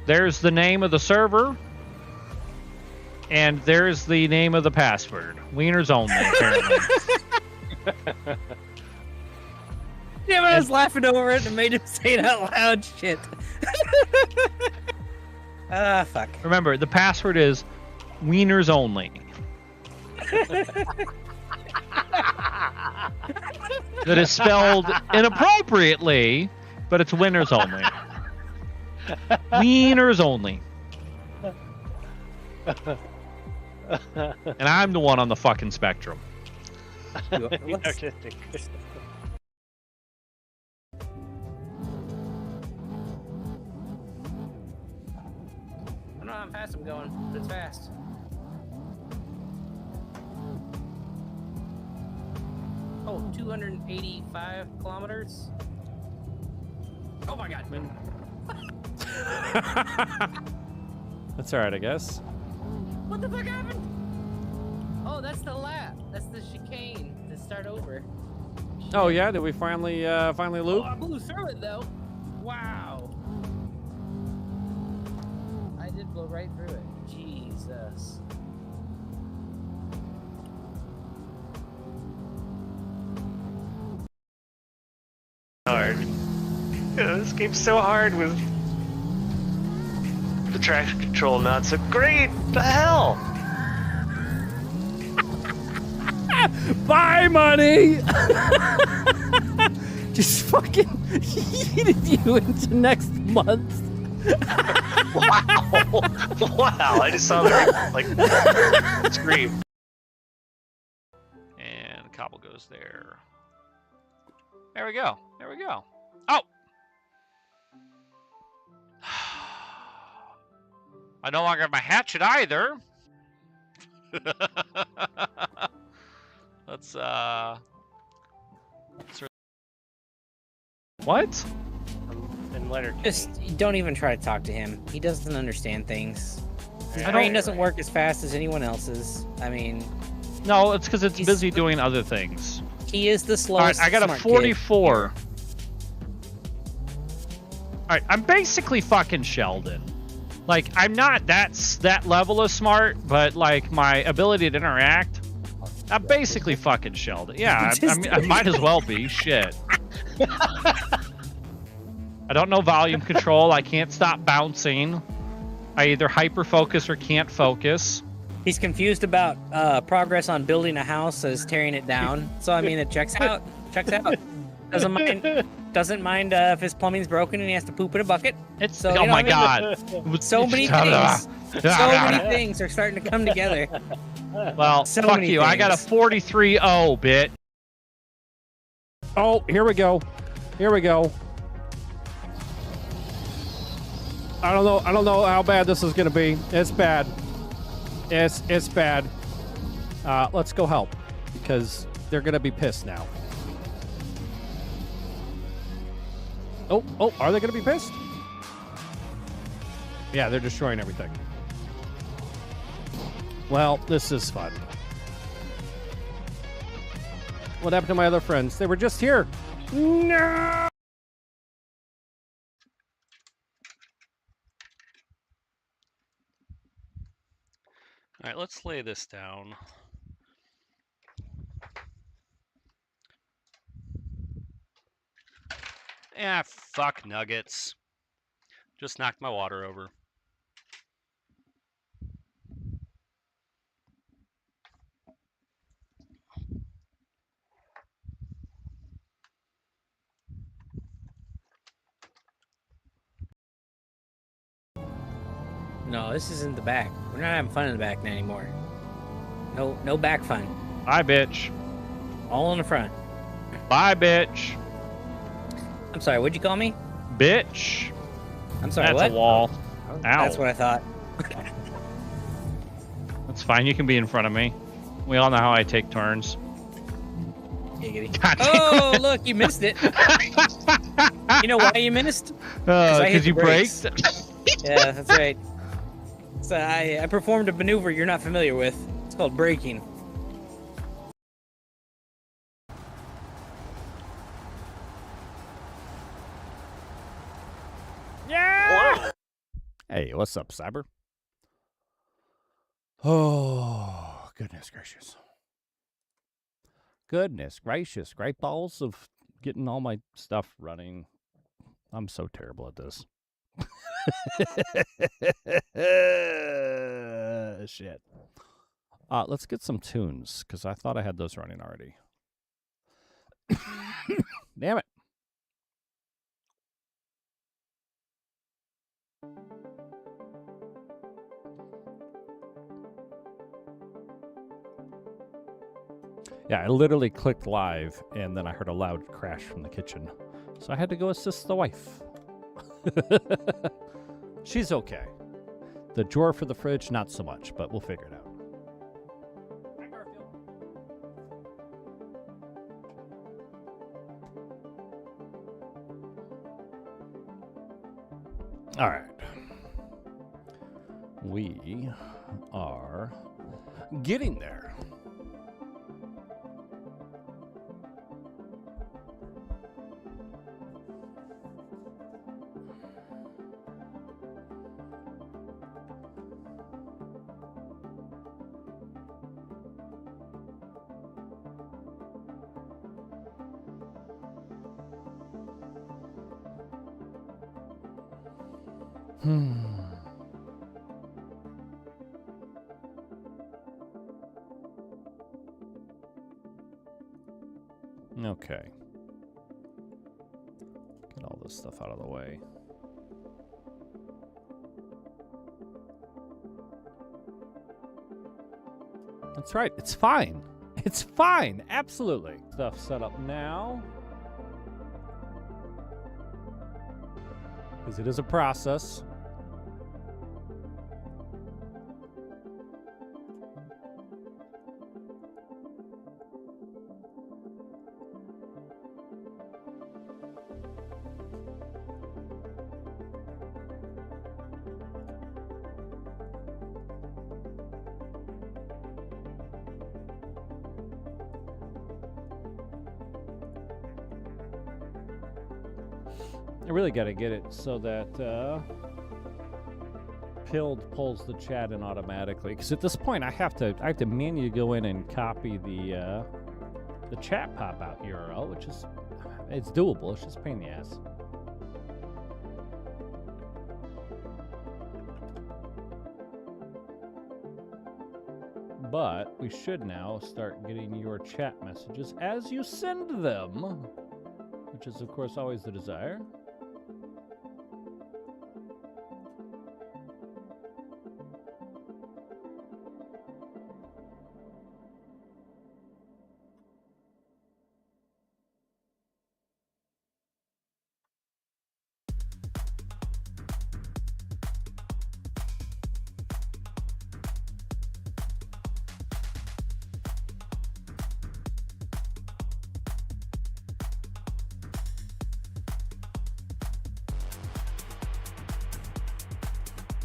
there's the name of the server, and there's the name of the password. Wieners only, apparently. Yeah, but I was laughing over it and made him say it out loud. Shit. Ah, fuck. Remember, the password is Wieners only. That is spelled inappropriately, but it's winners only. Wieners only. And I'm the one on the fucking spectrum. Artistic. I don't know how fast I'm going, but it's fast. Oh, 285 kilometers? Oh my god. That's alright, I guess. What the fuck happened? Oh, that's the lap. That's the chicane to start over. Oh yeah, did we finally loop? Oh, I blew through it though. Wow. I did blow right through it. Jesus. Hard. This game's so hard with the traction control not so great. The hell? Bye, money! Just fucking yeeted you into next month. Wow! Wow! I just saw that like scream. And cobble goes there. There we go. There we go. Oh! I no longer have my hatchet either. Let's What? And letter. Just don't even try to talk to him. He doesn't understand things. His Yeah, brain doesn't work as fast as anyone else's. I mean, No, it's because it's He's- busy doing other things. he is the All slowest. right, I got a smart 44. All right, I'm basically fucking Sheldon. Like, I'm not that level of smart, but like my ability to interact, I'm basically fucking Sheldon. Yeah, I might as well be. Shit. I don't know volume control. I can't stop bouncing. I either hyper focus or can't focus. He's confused about progress on building a house as tearing it down. So I mean, it checks out. Checks out. Doesn't mind if his plumbing's broken and he has to poop in a bucket. It's So, oh you know my what I mean? god. So many things. So many things are starting to come together. Well, So fuck many you. I got a things. 43-0, bit. Oh, here we go. Here we go. I don't know how bad this is gonna be. It's bad. It's bad. Let's go help because they're gonna be pissed now. Oh, are they gonna be pissed? Yeah, they're destroying everything. Well, this is fun. What happened to my other friends? They were just here. No! All right, let's lay this down. Ah, fuck nuggets. Just knocked my water over. No, this isn't the back. We're not having fun in the back anymore. No back fun. Bye, bitch. All in the front. Bye, bitch. I'm sorry. What'd you call me? Bitch. I'm sorry. That's what? a wall. Ow. That's what I thought. That's fine. You can be in front of me. We all know how I take turns. Giggity. God damn. Oh, look, you missed it. You know why you missed? I hit Because the you brakes. braked? Yeah, that's right. So I performed a maneuver you're not familiar with. It's called braking. Yeah! Hey, what's up, Cyber? Oh, goodness gracious. Goodness gracious. Great balls of getting all my stuff running. I'm so terrible at this. Shit. Let's get some tunes, because I thought I had those running already. Damn it. Yeah, I literally clicked live, and then I heard a loud crash from the kitchen. So I had to go assist the wife. She's okay. The drawer for the fridge, not so much, but we'll figure it out. All right. We are getting there. Okay. Get all this stuff out of the way. That's right. It's fine. It's fine. Absolutely. Stuff set up now. Because it is a process. I really got to get it so that Pilled pulls the chat in automatically. Because at this point, I have to manually go in and copy the chat pop out URL, which is it's doable. It's just a pain in the ass. But we should now start getting your chat messages as you send them, which is of course always the desire.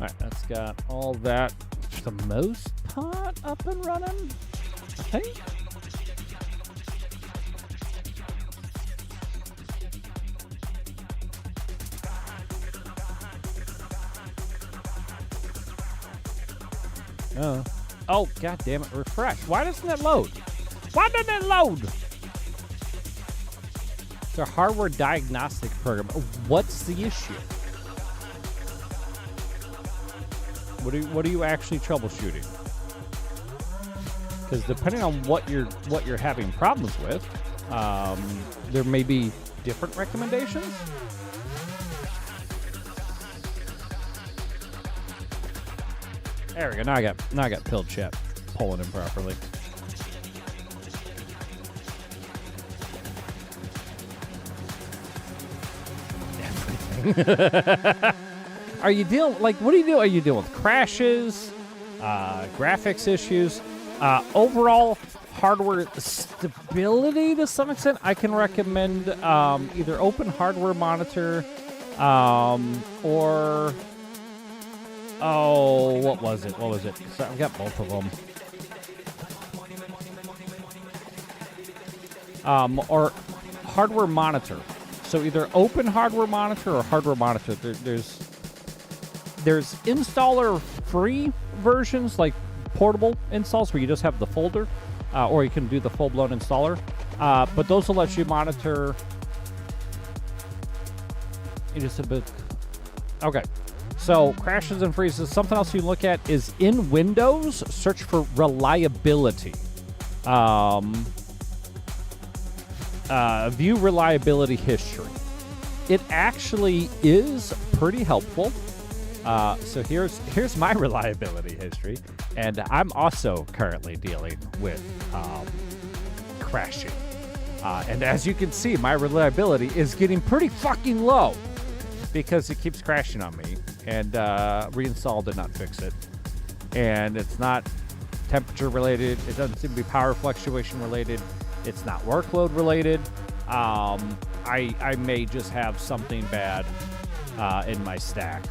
All right, that's got all that, for the most part, up and running, I think. Oh, god damn it, refresh. Why doesn't it load? Why doesn't it load? It's a hardware diagnostic program. What's the issue? What are you actually troubleshooting? Because depending on what you're having problems with, there may be different recommendations. There we go. Now I got Pilled chat pulling in properly. Everything. Are you dealing, like, what do you do? Are you dealing with crashes, graphics issues, overall hardware stability to some extent? I can recommend either Open Hardware Monitor or, oh, what was it? So I've got both of them. Or Hardware Monitor. So either Open Hardware Monitor or Hardware Monitor. There's installer-free versions, like portable installs, where you just have the folder, or you can do the full-blown installer. But those will let you monitor. Just a bit. Okay. So crashes and freezes. Something else you can look at is in Windows, search for reliability. View reliability history. It actually is pretty helpful. So here's my reliability history, and I'm also currently dealing with crashing. And as you can see, my reliability is getting pretty fucking low because it keeps crashing on me. And reinstall did not fix it. And it's not temperature related. It doesn't seem to be power fluctuation related. It's not workload related. I may just have something bad in my stack.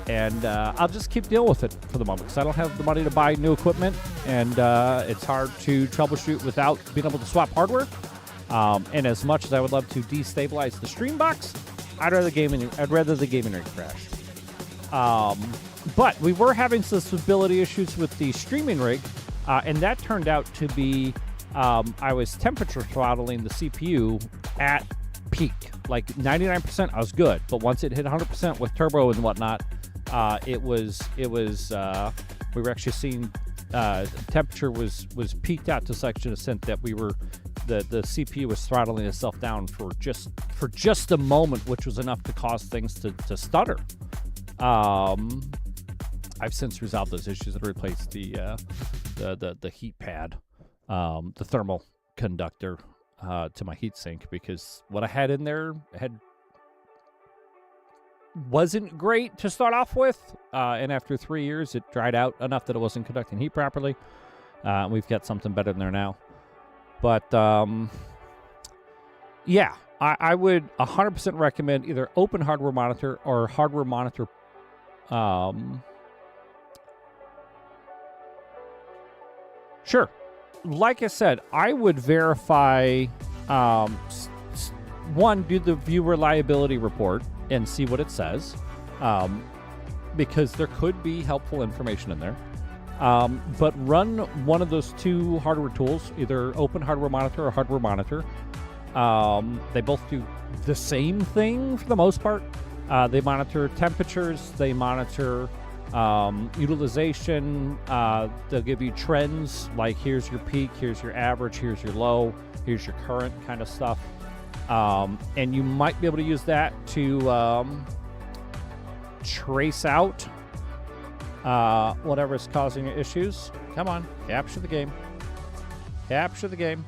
And I'll just keep dealing with it for the moment because I don't have the money to buy new equipment, and it's hard to troubleshoot without being able to swap hardware. And as much as I would love to destabilize the stream box, I'd rather the gaming rig crash. But we were having some stability issues with the streaming rig, and that turned out to be I was temperature throttling the CPU at peak. Like 99%, I was good, but once it hit 100% with turbo and whatnot, we were actually seeing temperature was peaked out to such an extent that the CPU was throttling itself down for just a moment, which was enough to cause things to stutter. I've since resolved those issues and replaced the heat pad, the thermal conductor to my heatsink, because what I had in there wasn't great to start off with, and after 3 years it dried out enough that it wasn't conducting heat properly. We've got something better in there now. But yeah, I would 100% recommend either Open Hardware Monitor or Hardware Monitor. Sure. Like I said, I would verify, one, do the view reliability report and see what it says, because there could be helpful information in there. But run one of those two hardware tools, either Open Hardware Monitor or Hardware Monitor. They both do the same thing for the most part. They monitor temperatures, they monitor utilization, they'll give you trends, like here's your peak, here's your average, here's your low, here's your current kind of stuff. And you might be able to use that to trace out whatever is causing your issues. Come on, capture the game. Capture the game.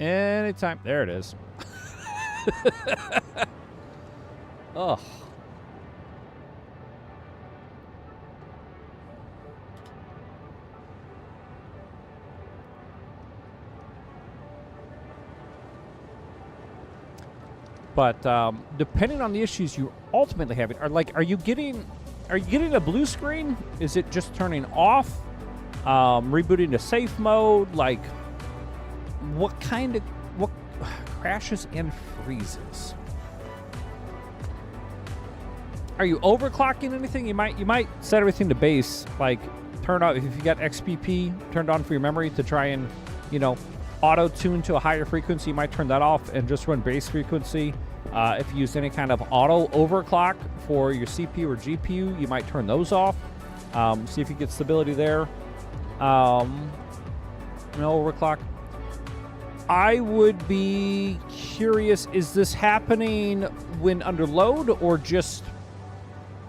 Anytime. There it is. Oh. But depending on the issues you're ultimately having, are you getting a blue screen? Is it just turning off? Rebooting to safe mode? Like, what crashes and freezes? Are you overclocking anything? You might set everything to base, like turn off if you got XPP turned on for your memory to try and, auto tune to a higher frequency. You might turn that off and just run base frequency. If you use any kind of auto overclock for your CPU or GPU, you might turn those off. See if you get stability there. No overclock. I would be curious, is this happening when under load or just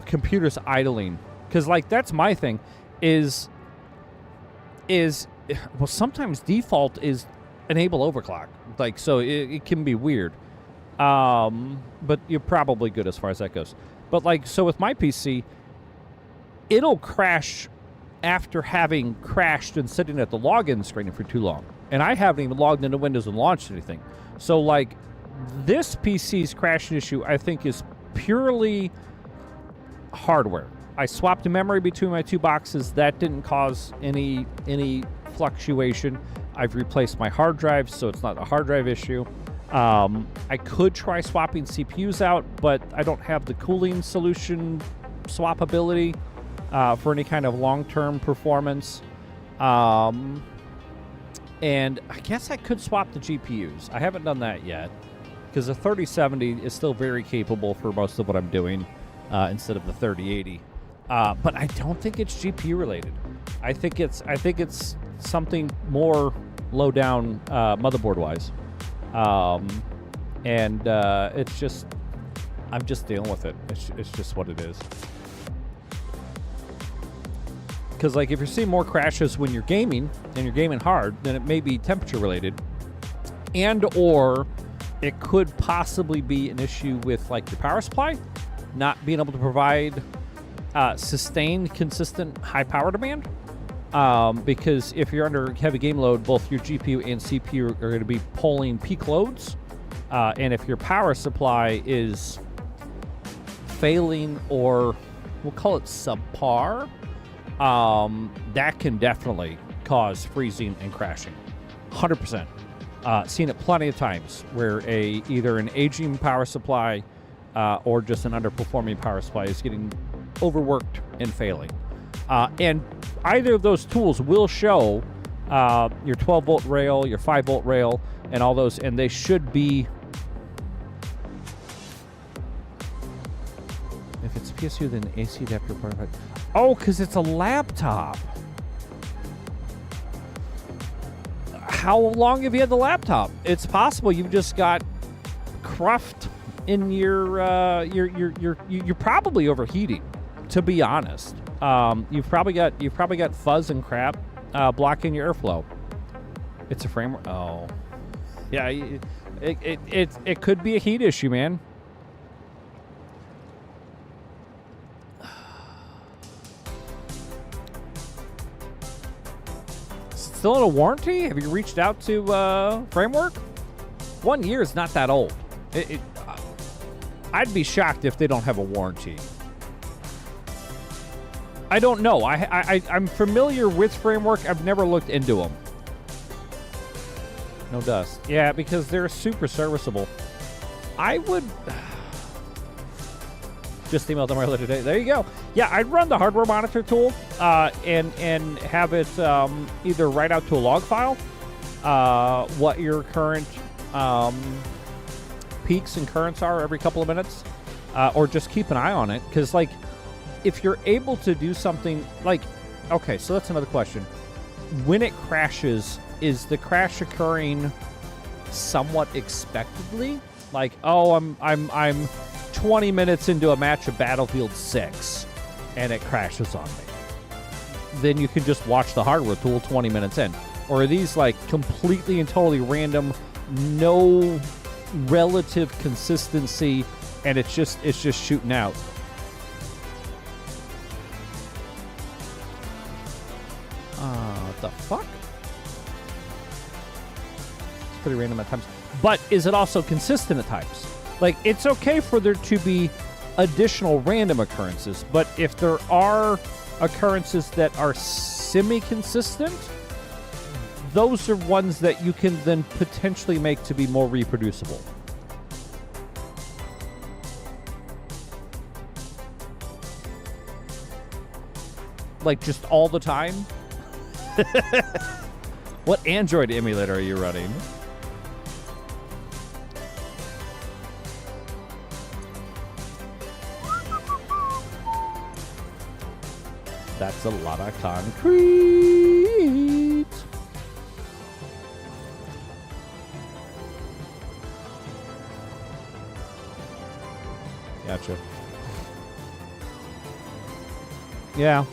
computers idling? Because that's my thing is well, sometimes default is enable overclock, so it can be weird, but you're probably good as far as that goes. But so with my PC, it'll crash after having crashed and sitting at the login screen for too long, and I haven't even logged into Windows and launched anything. So this PC's crashing issue, I think, is purely hardware. I swapped a memory between my two boxes. That didn't cause any fluctuation. I've replaced my hard drive, so it's not a hard drive issue. I could try swapping CPUs out, but I don't have the cooling solution swappability for any kind of long-term performance. And I guess I could swap the GPUs. I haven't done that yet because the 3070 is still very capable for most of what I'm doing instead of the 3080. But I don't think it's GPU related. I think it's something more low down motherboard wise. It's just, I'm just dealing with it. It's just what it is. Because like if you're seeing more crashes when you're gaming and you're gaming hard, then it may be temperature related, and or it could possibly be an issue with like your power supply not being able to provide sustained, consistent high power demand. Because if you're under heavy game load, both your GPU and CPU are going to be pulling peak loads. And if your power supply is failing, or we'll call it subpar, that can definitely cause freezing and crashing. 100%. Seen it plenty of times where either an aging power supply or just an underperforming power supply is getting overworked and failing. And either of those tools will show your 12-volt rail, your 5-volt rail, and all those, and they should be. If it's PSU, then AC adapter. Oh, because it's a laptop. How long have you had the laptop? It's possible you've just got cruft in your. You're probably overheating, to be honest. You've probably got fuzz and crap blocking your airflow. It's a framework. Oh, yeah. It could be a heat issue, man. Still in a warranty? Have you reached out to Framework? 1 year is not that old. I'd be shocked if they don't have a warranty. I don't know. I'm familiar with Framework. I've never looked into them. No dust. Yeah, because they're super serviceable. I would just emailed them earlier today. There you go. Yeah, I'd run the hardware monitor tool and have it either write out to a log file what your current peaks and currents are every couple of minutes, or just keep an eye on it. Because, like, if you're able to do something like, okay, so that's another question. When it crashes, is the crash occurring somewhat expectedly? Like, oh, I'm 20 minutes into a match of Battlefield 6 and it crashes on me. Then you can just watch the hardware tool 20 minutes in. Or are these like completely and totally random, no relative consistency, and it's just shooting out? What the fuck? It's pretty random at times. But is it also consistent at times? Like, it's okay for there to be additional random occurrences, but if there are occurrences that are semi-consistent, those are ones that you can then potentially make to be more reproducible. Like, just all the time? What Android emulator are you running? That's a lot of concrete. Gotcha. Yeah.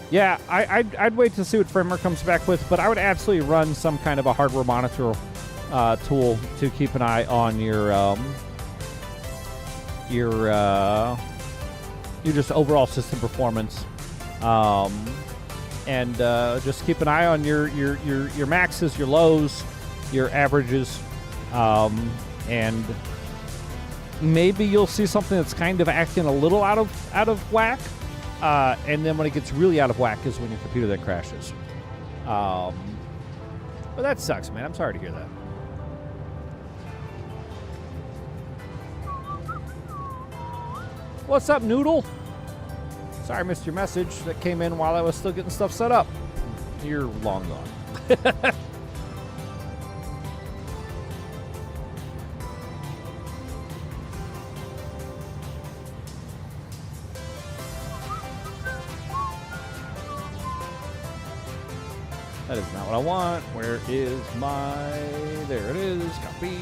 Yeah, I'd wait to see what Framework comes back with, but I would absolutely run some kind of a hardware monitor tool to keep an eye on your just overall system performance. And just keep an eye on your maxes, your lows, your averages, and maybe you'll see something that's kind of acting a little out of whack. And then when it gets really out of whack is when your computer then crashes. But that sucks, man. I'm sorry to hear that. What's up, Noodle? Sorry I missed your message that came in while I was still getting stuff set up. You're long gone. That is not what I want. Where is my... There it is. Copy.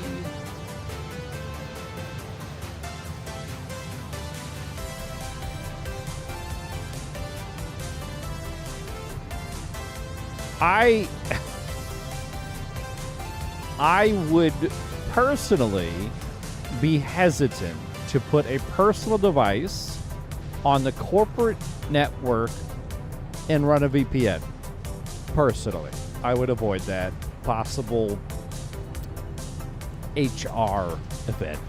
I would personally be hesitant to put a personal device on the corporate network and run a VPN. Personally, I would avoid that possible HR event.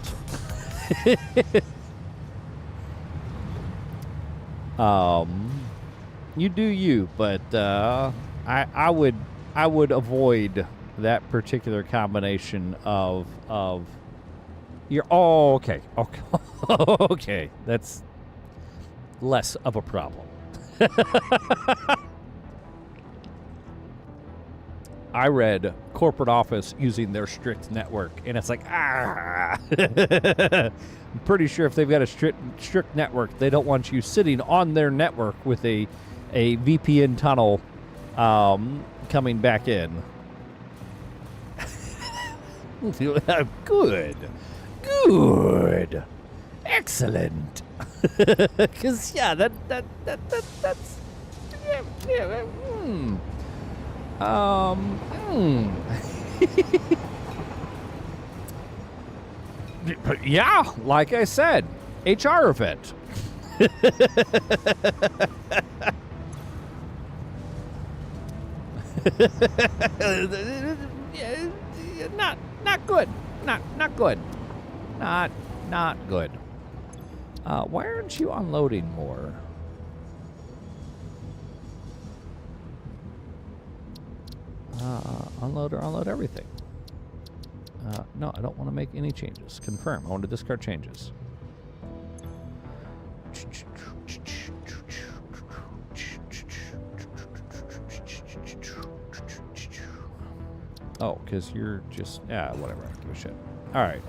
You do you, but I would avoid that particular combination of your. Oh, okay, okay, okay. That's less of a problem. I read corporate office using their strict network, and it's like, I'm pretty sure if they've got a strict network, they don't want you sitting on their network with a VPN tunnel coming back in. Good. Excellent. Because, yeah, that's... Yeah, yeah, like I said, HR event. Not good. Not good. Not good. Why aren't you unloading more? Unload everything. No, I don't want to make any changes. Confirm. I want to discard changes. Oh, because you're just... Yeah, whatever. I don't give a shit. All right.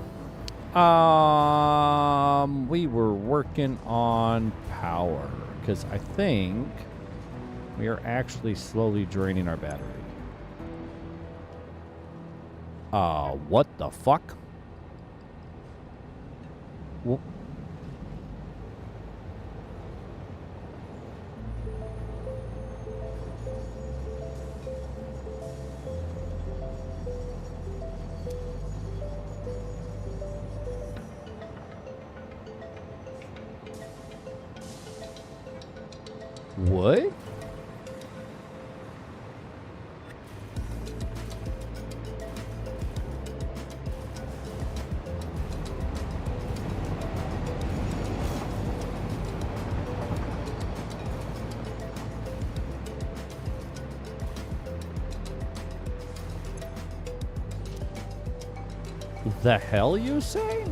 We were working on power, because I think we are actually slowly draining our battery. What the fuck? What? The hell you say?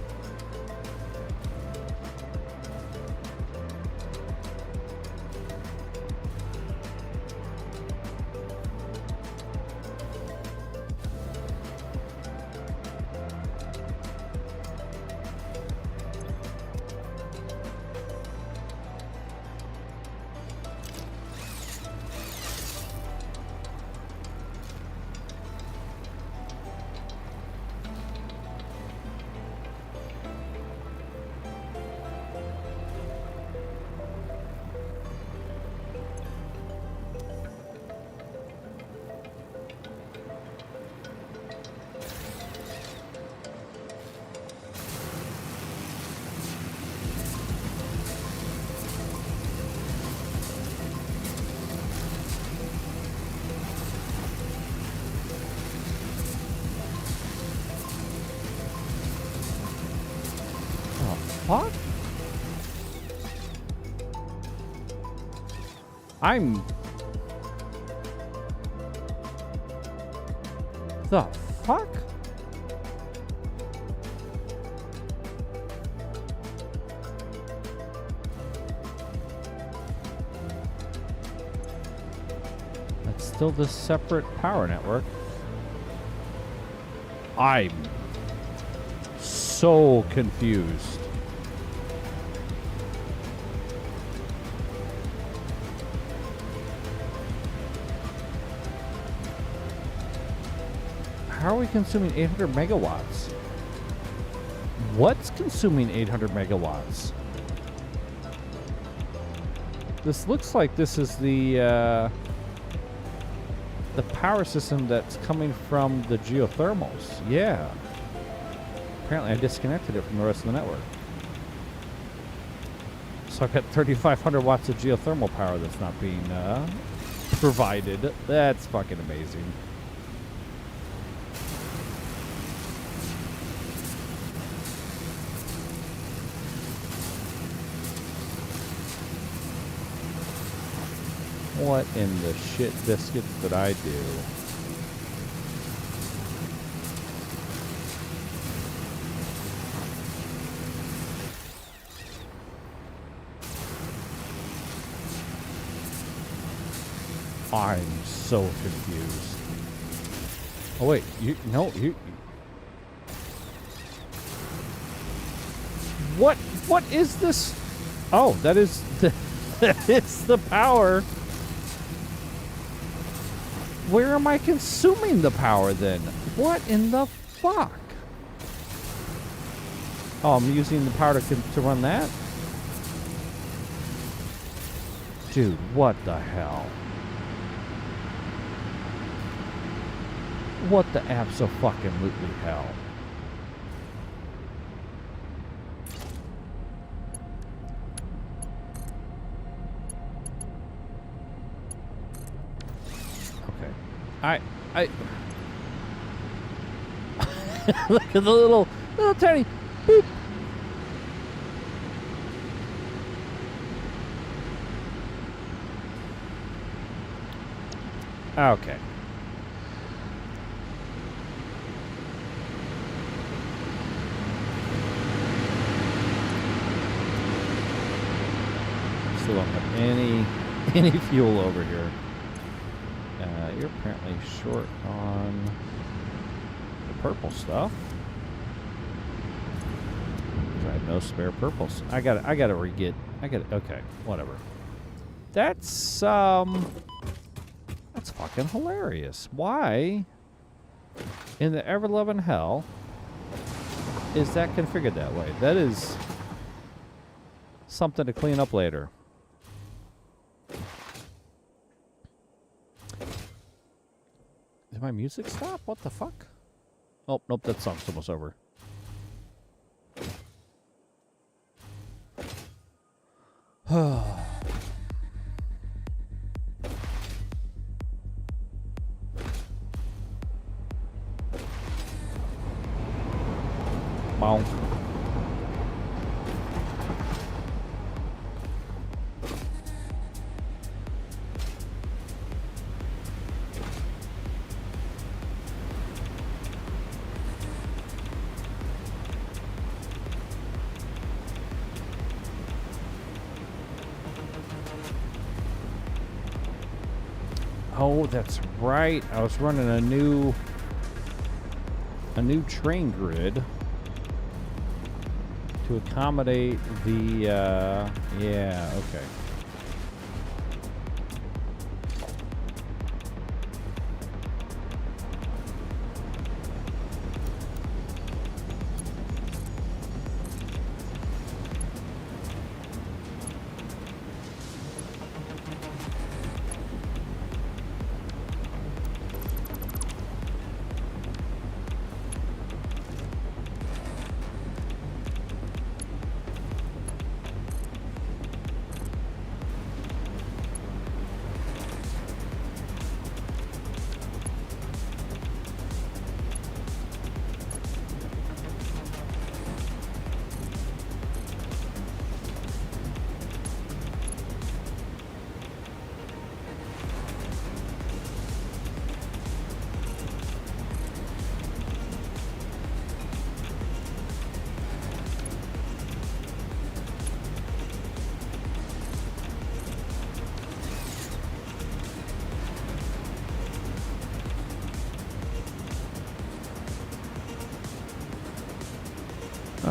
What? The fuck? It's still this separate power network. I'm so confused. How are we consuming 800 megawatts? What's consuming 800 megawatts? This looks like this is the power system that's coming from the geothermals. Yeah. Apparently I disconnected it from the rest of the network. So I've got 3,500 watts of geothermal power that's not being provided. That's fucking amazing. What in the shit biscuits did I do? I'm so confused. Oh wait, you what is this? Oh, that is that is the power. Where am I consuming the power then? What in the fuck? Oh, I'm using the power to run that? Dude, what the hell? What the abso-fucking-lutely hell? I look at the little tiny boop. Okay. Still don't have any fuel over here. You're apparently short on the purple stuff. I have no spare purples. I gotta re-get. Okay, whatever. That's fucking hilarious. Why in the ever-loving hell is that configured that way? That is something to clean up later. Did my music stop? What the fuck? Oh, nope, that song's almost over. Bonk. Oh, that's right. I was running a new train grid to accommodate the yeah, okay.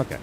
Okay.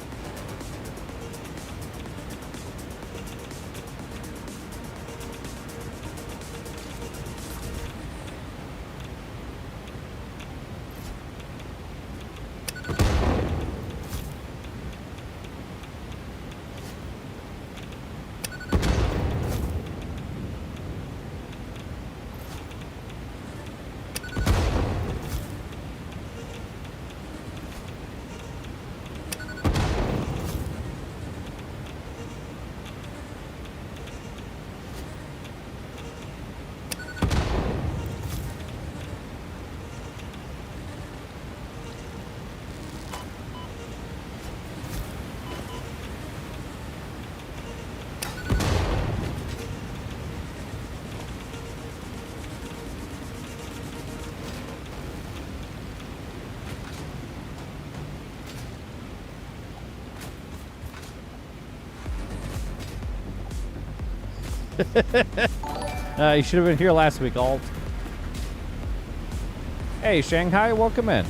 You should have been here last week, Alt. Hey, Shanghai, welcome in.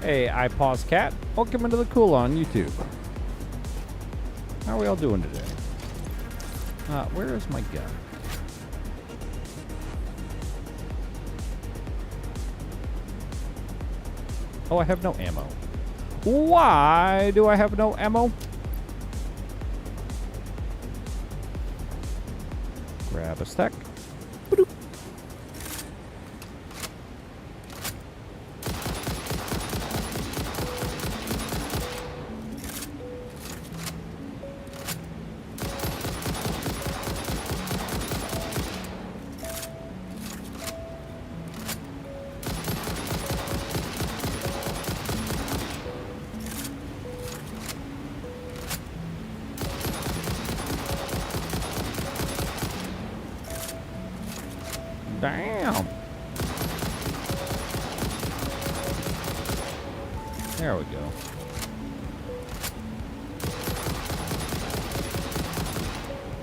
Hey, I Pause Cat, welcome into the Cool on YouTube. How are we all doing today? Where is my gun? Oh, I have no ammo. Why do I have no ammo? Grab a stack. Ba-doop. Damn. There we go.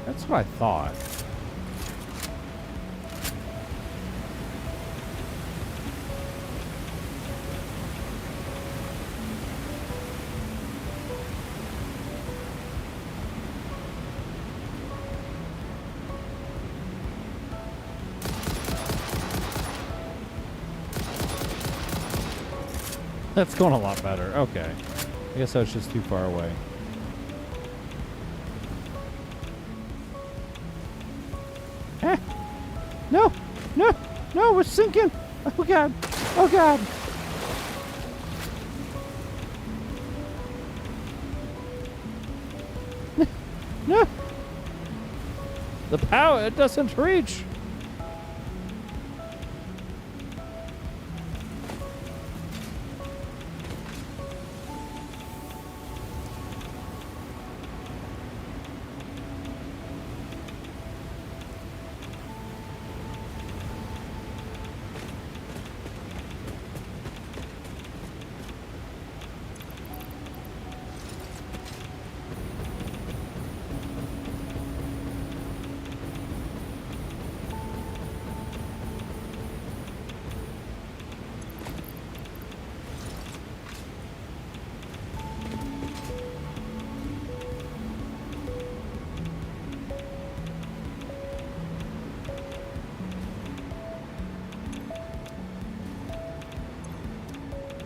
That's what I thought. That's going a lot better. Okay. I guess I was just too far away. Eh. No! No! No, we're sinking! Oh, God! Oh, God! No! The power, it doesn't reach!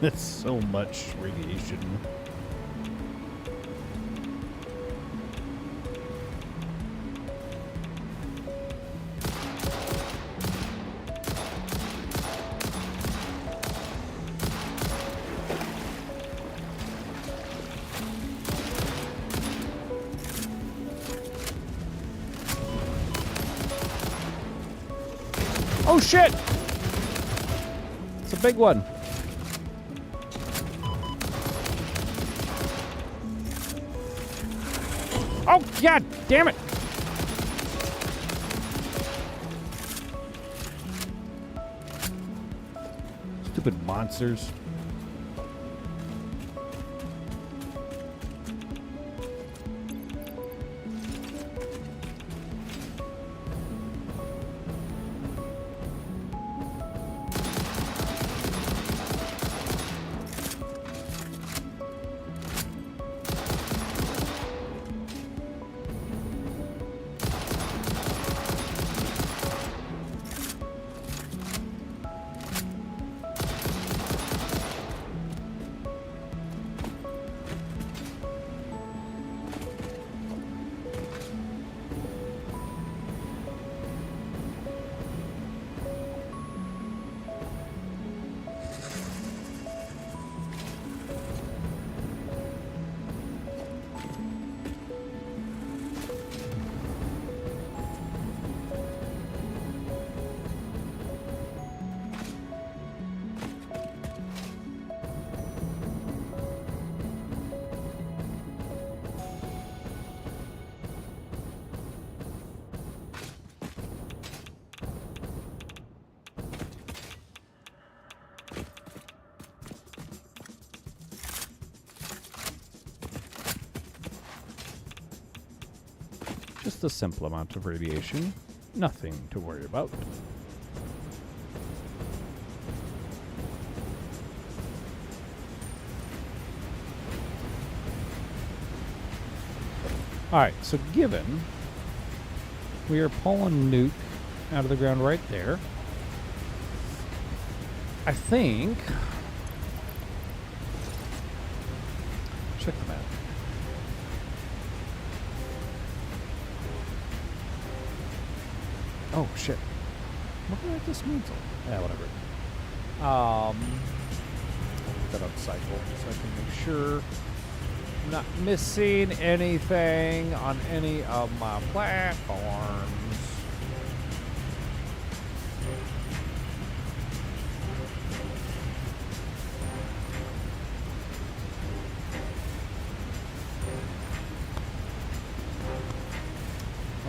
That's so much radiation. Oh shit! It's a big one. Oh, God damn it! Stupid monsters. just a simple amount of radiation. Nothing to worry about. Alright, so given we are pulling Nuc out of the ground right there, I think... Check the map. Oh, shit. What did I just mean? Yeah, whatever. Put that on cycle so I can make sure I'm not missing anything on any of my platforms.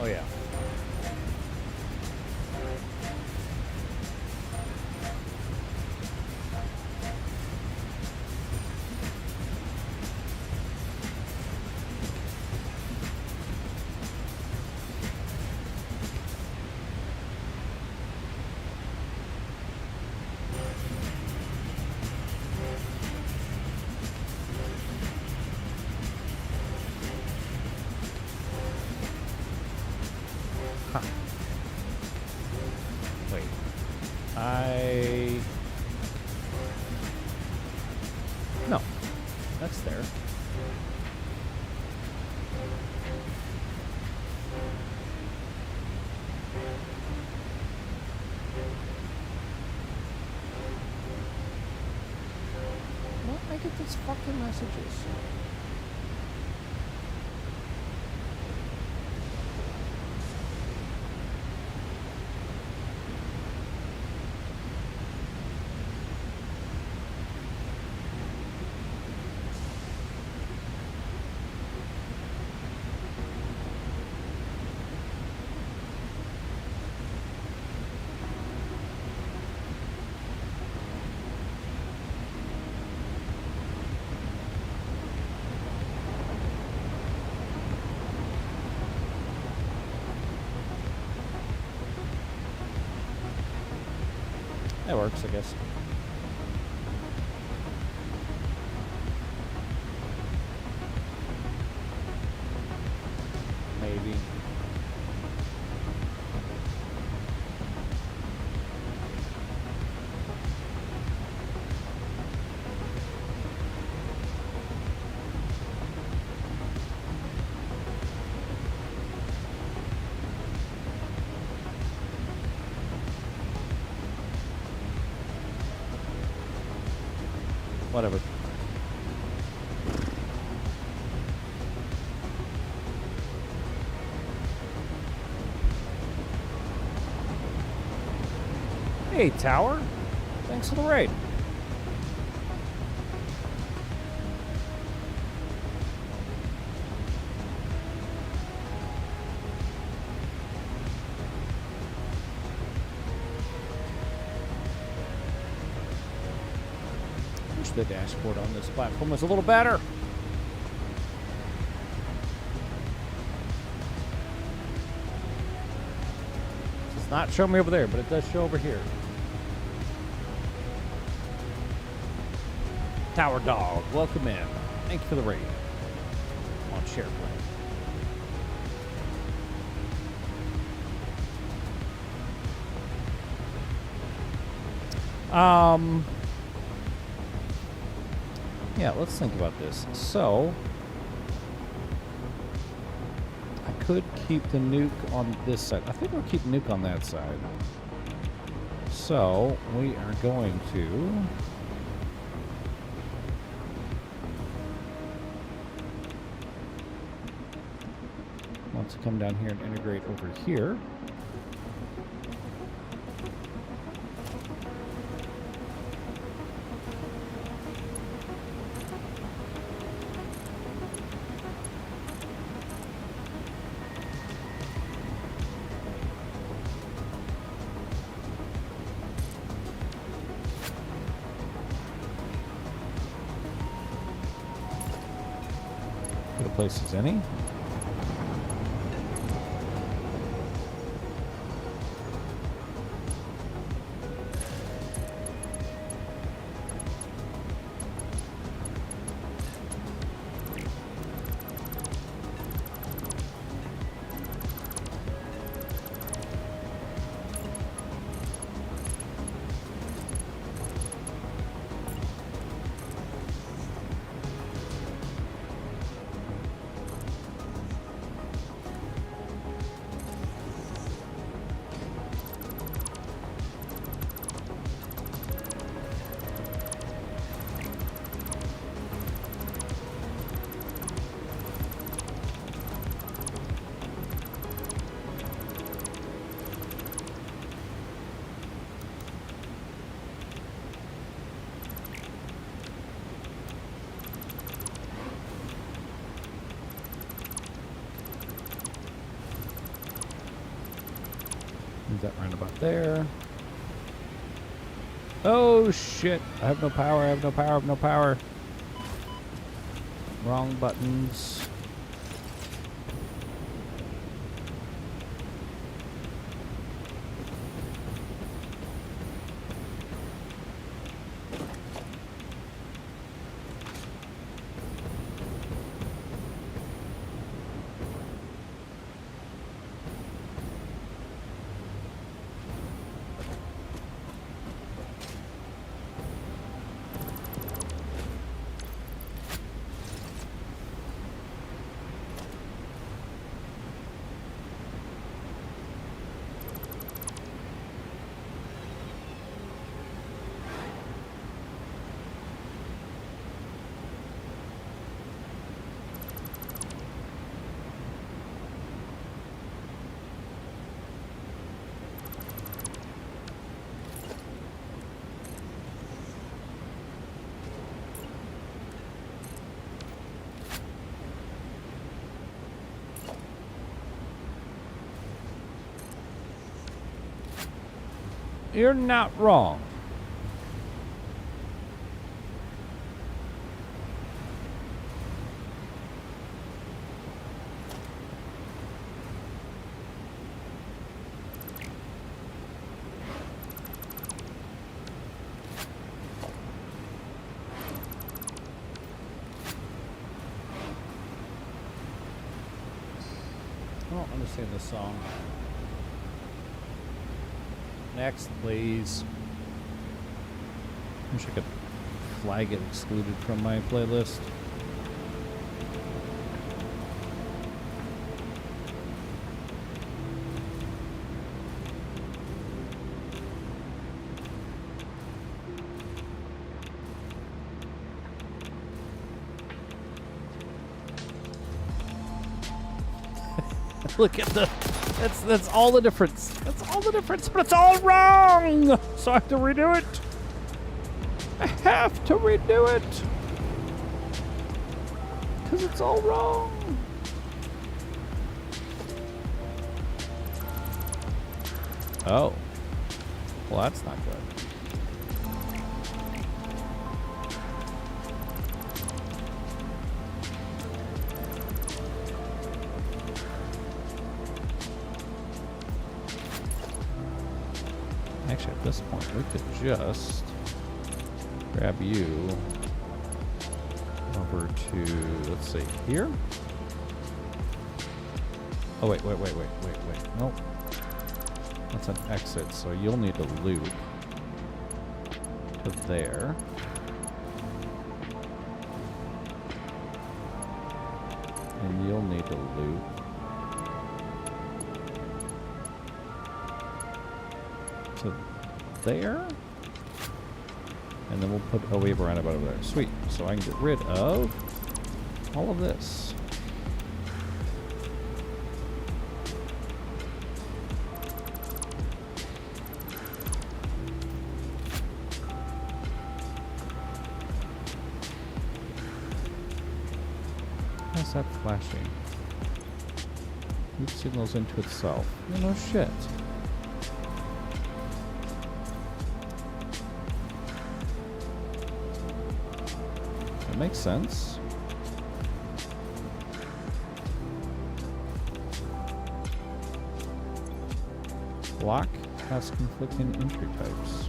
Oh, yeah. No, that's there. Why don't I get these fucking messages? That works, I guess. Maybe. Whatever. Hey, Tower. Thanks for the raid. The dashboard on this platform was a little better. It's not showing me over there, but it does show over here. Tower Dog, welcome in. Thank you for the raid on SharePlay. Yeah, let's think about this. So, I could keep the Nuc on this side. I think we'll keep Nuc on that side. So, we are going to... want to come down here and integrate over here. Places any. that right about there. Oh shit! I have no power. I have no power. I have no power. Wrong buttons. You're not wrong. I don't understand this song. Next, please. Wish I could flag it excluded from my playlist. Look at the... That's all the difference. That's all the difference, but it's all wrong! So I have to redo it. I have to redo it. Because it's all wrong. Oh. Well, that's not good. Actually, at this point, we could just grab you over to, let's see, here? Oh, wait. Nope. That's an exit, so you'll need to loop to there. And you'll need to loop to there. And then we'll put a wave around about over there. Sweet. So I can get rid of all of this. How's that flashing? Loop signals into itself. Oh, no shit. That makes sense. Block has conflicting entry types.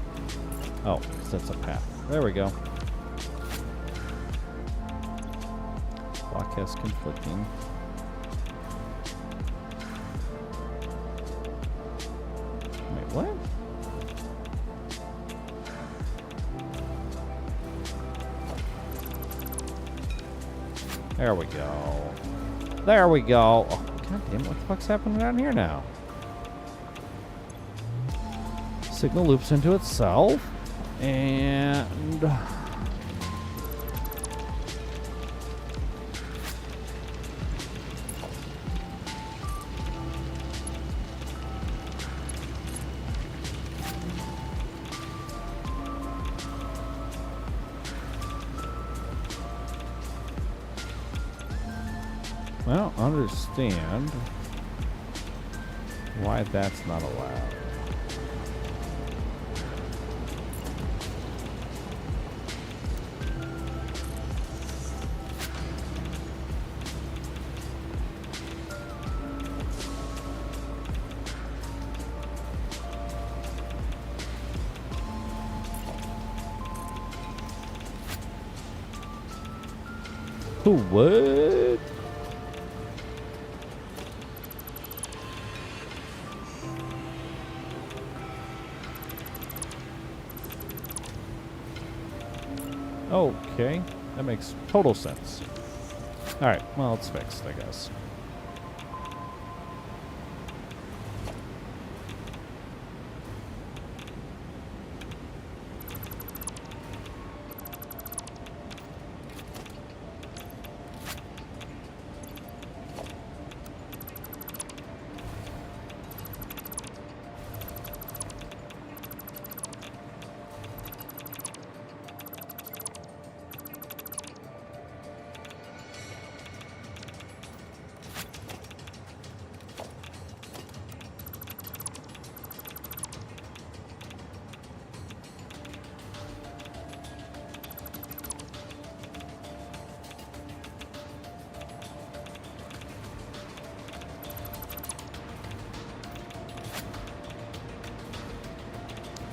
Oh, that's a path. There we go. Block has conflicting. Wait, what? There we go. There we go. Oh, God damn it, what the fuck's happening down here now? Signal loops into itself. And... I don't understand why that's not allowed. Who would? Okay, that makes total sense. All right, well, it's fixed, I guess.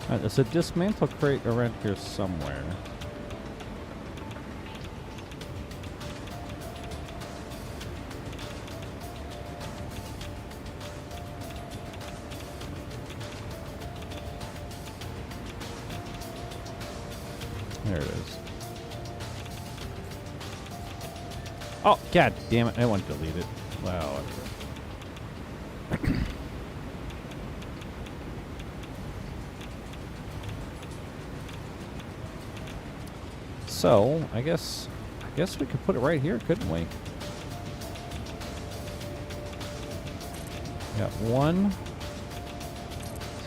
All right, there's a dismantle crate around here somewhere. There it is. Oh, god damn it. I want to delete it. Wow. So, I guess we could put it right here, couldn't we? Got 1,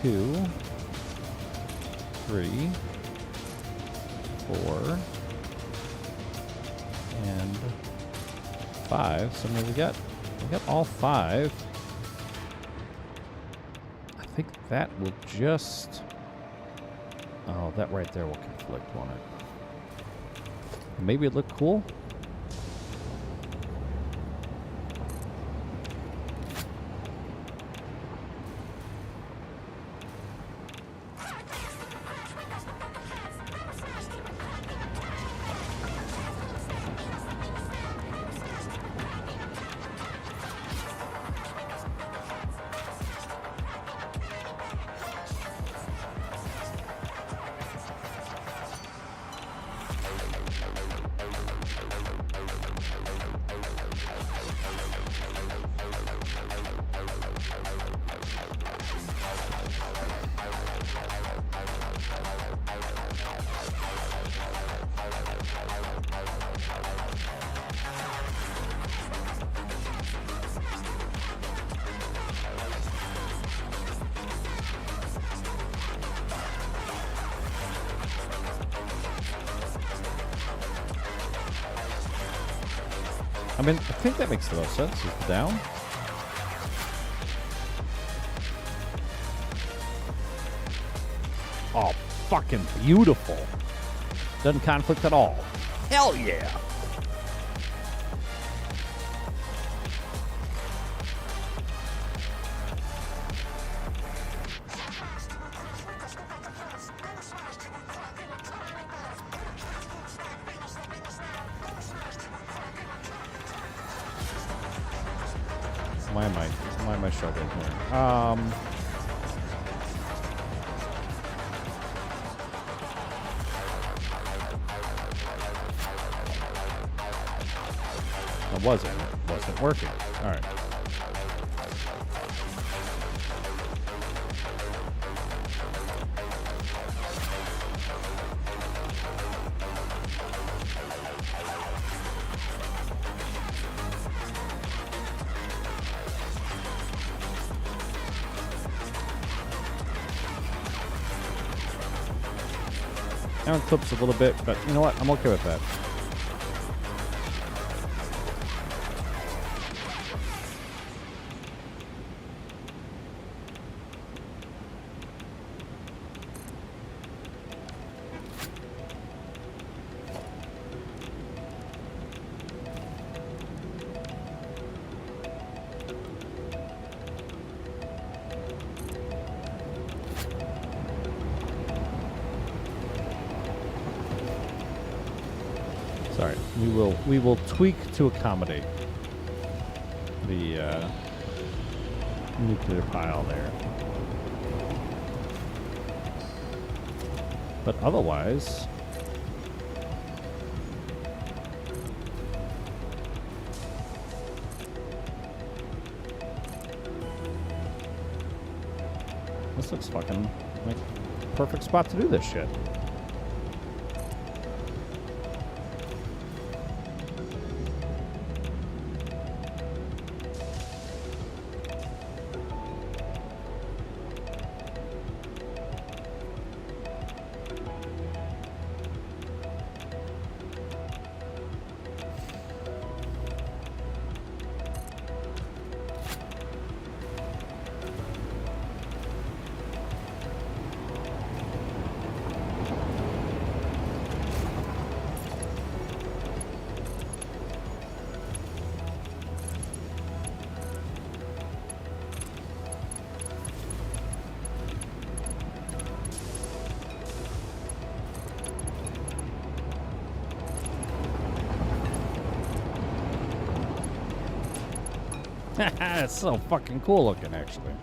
2, 3, 4, and 5. So maybe we got all 5. I think that will just. Oh, that right there will conflict, won't it? Maybe it looked cool. I mean, I think that makes the most sense. It's down. Oh, fucking beautiful. Doesn't conflict at all. Hell yeah. Why am I struggling here? It wasn't working. All right. Now it clips a little bit, but you know what? I'm okay with that. all right. We will tweak to accommodate the nuclear pile there. But otherwise, this looks fucking like perfect spot to do this shit. It's so fucking cool looking, actually.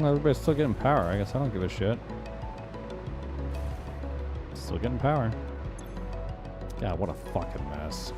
Everybody's still getting power. I guess I don't give a shit. Still getting power. God, what a fucking mess.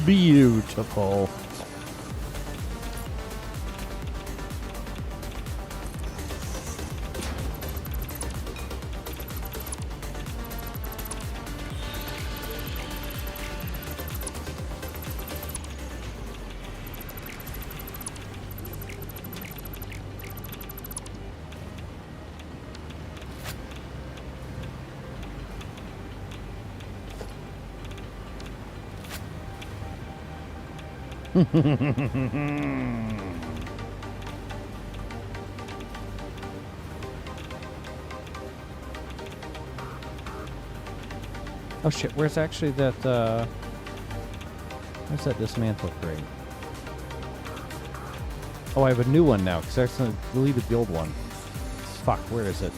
Beautiful. Oh shit, where's actually that, where's that dismantle crate? Oh, I have a new one now, because I accidentally deleted the old one. Fuck, where is it?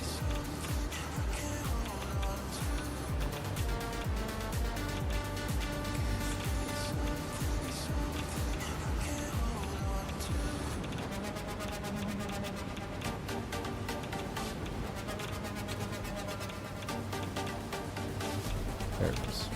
There it is.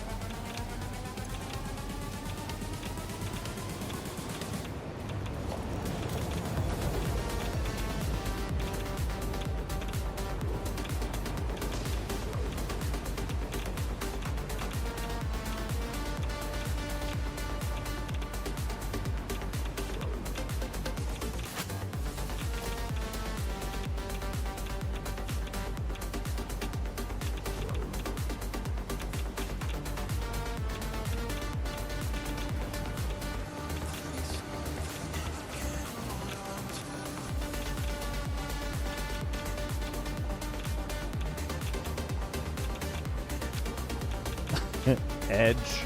Edge.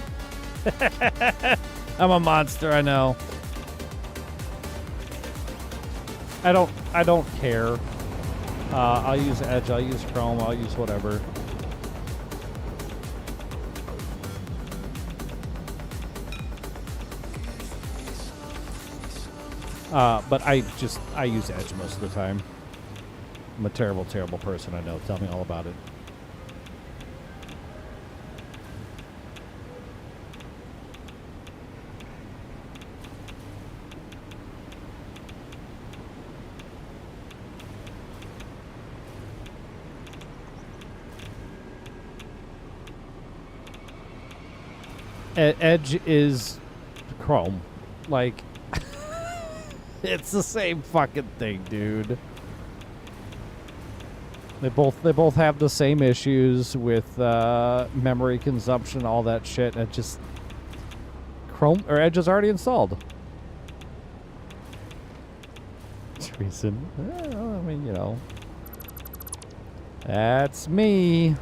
I'm a monster, I know. I don't care. I'll use Edge, I'll use Chrome, I'll use whatever. But I use Edge most of the time. I'm a terrible, terrible person, I know. Tell me all about it. Edge is Chrome. Like, it's the same fucking thing, dude. They both have the same issues with memory consumption, all that shit. And it just Chrome or Edge is already installed. Reason? Well, I mean, you know, that's me.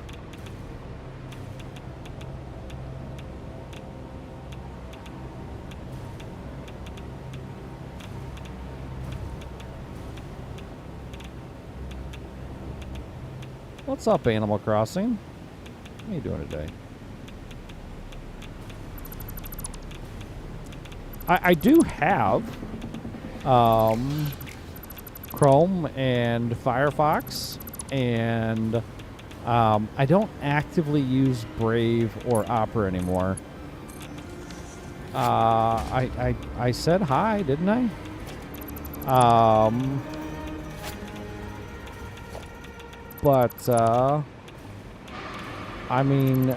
What's up, Animal Crossing? How you doing today? I do have Chrome and Firefox, and I don't actively use Brave or Opera anymore. I said hi, didn't I? But, I mean,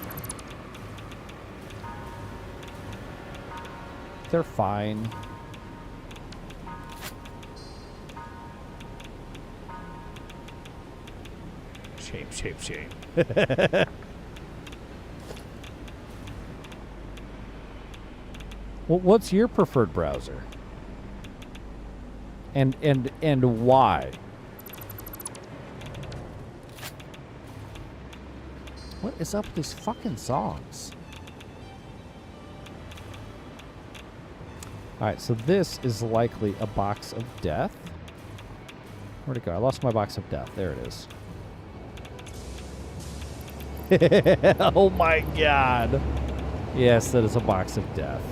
they're fine. Shame. Well, what's your preferred browser? And why? What is up with these fucking songs? Alright, so this is likely a box of death. Where'd it go? I lost my box of death. There it is. Oh my god. Yes, that is a box of death.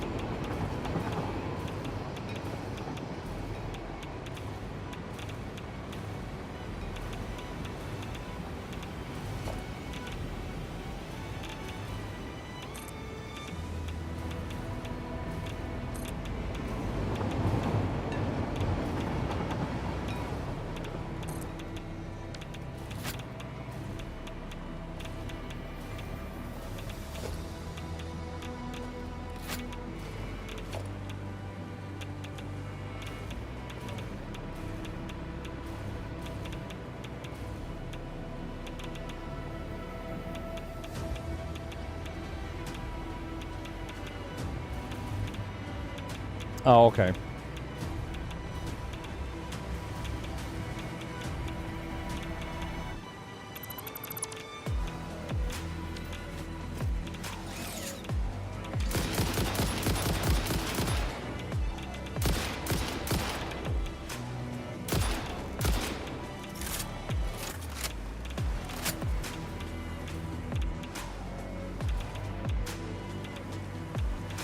Oh, okay.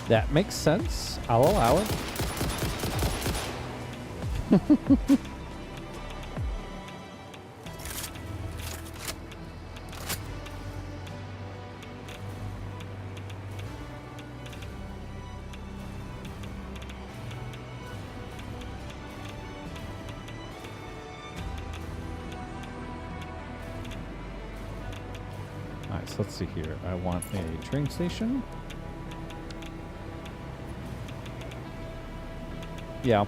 That makes sense. I'll allow it. Alright, so let's see here. I want a train station. Yeah.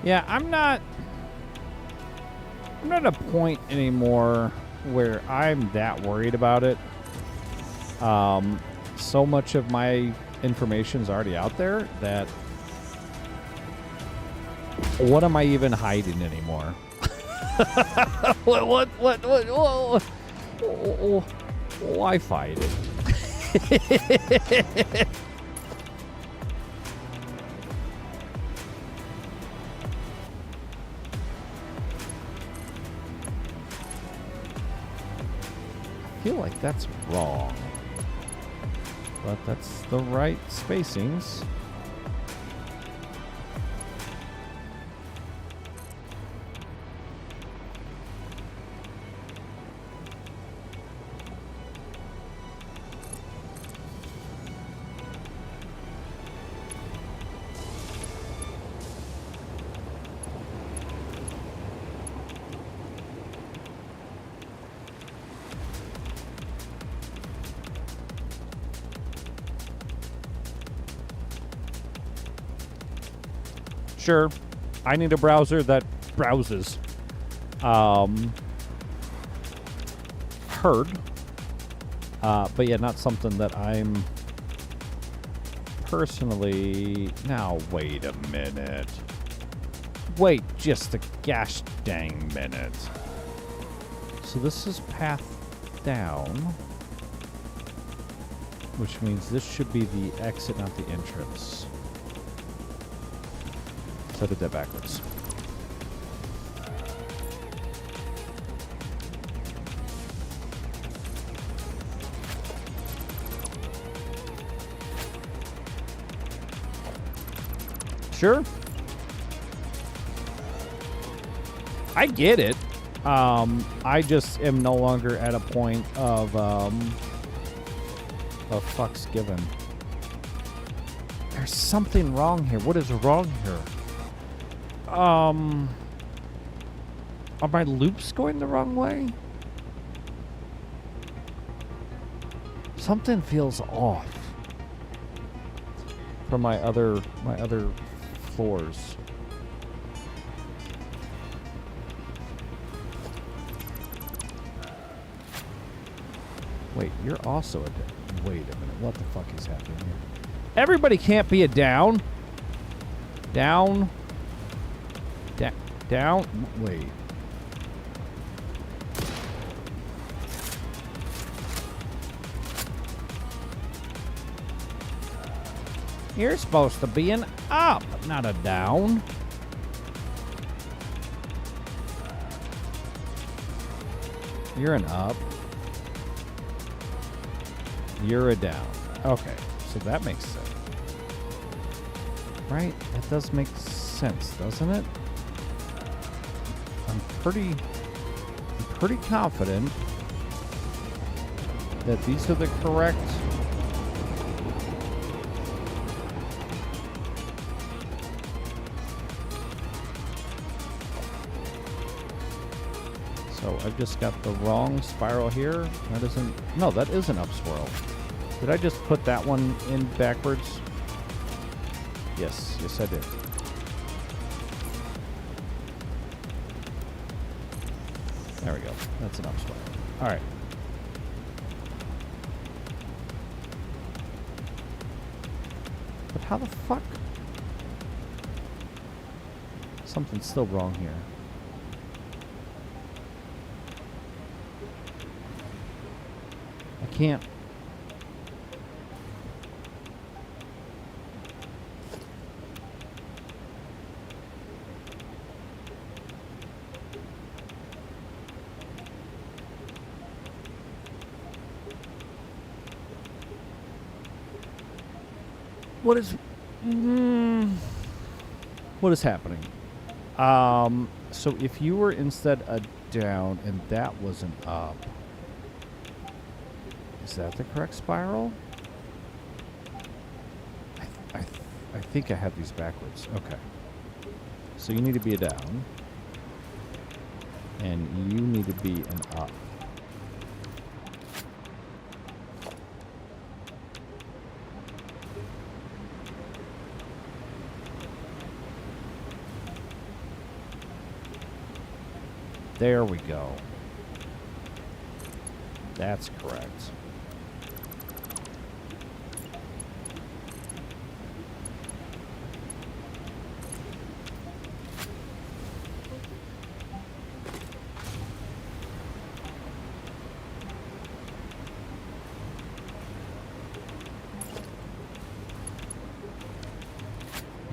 Yeah, I'm not at a point anymore where I'm that worried about it. So much of my information's already out there that what am I even hiding anymore? What? Why fight it? I feel like that's wrong, but that's the right spacings. Sure, I need a browser that browses. Heard. But yeah, not something that I'm personally... Now, wait a minute. Wait just a gosh dang minute. So this is path down. Which means this should be the exit, not the entrance. So I did that backwards. Sure. I get it. I just am no longer at a point of fucks given. There's something wrong here. What is wrong here? Are my loops going the wrong way? Something feels off from my other floors. Wait, you're also a... Wait a minute. What the fuck is happening here? Everybody can't be a down. Down. Down. Wait. You're supposed to be an up, not a down. You're an up. You're a down. Okay, so that makes sense. Right? That does make sense, doesn't it? I'm pretty confident that these are the correct... So I've just got the wrong spiral here. That isn't... No, that is an up swirl. Did I just put that one in backwards? Yes, I did. There we go. That's an up swirl. All right. But how the fuck? Something's still wrong here. I can't... What is happening? So if you were instead a down and that was an up, is that the correct spiral? I think I have these backwards. Okay. So you need to be a down, and you need to be an up. There we go. That's correct.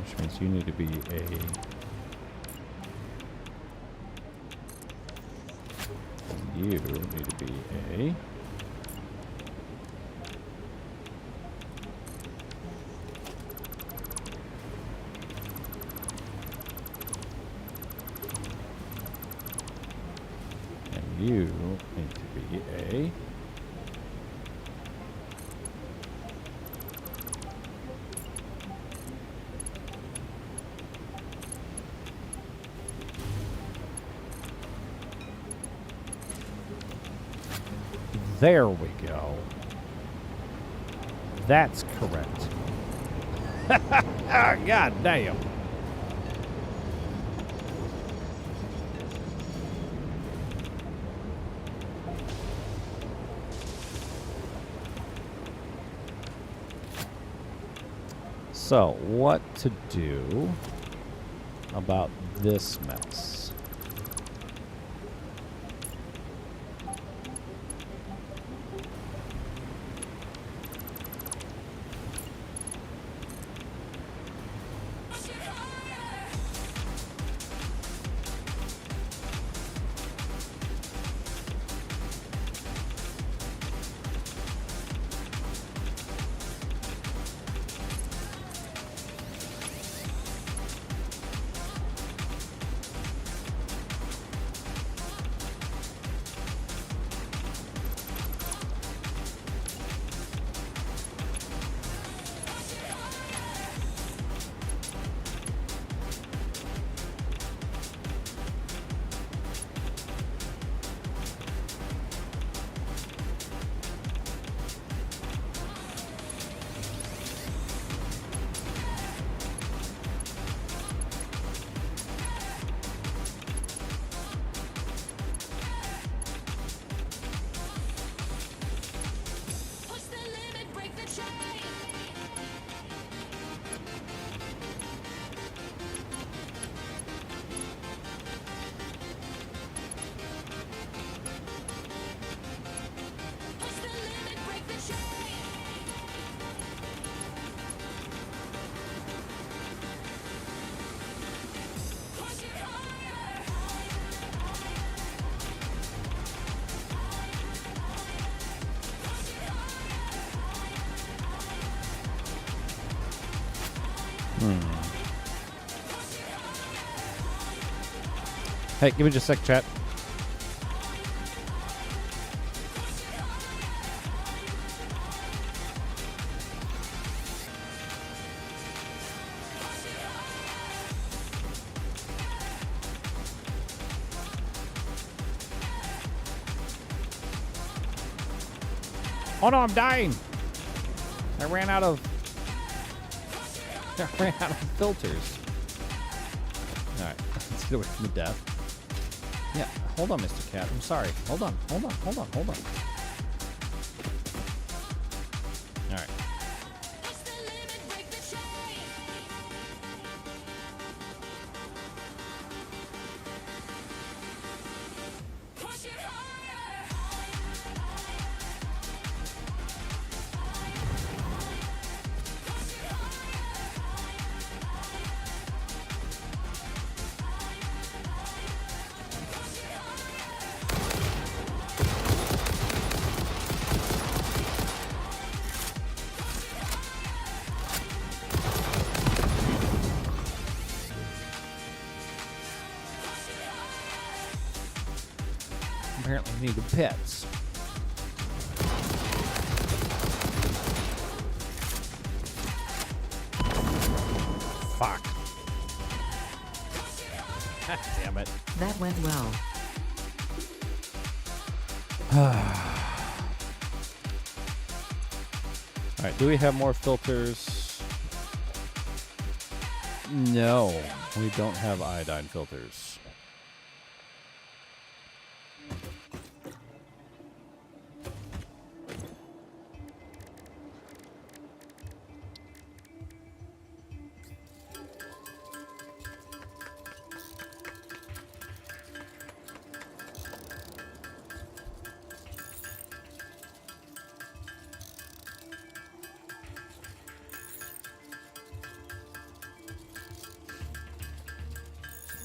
Which means you need to be a... You need to be a... And you need to be a... There we go. That's correct. God damn. So, what to do about this mess? Hey, give me just a sec, chat. Oh no, I'm dying. I ran out of filters. All right, let's get away from the death. Yeah, hold on, Mr. Cat. I'm sorry. Hold on. All right. needed pets. Fuck. God damn it. That went well. Alright, do we have more filters? No, we don't have iodine filters.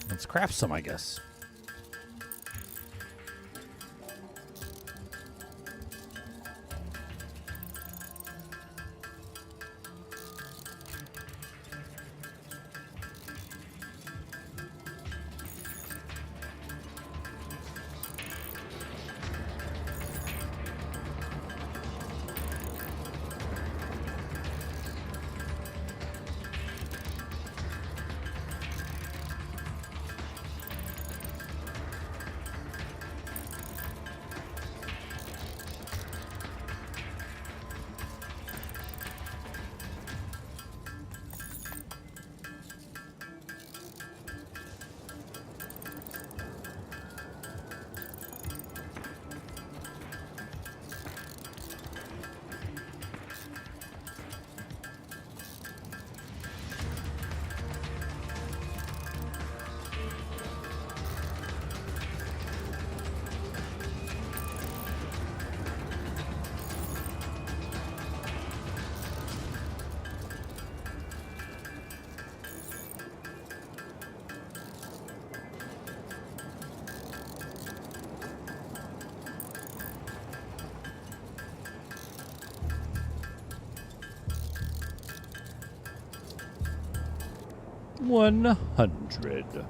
Let's craft some, I guess. $100.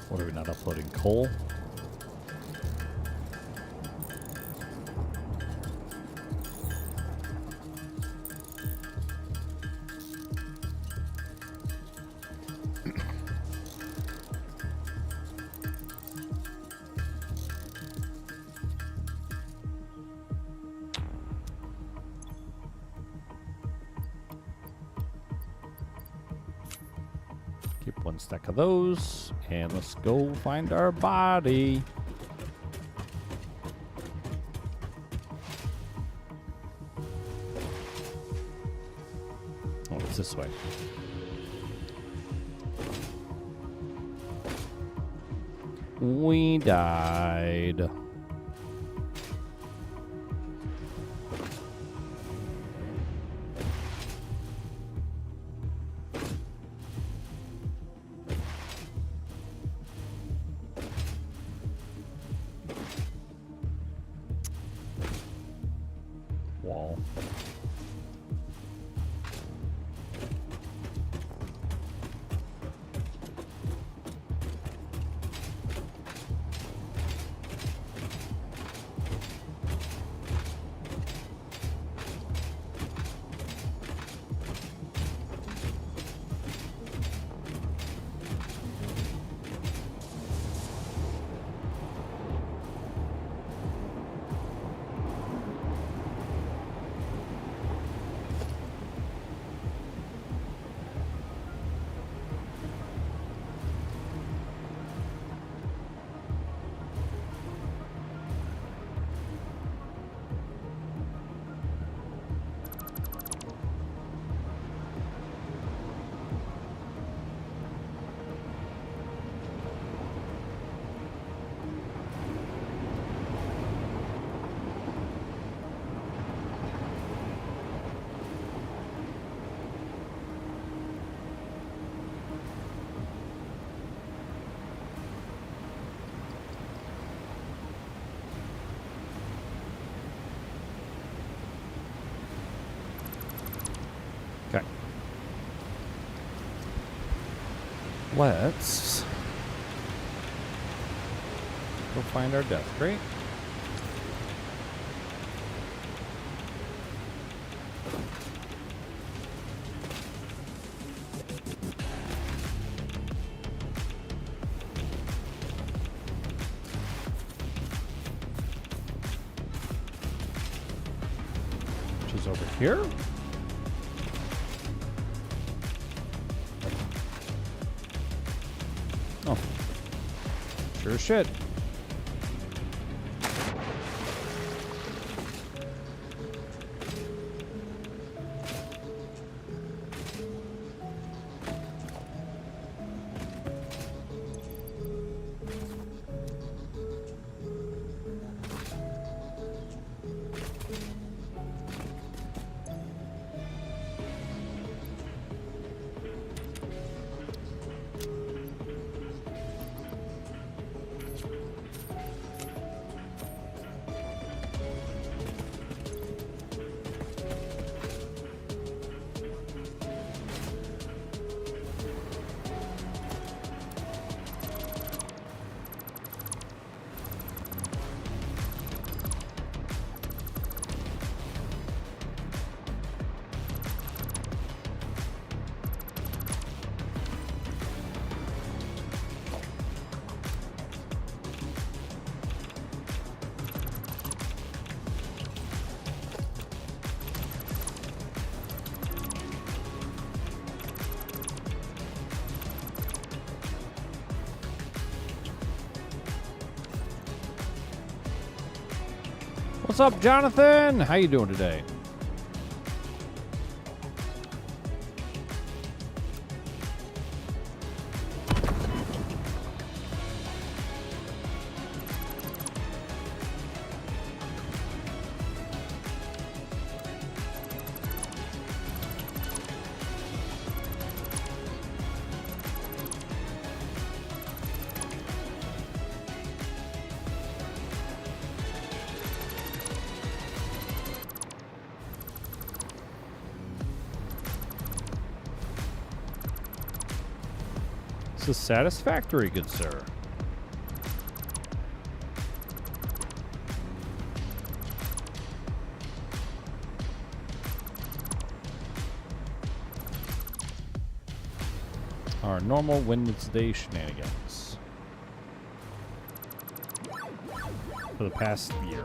What are we not uploading? Coal? Keep one stack of those, and let's go find our body. Oh, it's this way. We died. Wall. Let's go find our death crate. Which is over here. Oh, sure as shit. What's up, Jonathan? How you doing today? This is satisfactory, good sir. Our normal Wednesday shenanigans for the past year.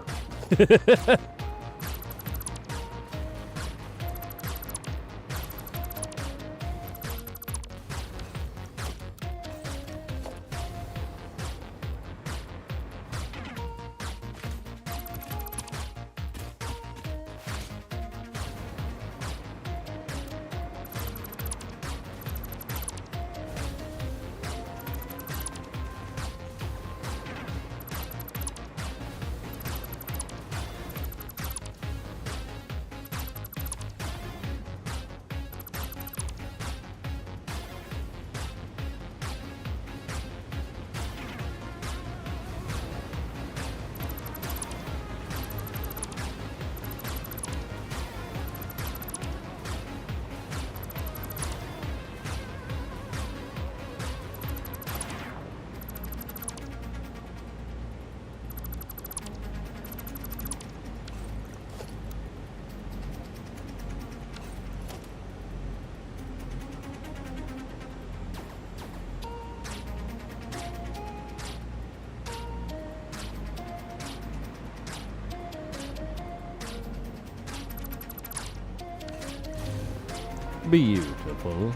Beautiful.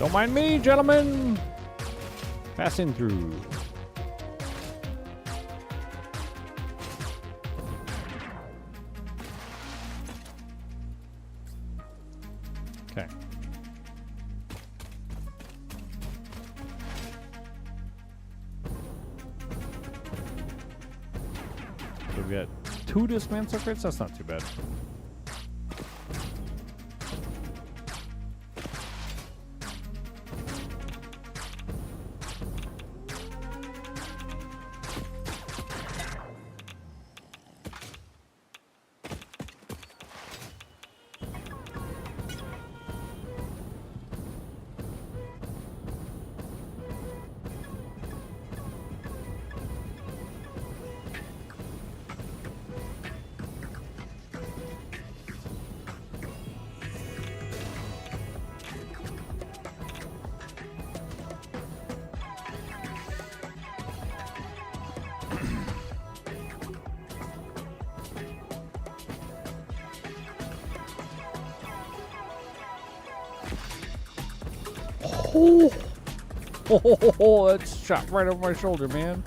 Don't mind me, gentlemen. Passing through. Okay. So we got 2 dismantle crates. That's not too bad. Oh, that's shot right over my shoulder, man.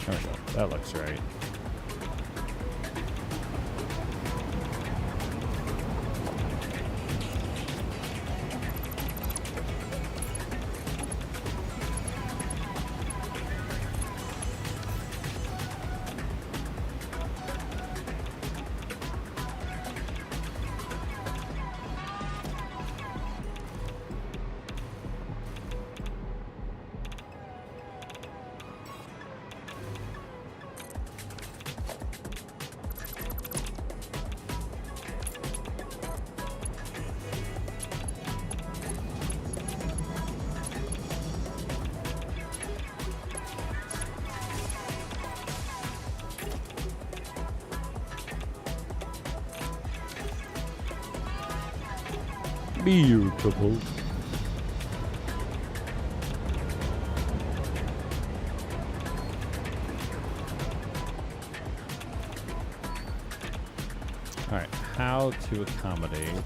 There we go. That looks right. Beautiful. All right, how to accommodate.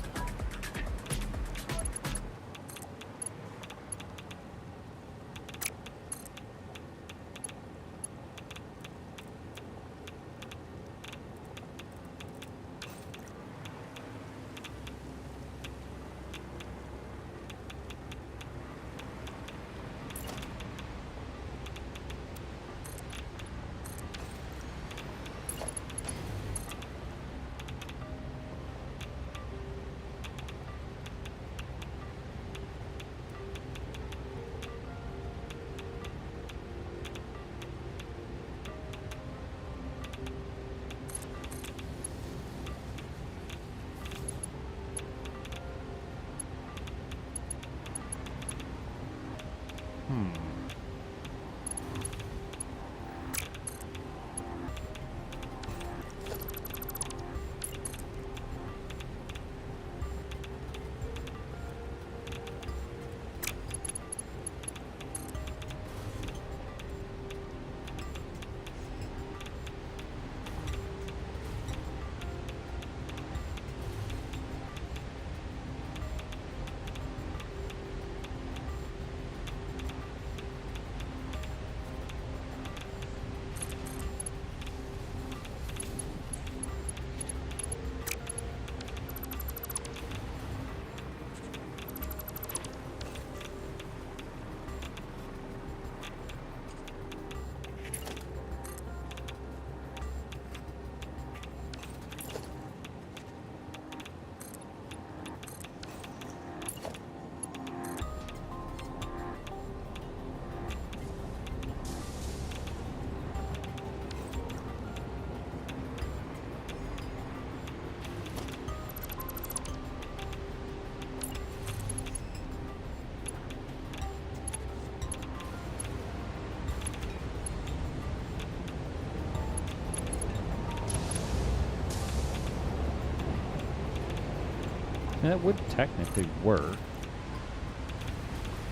And it would technically work.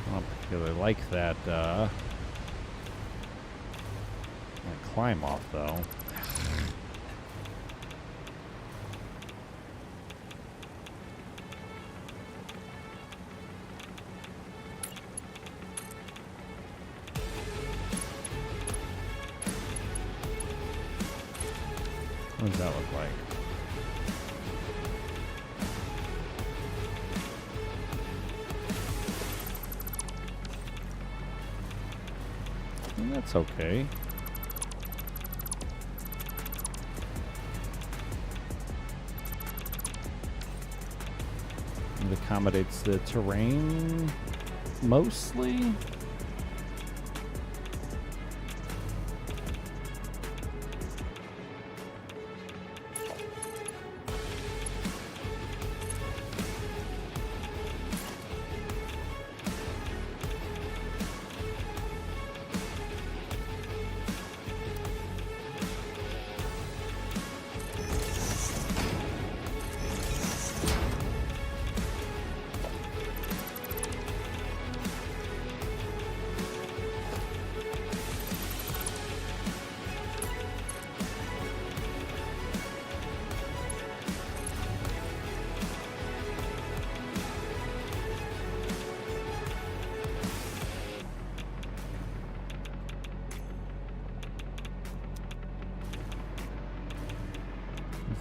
I don't particularly like that, that climb off, though. What does that look like? That's okay. It accommodates the terrain mostly.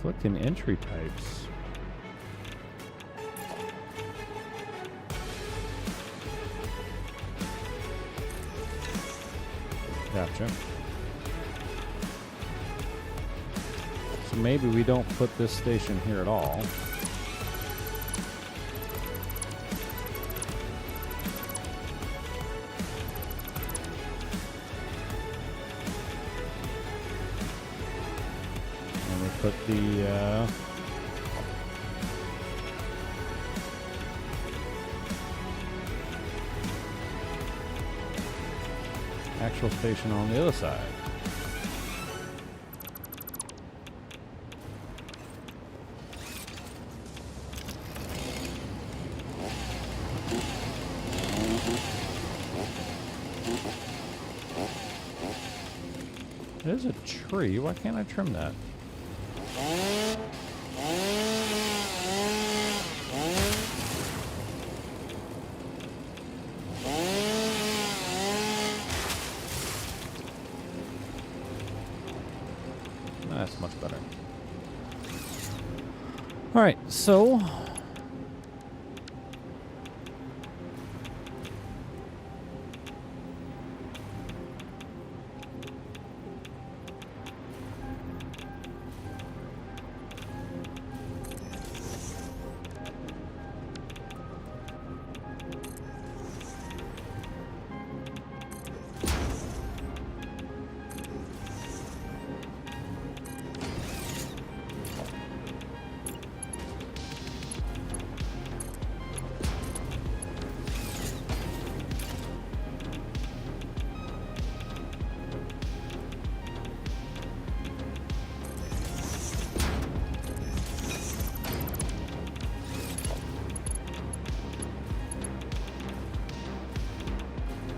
Conflicting entry types. Gotcha. So maybe we don't put this station here at all. Put the actual station on the other side. There's a tree. Why can't I trim that? That's much better. All right, so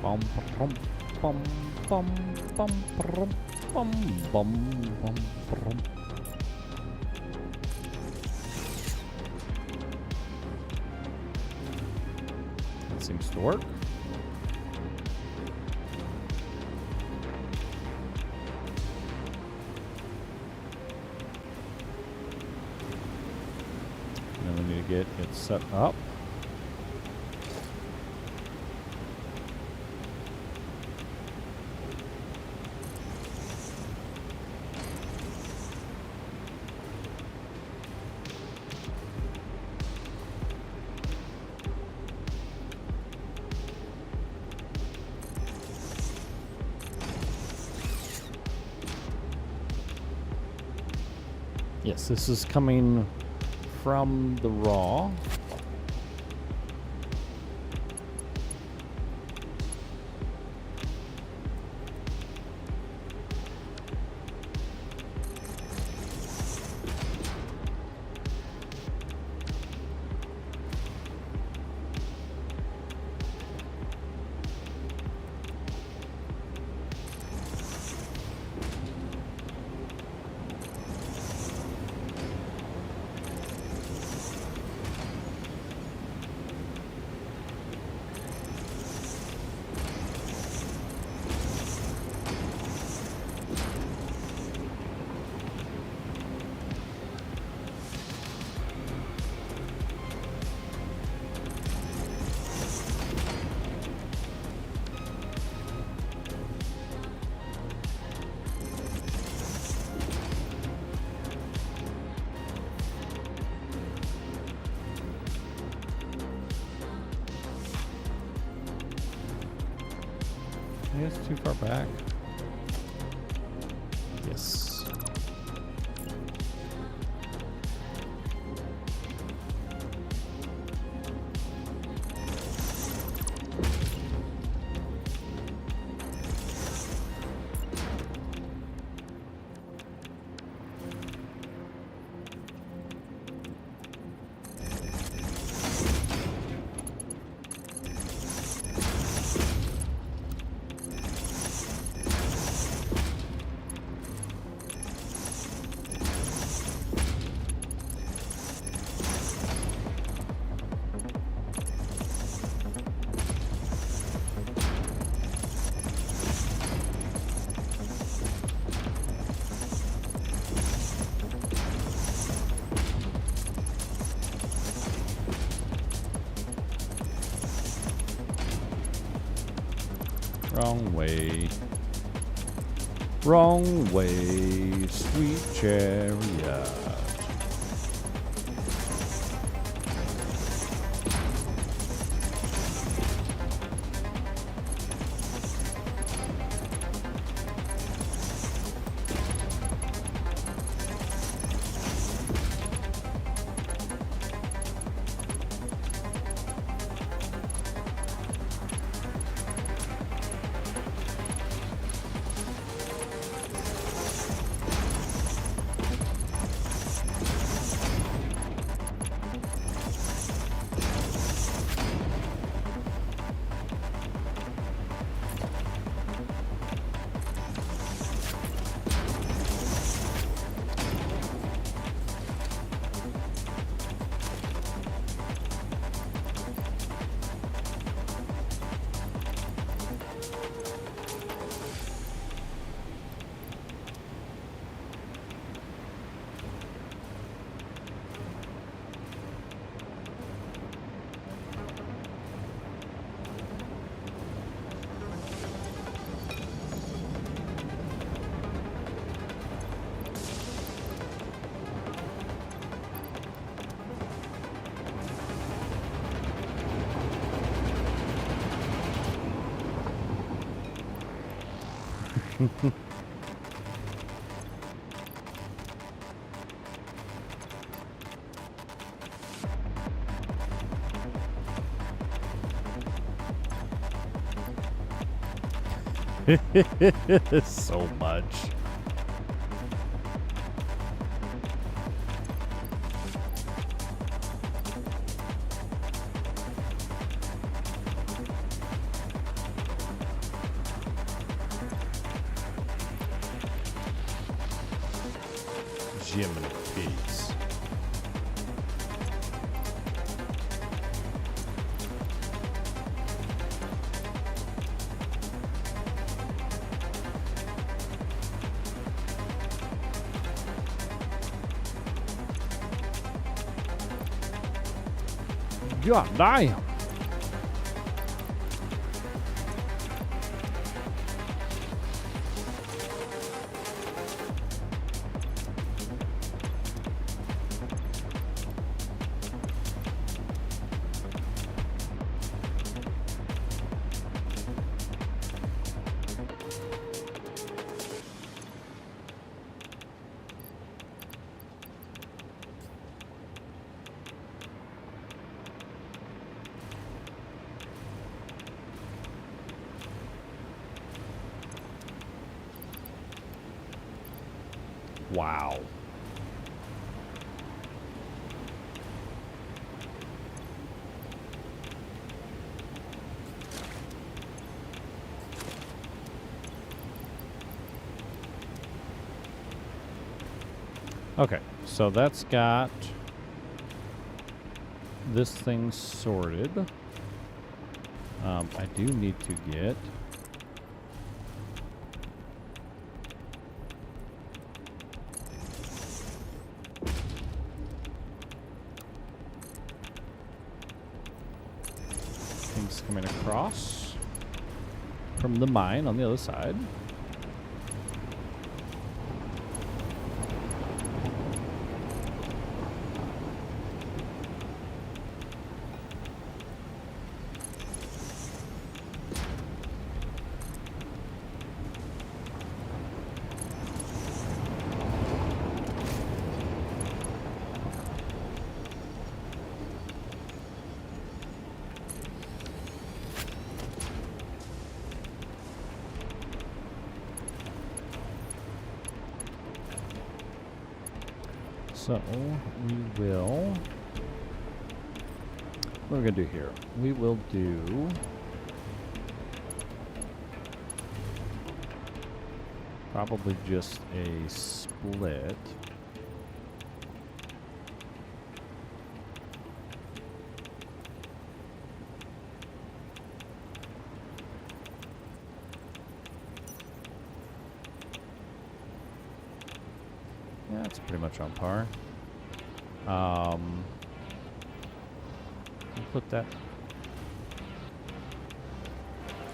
bum bum bum bum bum bum bum bum bum. That seems to work. Then we need to get it set up. Yes, this is coming from the raw. think it's too far back. Yes. Wrong way. Wrong way, sweet chariot. So much. Jiminy Pete's. God damn. Wow. Okay, so that's got this thing sorted. I do need to get things coming across from the mine on the other side. So we will. What are we gonna do here? We will do. Probably just a split. Yeah, it's pretty much on par. We'll put that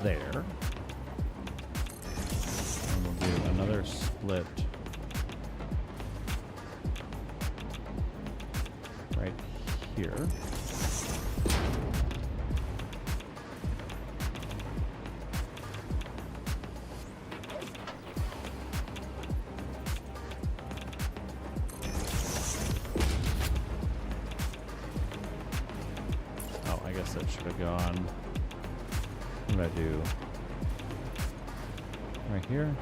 there. And we'll do another split right here. That should have gone. What did I do? Right here.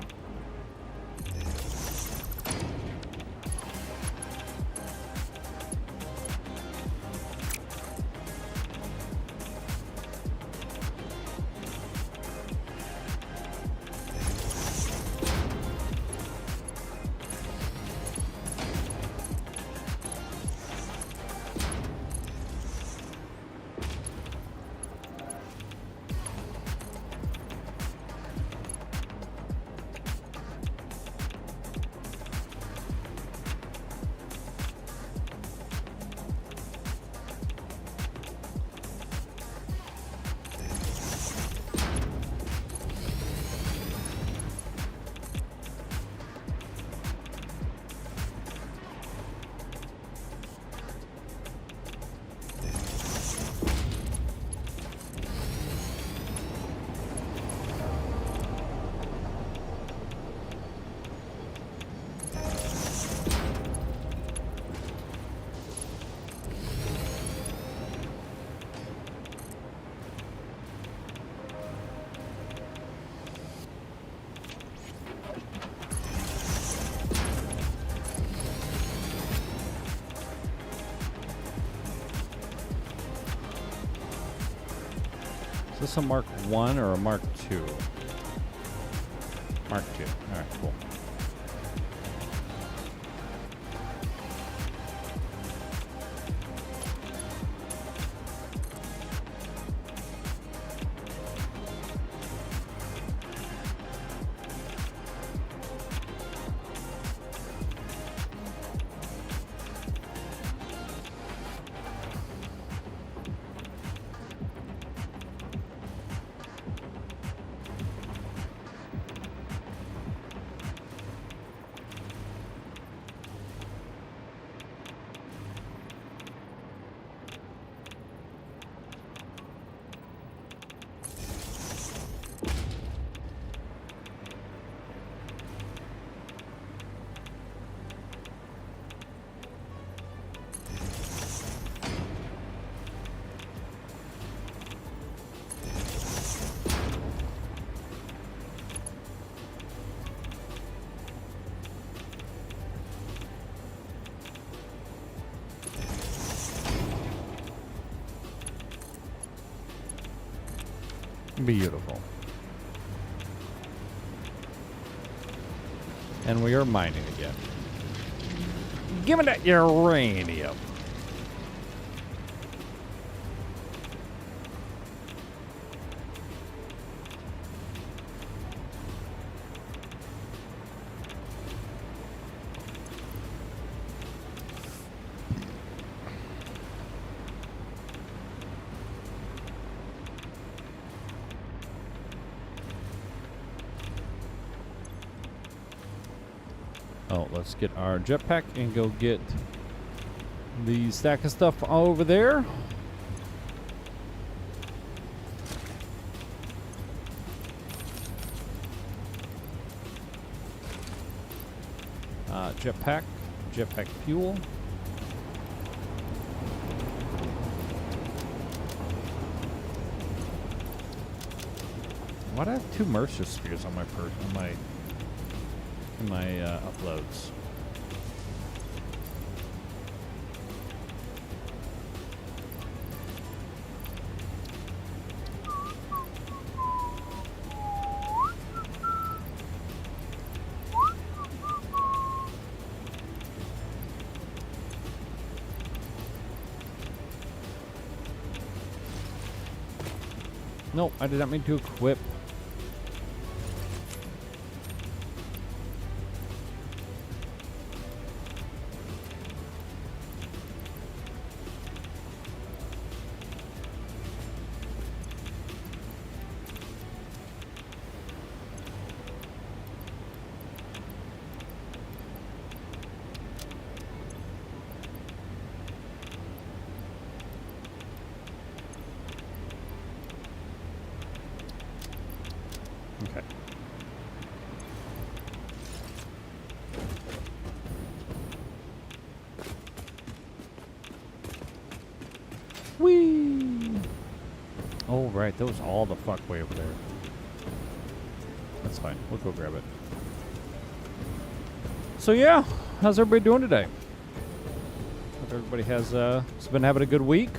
Is this a Mark 1 or a Mark 2? Mark 2. Alright, cool. Beautiful. And we are mining again. Give me that uranium. Oh, let's get our jetpack and go get the stack of stuff over there. Jetpack fuel. Why do I have 2 Mercer spheres on my uploads? No, I did not mean to equip. Okay. Whee! Oh, right. That was all the fuck way over there. That's fine. We'll go grab it. So, yeah. How's everybody doing today? Hope everybody has been having a good week.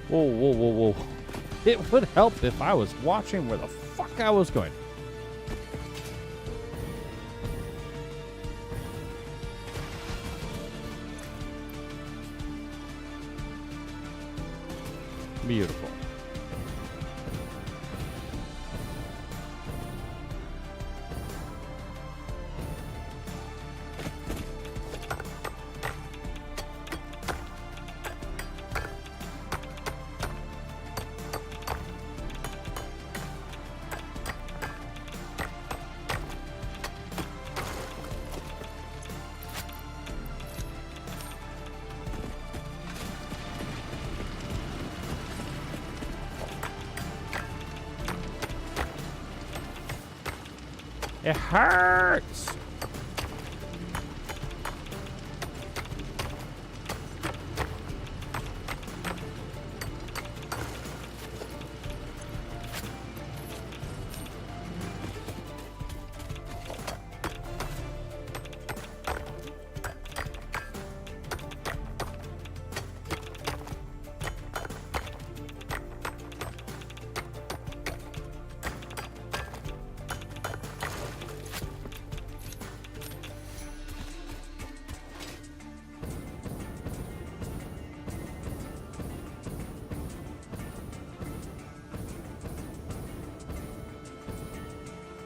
Whoa, whoa, whoa, whoa. It would help if I was watching where the fuck I was going. Beautiful. It hurts.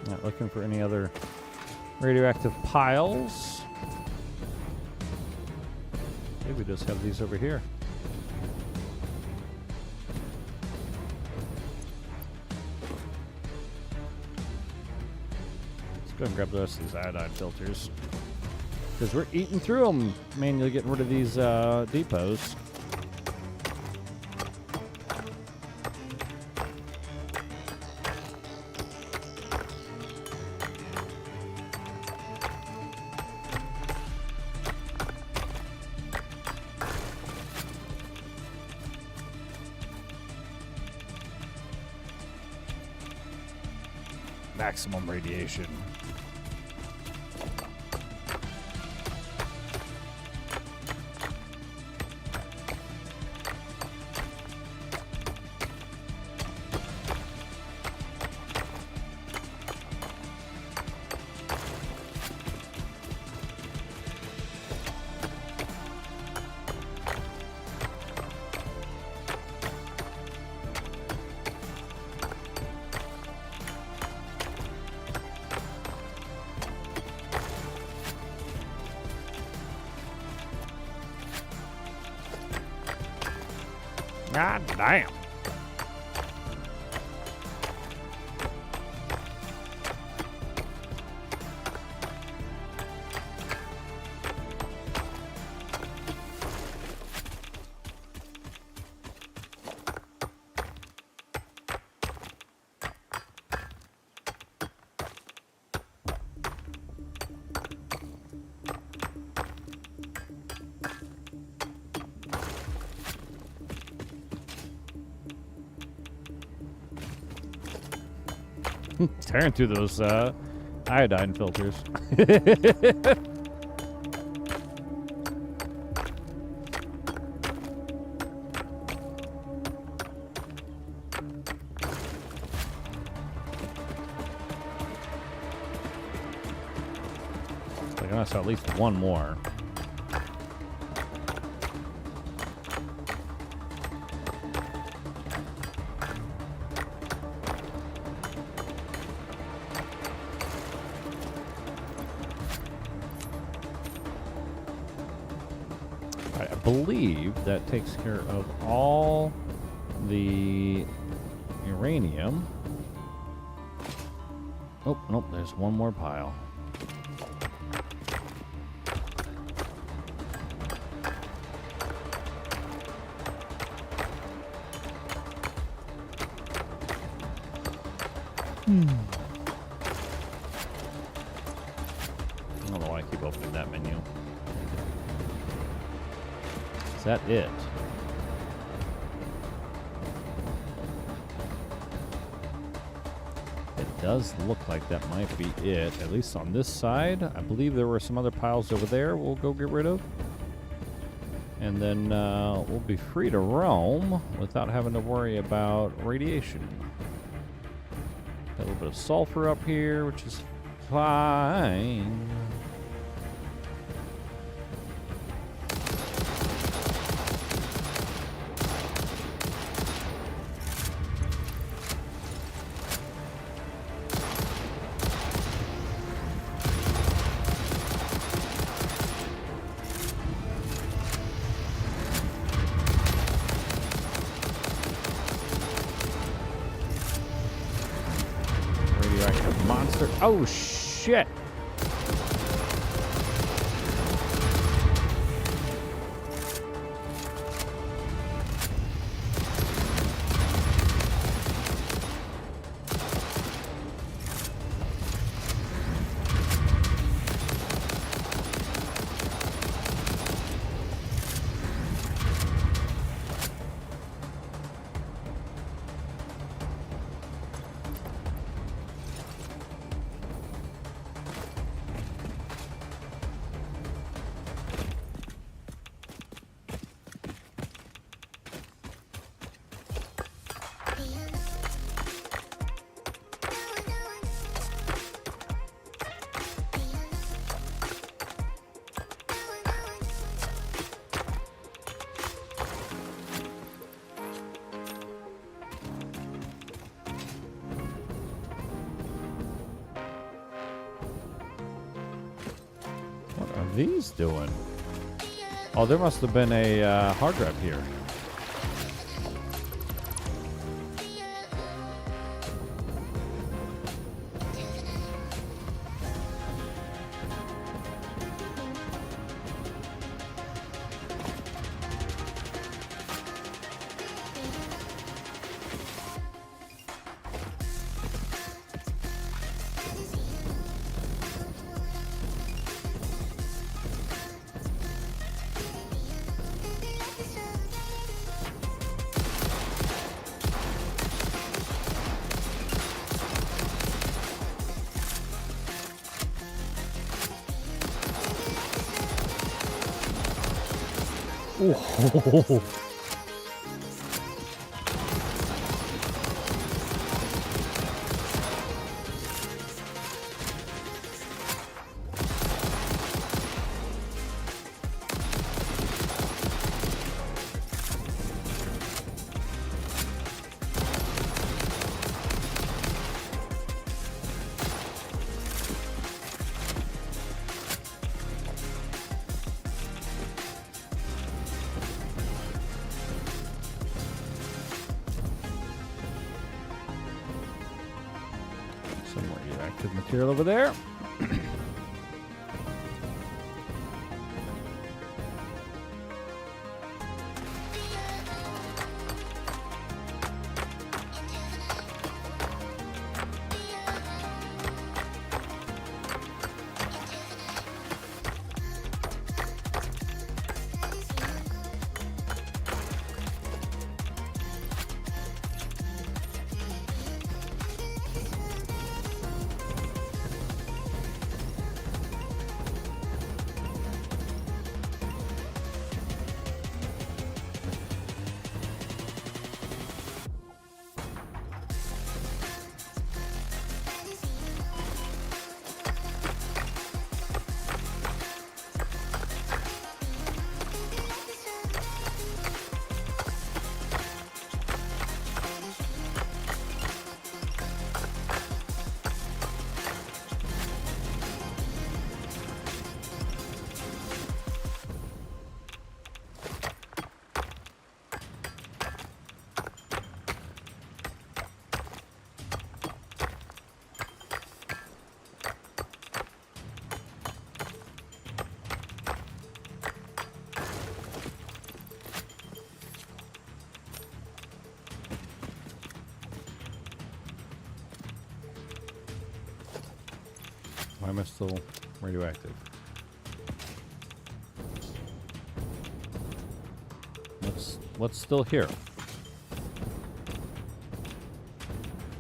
Not looking for any other radioactive piles. Maybe we just have these over here. Let's go and grab the rest of these iodine filters. Because we're eating through them, manually getting rid of these depots. Maximum radiation. God damn. Tearing through those iodine filters. Like I saw at least one more. I believe that takes care of all the uranium. Oh, nope, there's one more pile. I don't know why I keep opening that menu. Is that it? It does look like that might be it, at least on this side. I believe there were some other piles over there we'll go get rid of. And then we'll be free to roam without having to worry about radiation. Got a little bit of sulfur up here, which is fine. Radioactive monster. Oh, shit. What are these doing? Oh, there must have been a hard drive here. Ooh. Some more reactive material over there. am I still radioactive? What's still here?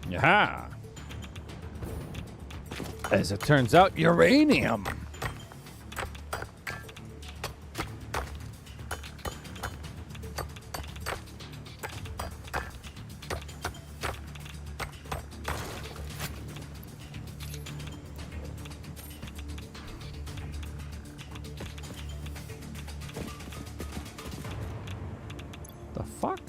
Yaha! As it turns out, uranium! The fuck?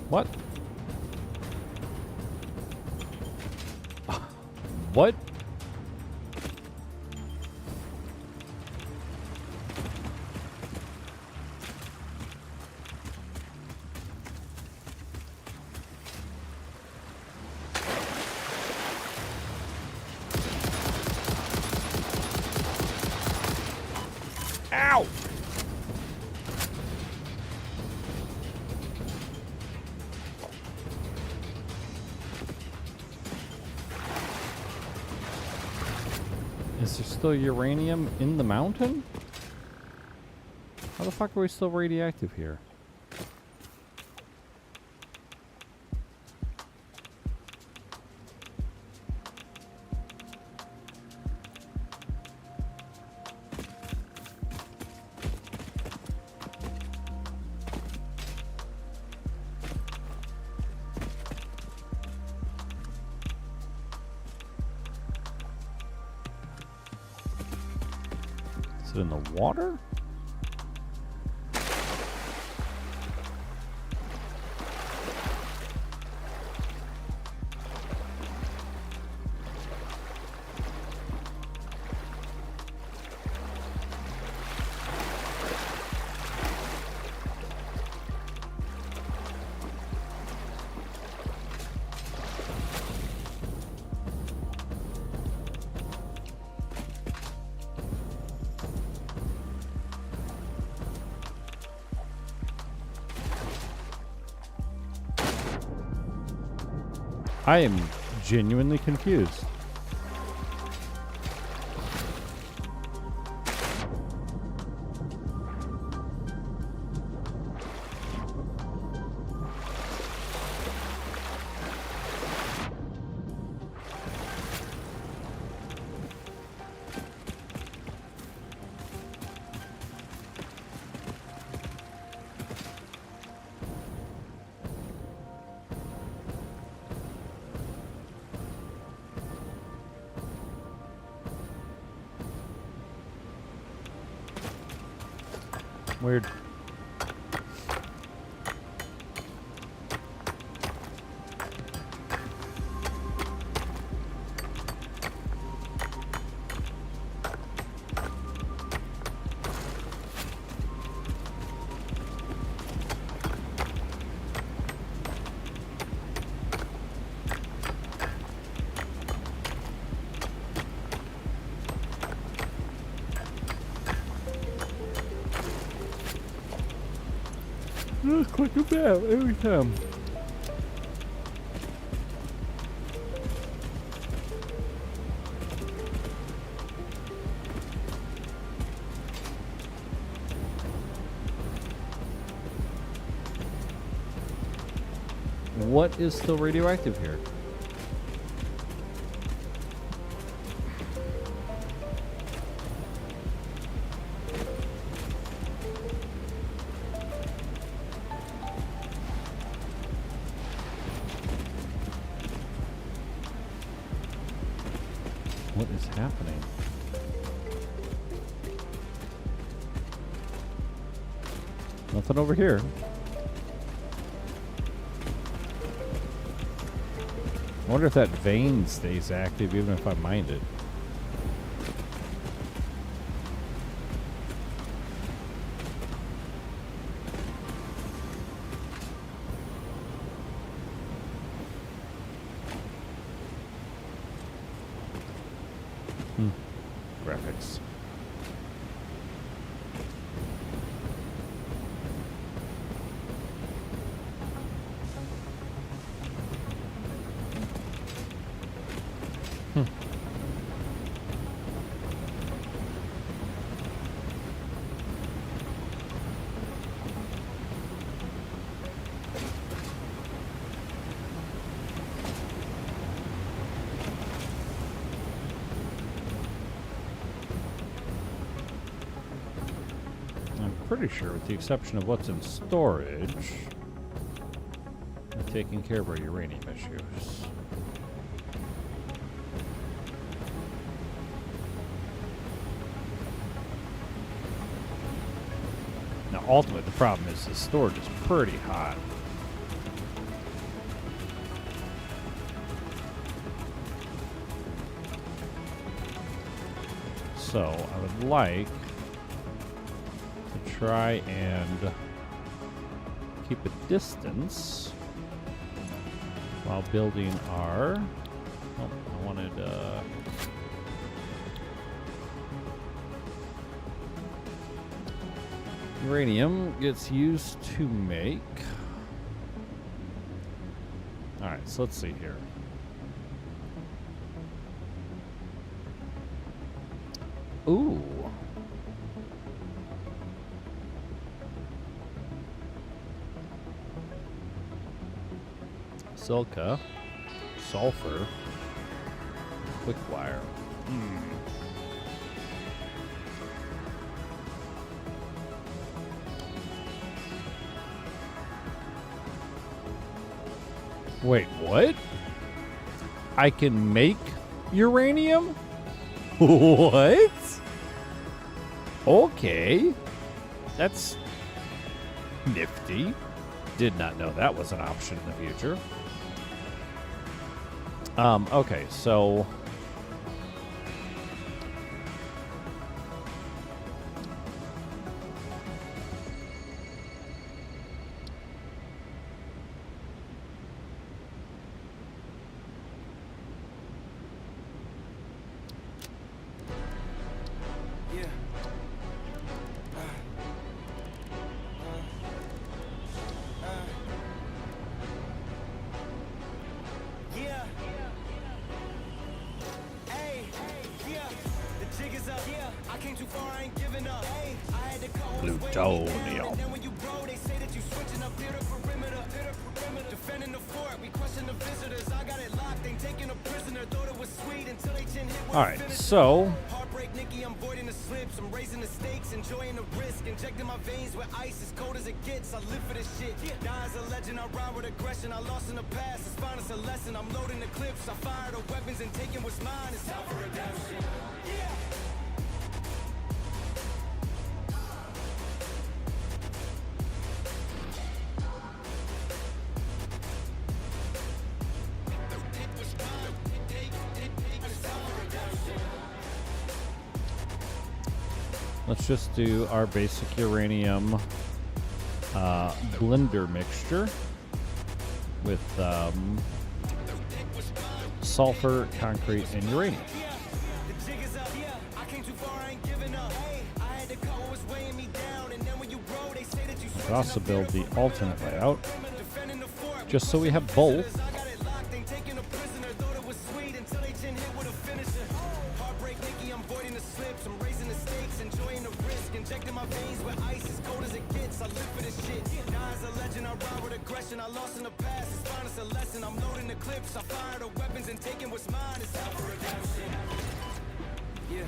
What? What? Ow! Is there still uranium in the mountain? How the fuck are we still radioactive here? Is it in the water? I am genuinely confused. Weird. Click a bell every time. What is still radioactive here? What is happening? Nothing over here. I wonder if that vein stays active even if I mine it. Graphics. Pretty sure, with the exception of what's in storage, we're taking care of our uranium issues. Now, ultimately, the problem is the storage is pretty hot. So, I would like try and keep a distance while building our... Oh, I wanted... uranium gets used to make... Alright, so let's see here. Ooh. Silica, sulfur, quick wire. Wait, what? I can make uranium? What? Okay. That's nifty. Did not know that was an option in the future. Okay, so... plutonium. Alright, so I'm voiding the slips, I'm raising the stakes, enjoying the risk, injecting my veins where ice as cold as it gets. I live for this shit. Die as a legend, I ride with aggression. I lost in the past, it's fine, it's a lesson. I'm loading the clips, I fire the weapons and taking what's mine. It's time for redemption. Yeah. Let's just do our basic uranium blender mixture with sulfur, concrete, and uranium. We could also build the alternate layout, just so we have both. I lost in the past, it's fine, it's a lesson. I'm loading the clips, I fire the weapons and taking what's mine. It's time for redemption. Yeah.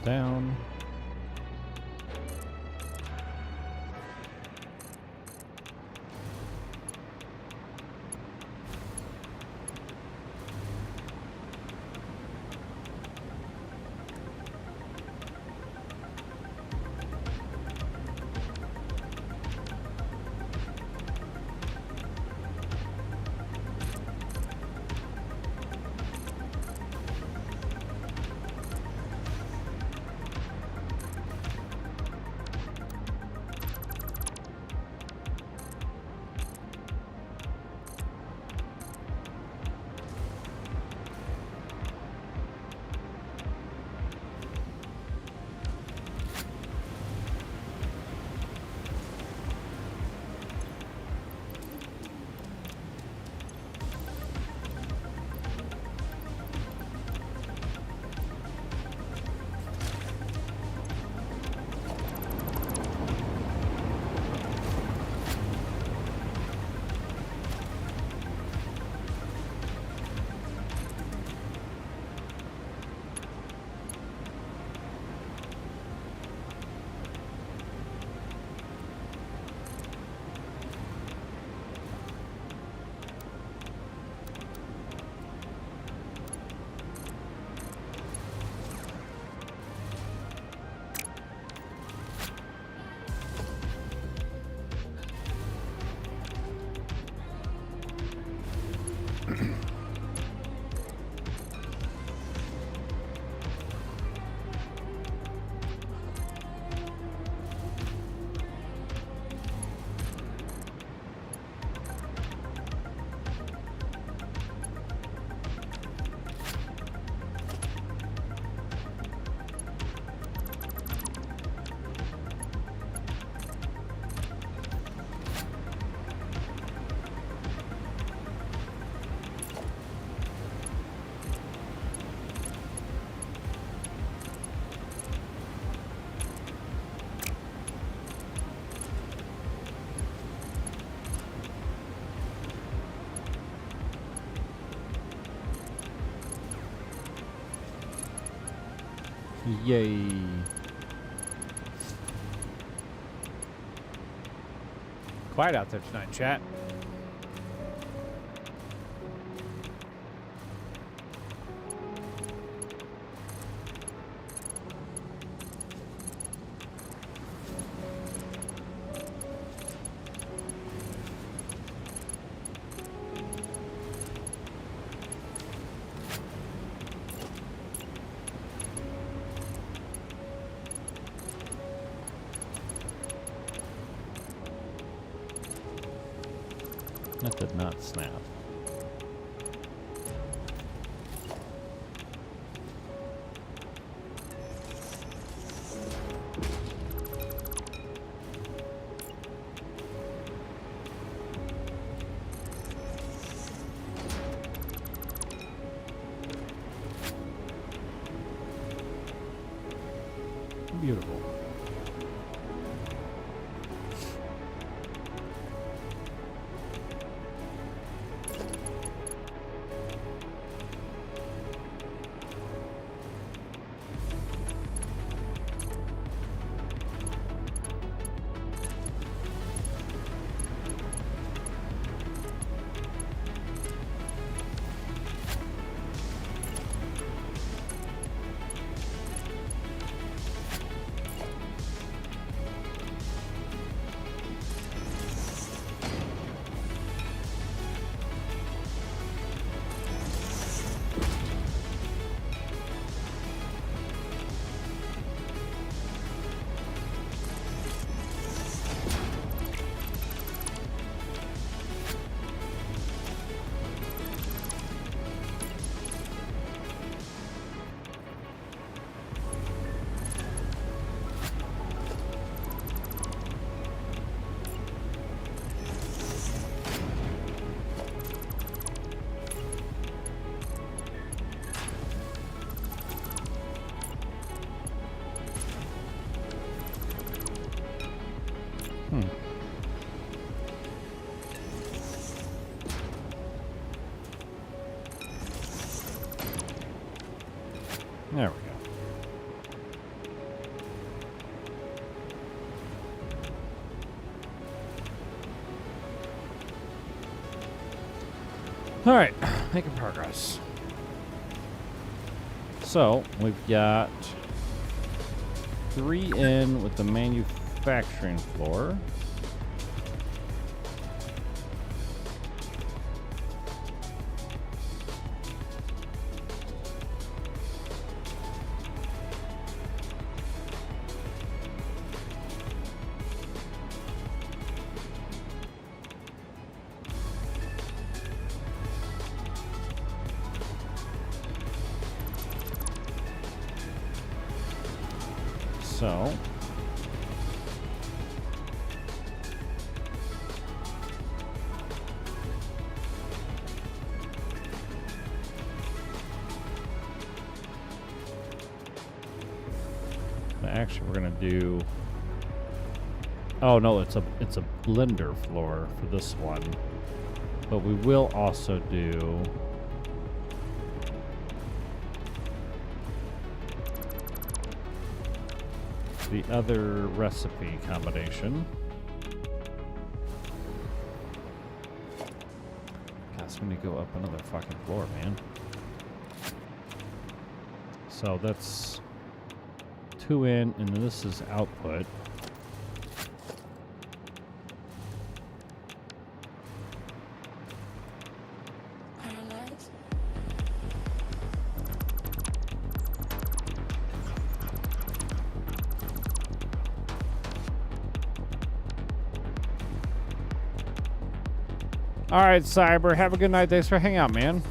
down. Yay. Quiet out there tonight, chat. That did not snap. Beautiful. There we go. All right, making progress. So we've got 3 in with the manufacturing floor. So actually we're gonna do, oh no, it's a blender floor for this one, but we will also do the other recipe combination. Guess we need to go up another fucking floor, man. So that's 2 in, and this is output. All right, Cyber, have a good night. Thanks for hanging out, man.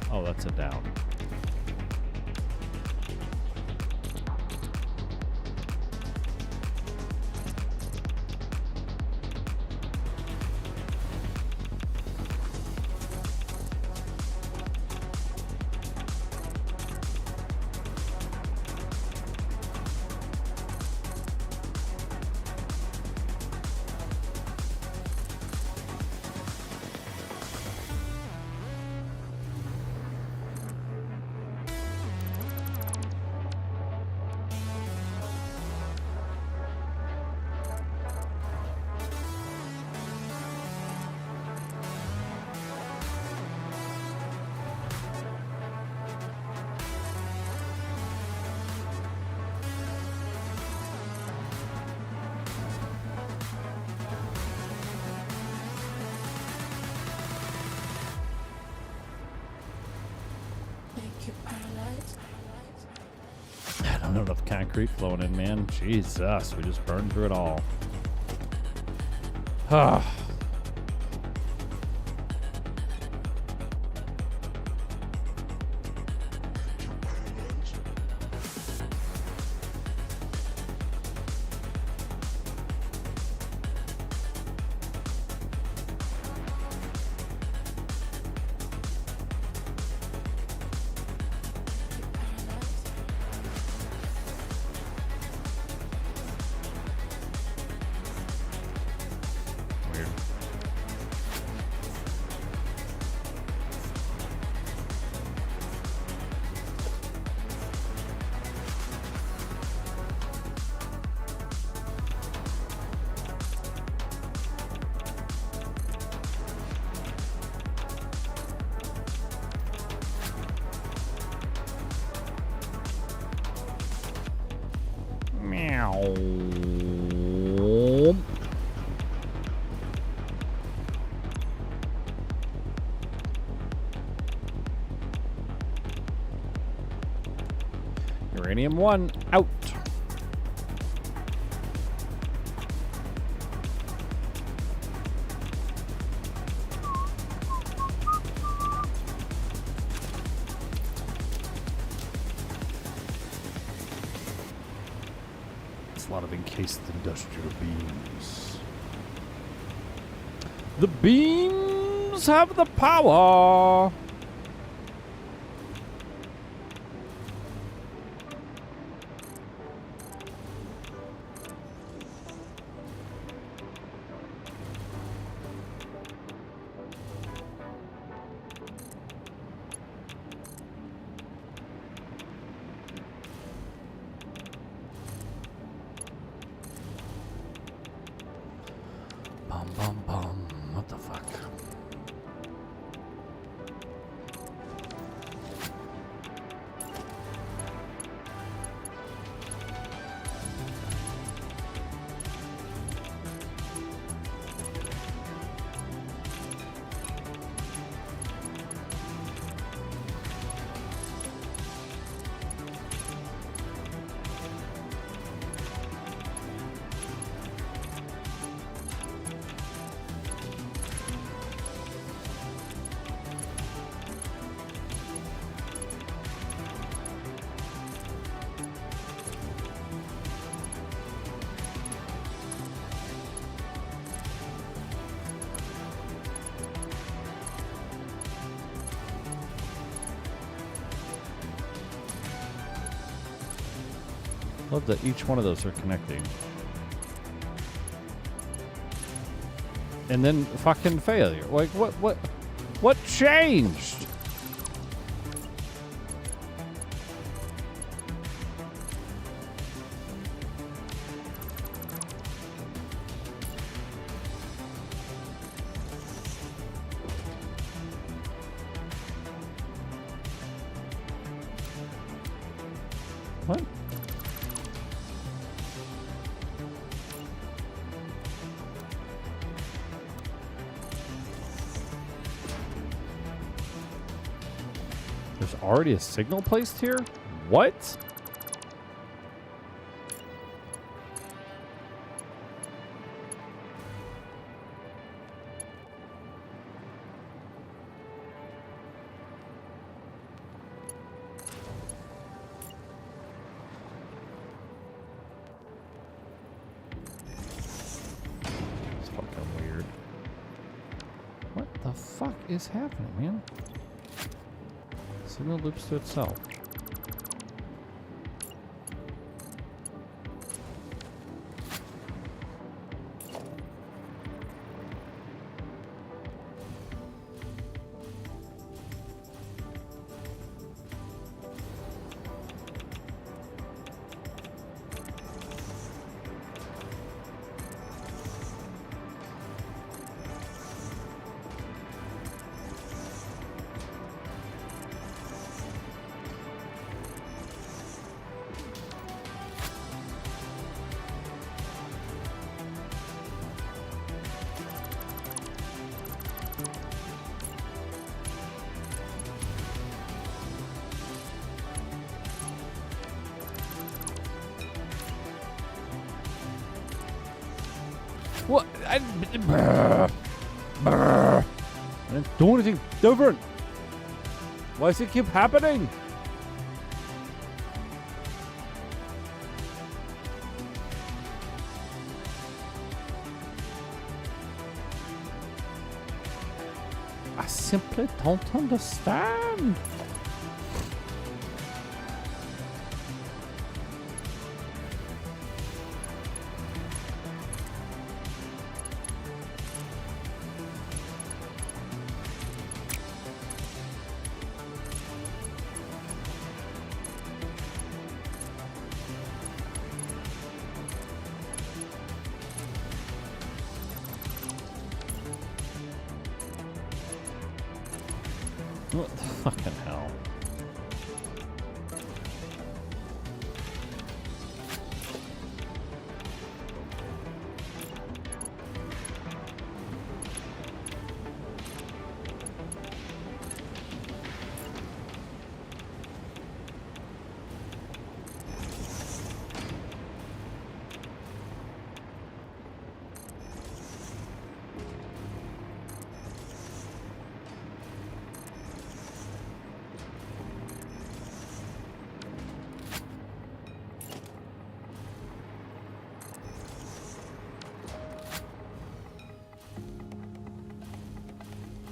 Oh, that's a down. Not enough concrete flowing in, man. Jesus, we just burned through it all. Weird. Uranium 1 out. A lot of encased industrial beams. The beams have the power. Bum, bum, bum. What the fuck? Love that each one of those are connecting. And then fucking failure. Like, what changed? What? There's already a signal placed here? What? It's fucking weird. What the fuck is happening, man? Signal loops to itself. What? I didn't do anything different. Why does it keep happening? I simply don't understand. What the fucking hell?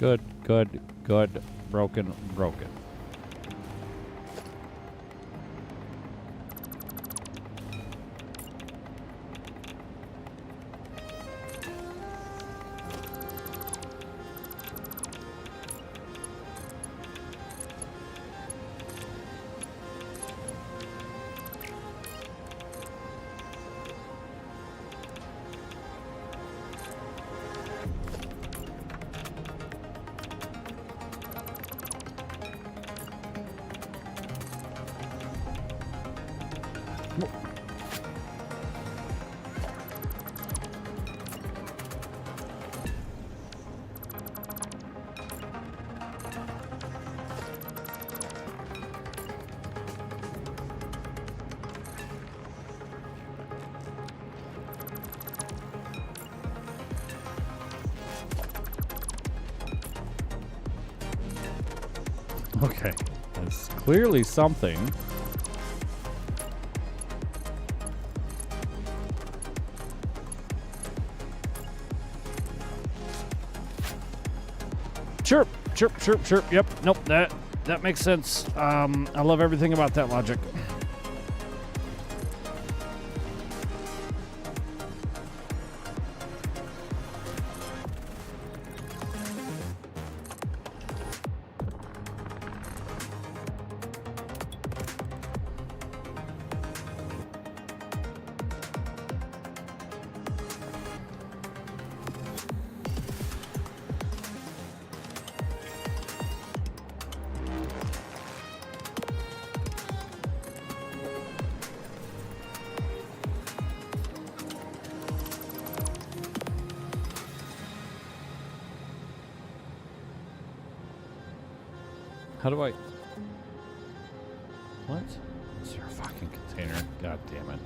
Good, good, good. Broken, broken. Okay, that's clearly something. Chirp, chirp, chirp, chirp. Yep, nope, that makes sense. I love everything about that logic. How do I... What? Is there a fucking container? God damn it.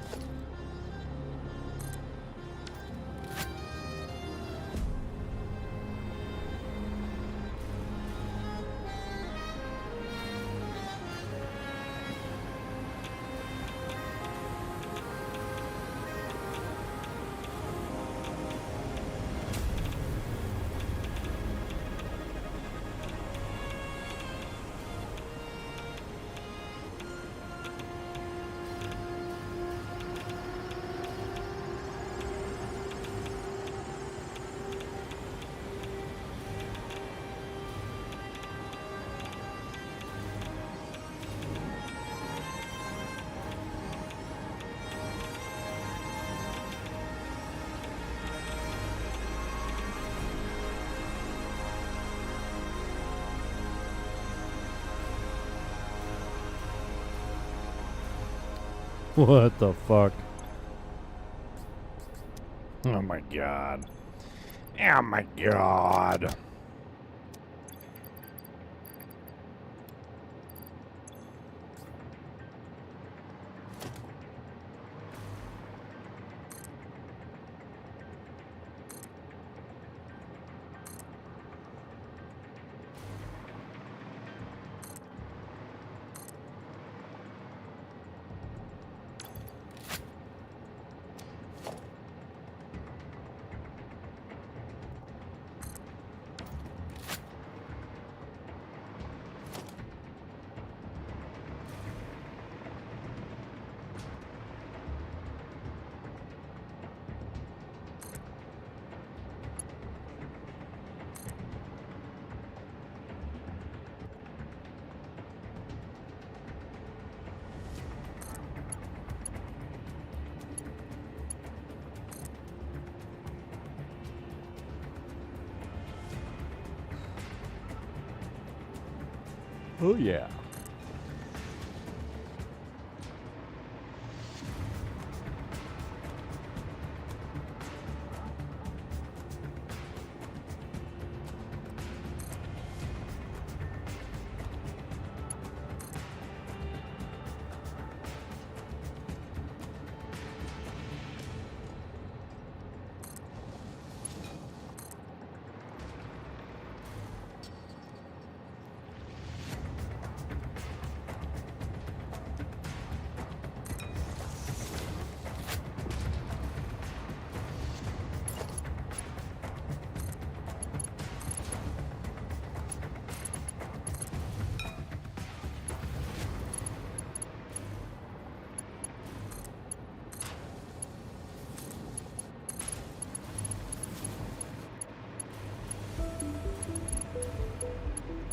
What the fuck? Oh my god. Oh my god. Oh yeah.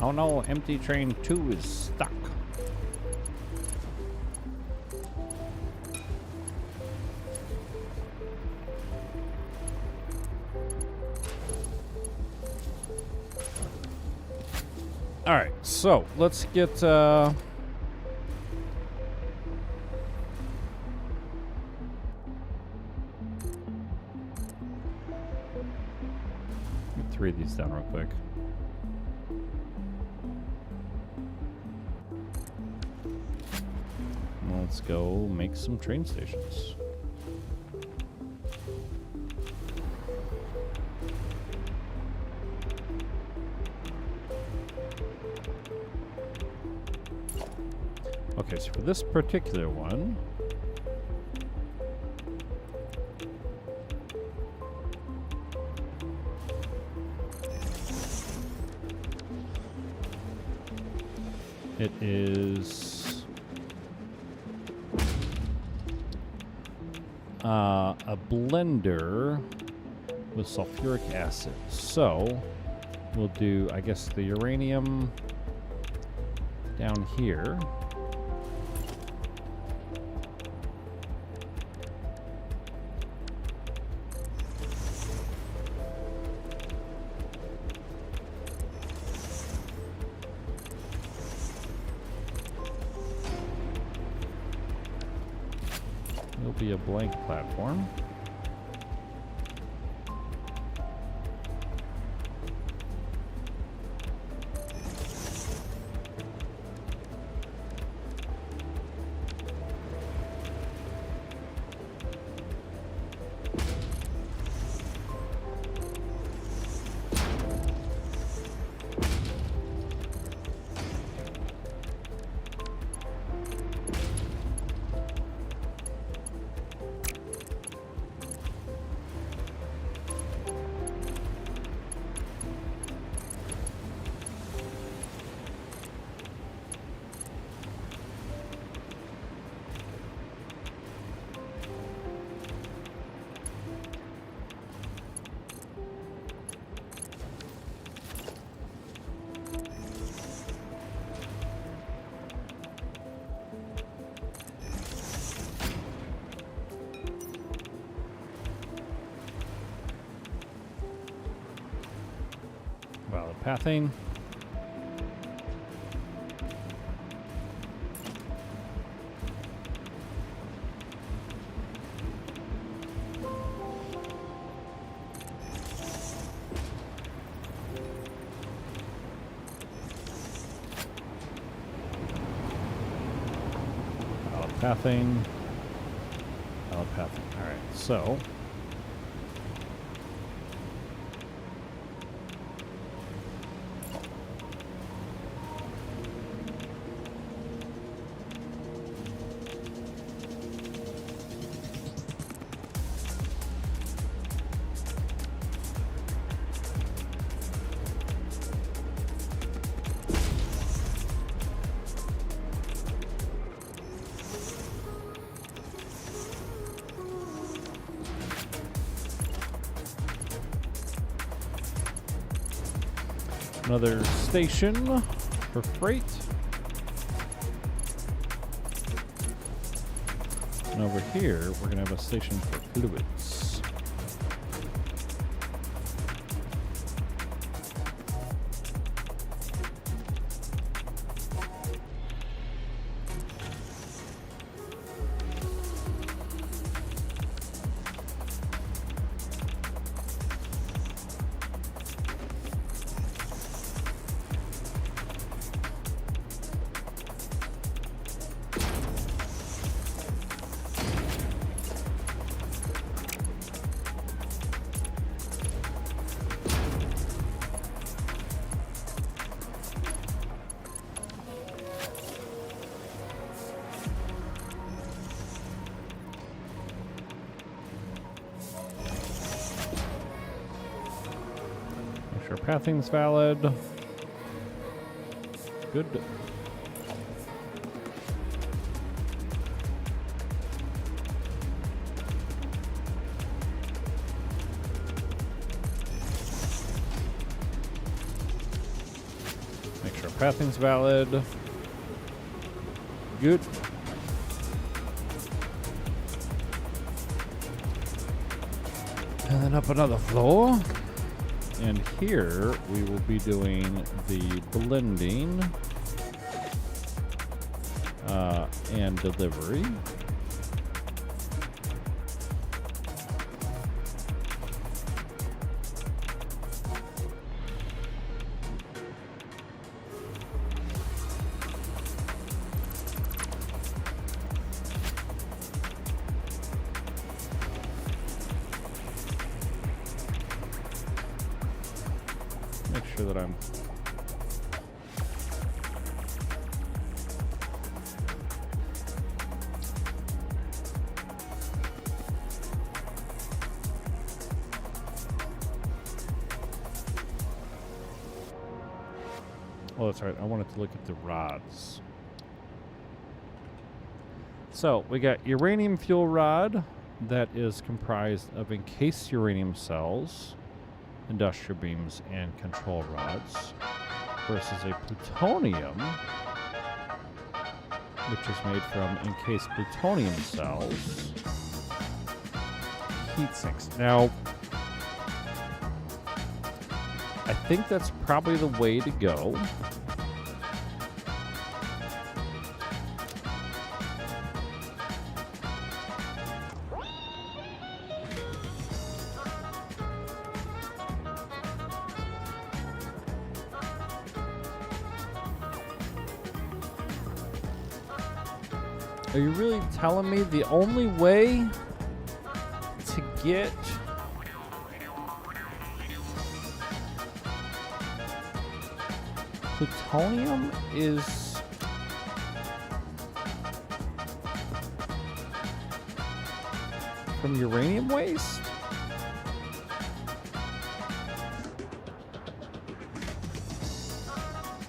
Oh no, empty train 2 is stuck. All right, so let's get get 3 of these down real quick. Let's go make some train stations. Okay, so for this particular one, it is a blender with sulfuric acid. So we'll do, I guess, the uranium down here. It'll be a blank platform. Valid pathing. Valid pathing. Valid pathing. All right, so another station for freight. And over here, we're going to have a station for fluids. Make sure pathing's valid. Good. pathing's valid. Good. And then up another floor. And here we will be doing the blending and delivery. Make sure that I'm oh, that's right. I wanted to look at the rods. So we got uranium fuel rod that is comprised of encased uranium cells, industrial beams, and control rods, versus a plutonium, which is made from encased plutonium cells, heat sinks. Now, I think that's probably the way to go. Are you really telling me the only way to get plutonium is from uranium waste?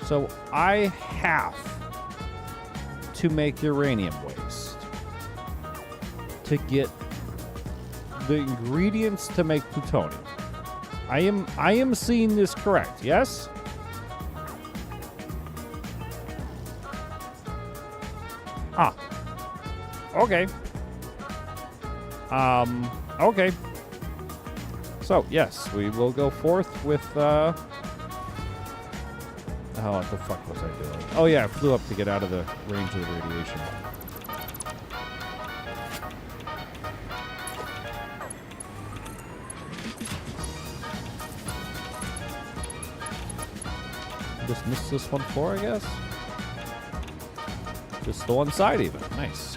So I have to make uranium waste to get the ingredients to make plutonium. I am seeing this correct, yes? Ah. Okay. Okay. So, yes, we will go forth with, oh, what the fuck was I doing? Oh, yeah, I flew up to get out of the range of the radiation. Just missed this one floor, I guess? Just the one side even. Nice.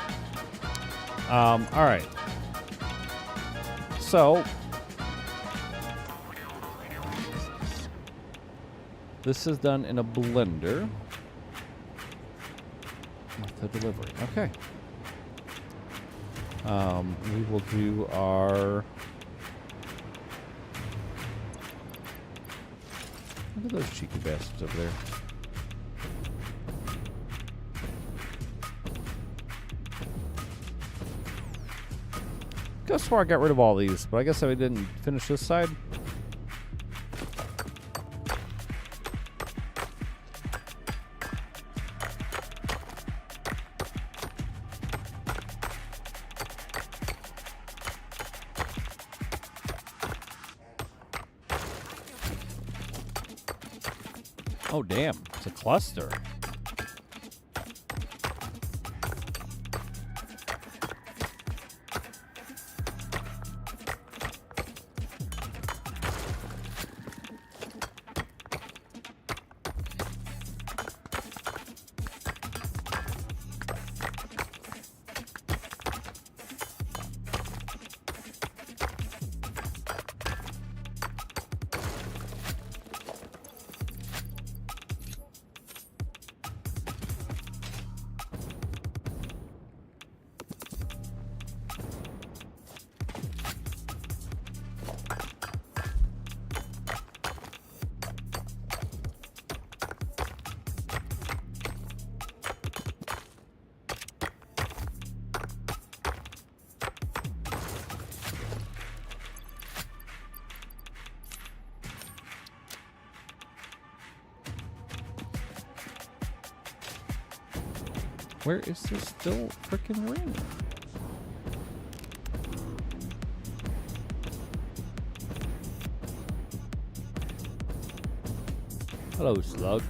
Alright. So, this is done in a blender with the delivery. Okay. We will do our... Look at those cheeky bastards over there. Could have swore I got rid of all these, but I guess I didn't finish this side. Oh, damn. It's a cluster. Where is there still freaking ring? Hello, slug.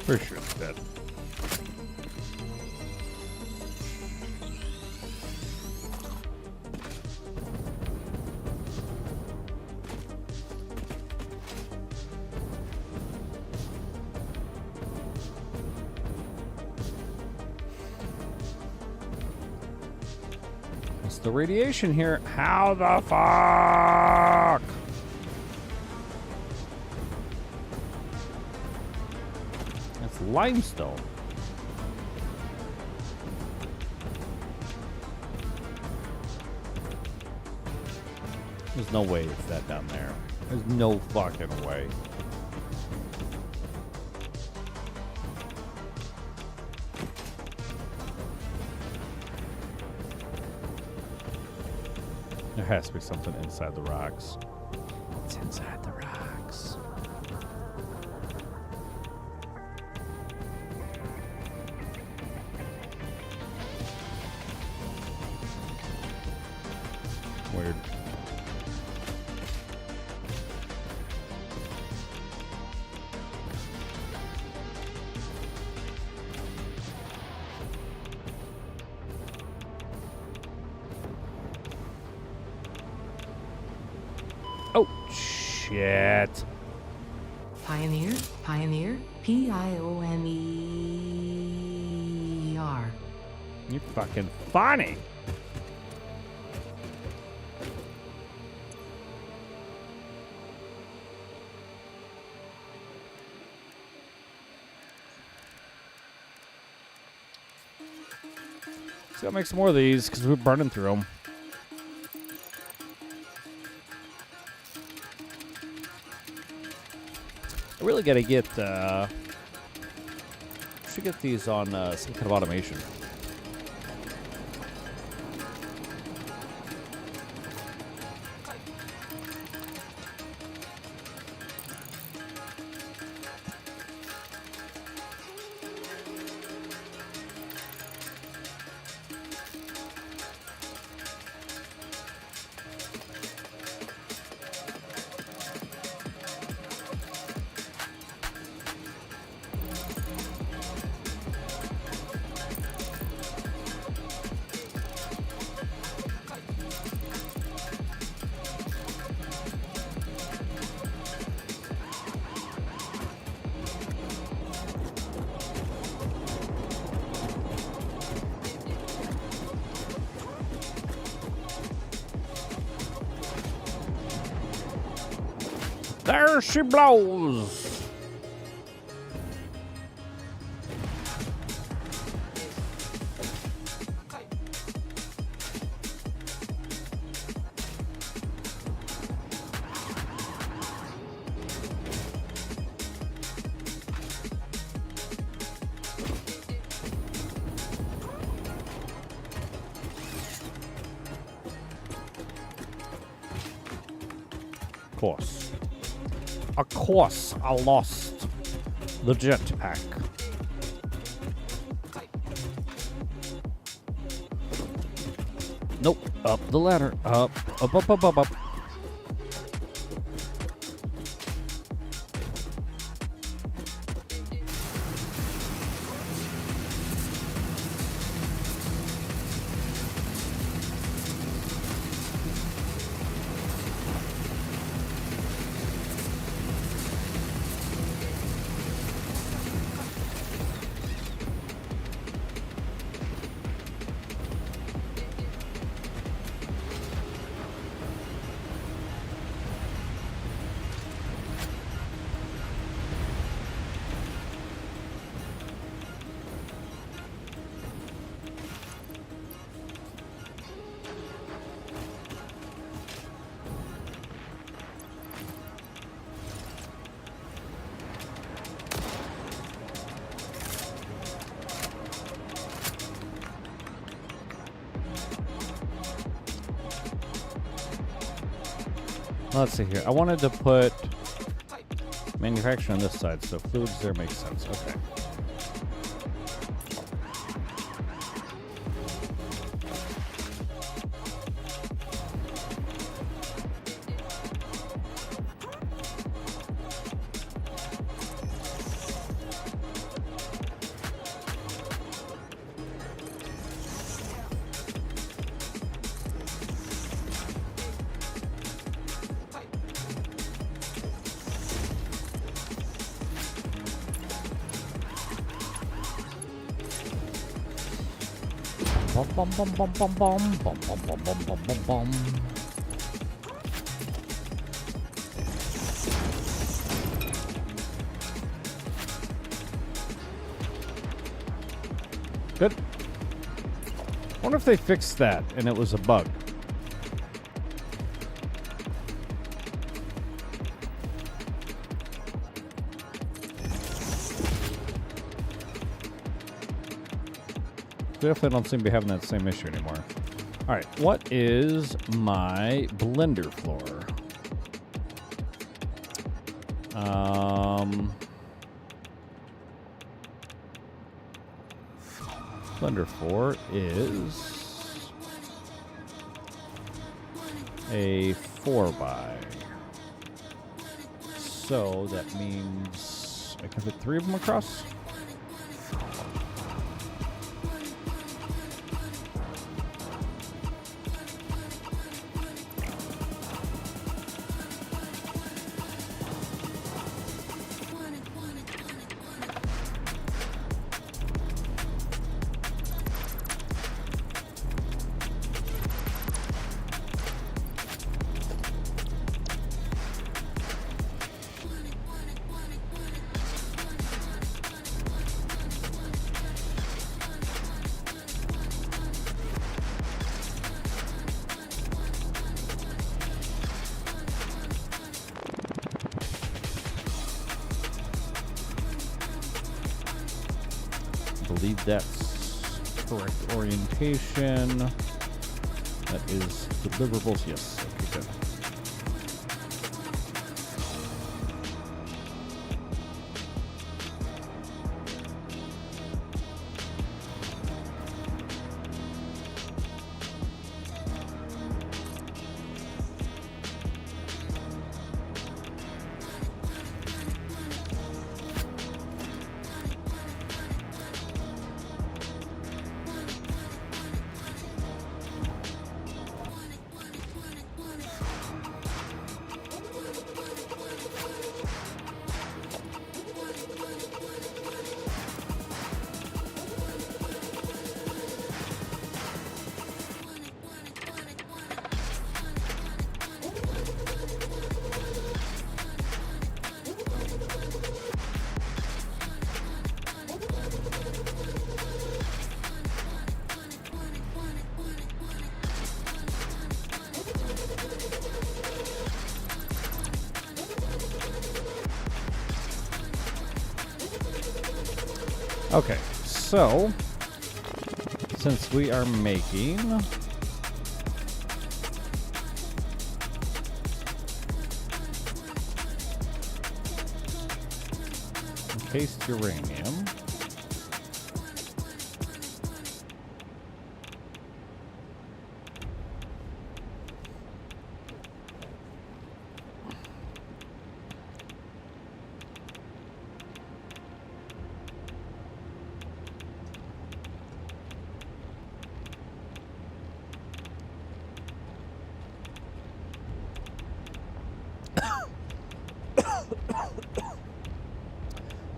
For sure it's dead. It's the radiation here. How the fuck? Limestone. There's no way it's that down there. There's no fucking way. There has to be something inside the rocks. It's inside the rocks. Weird. Oh, shit. Pioneer, Pioneer, Pioneer. You're fucking funny. So I'll make some more of these because we're burning through them. I really got to get, should get these on some kind of automation. There she blows. course. Of course, I lost the jetpack. Nope. Up the ladder. Up. Let's see here. I wanted to put manufacturing on this side, so fluids there makes sense. Okay. Bum bum bum bum bum bum bum bum bum bum bum bum. Good. Wonder if they fixed that and it was a bug. Definitely don't seem to be having that same issue anymore. All right, what is my blender floor? Blender floor is a 4x. So that means I can fit 3 of them across. I believe that's correct orientation. That is deliverables. Yes. Okay, good. Okay, so since we are making encased uranium.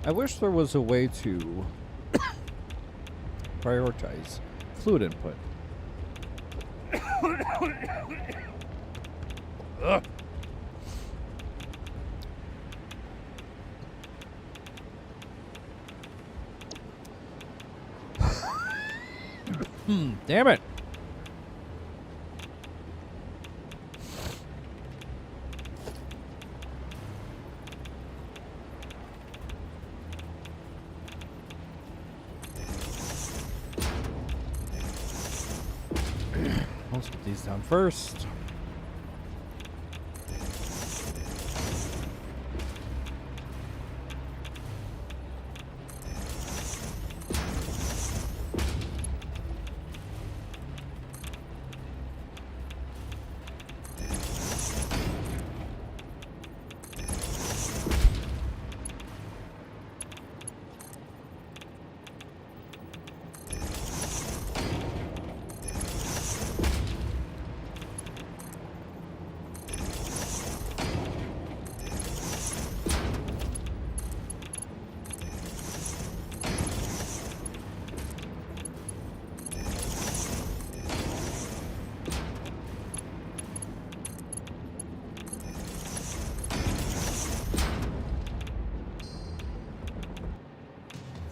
I wish there was a way to prioritize fluid input. Ugh. Damn it. Let's put these down first.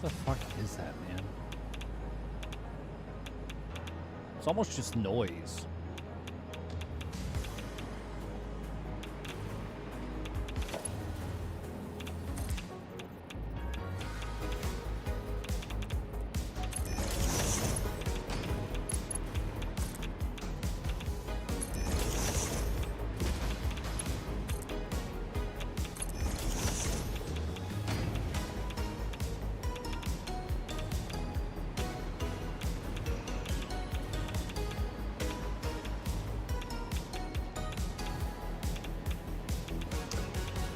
What the fuck is that, man? It's almost just noise.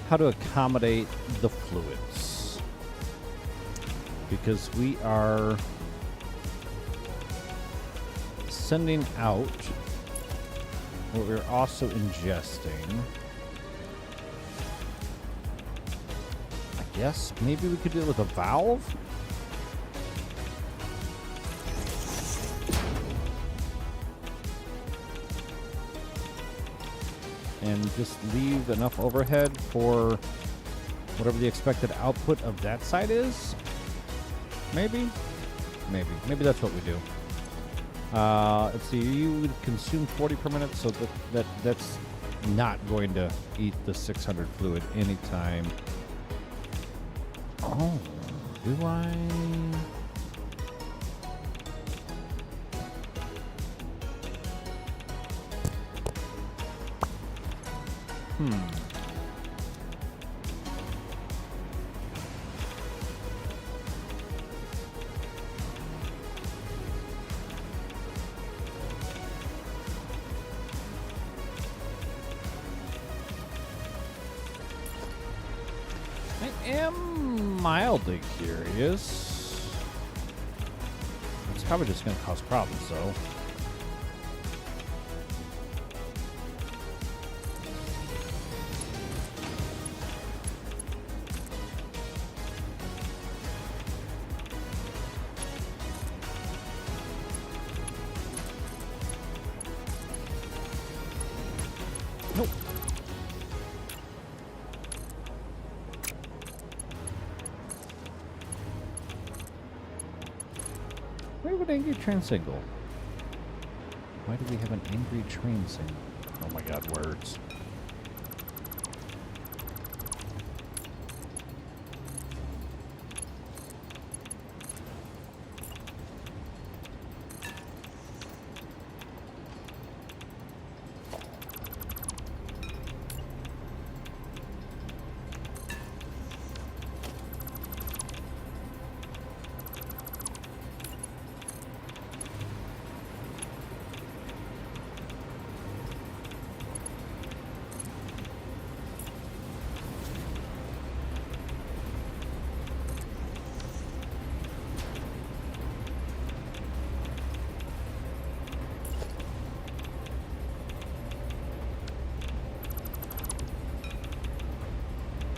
How to accommodate the fluids, because we are sending out what we're also ingesting. I guess maybe we could do it with a valve. And just leave enough overhead for whatever the expected output of that side is. Maybe that's what we do. Let's see, you would consume 40 per minute, so that's not going to eat the 600 fluid anytime. Oh, do I? I am mildly curious. It's probably just going to cause problems, though. Nope. Where would angry train signal? Why do we have an angry train signal? Oh my god, words.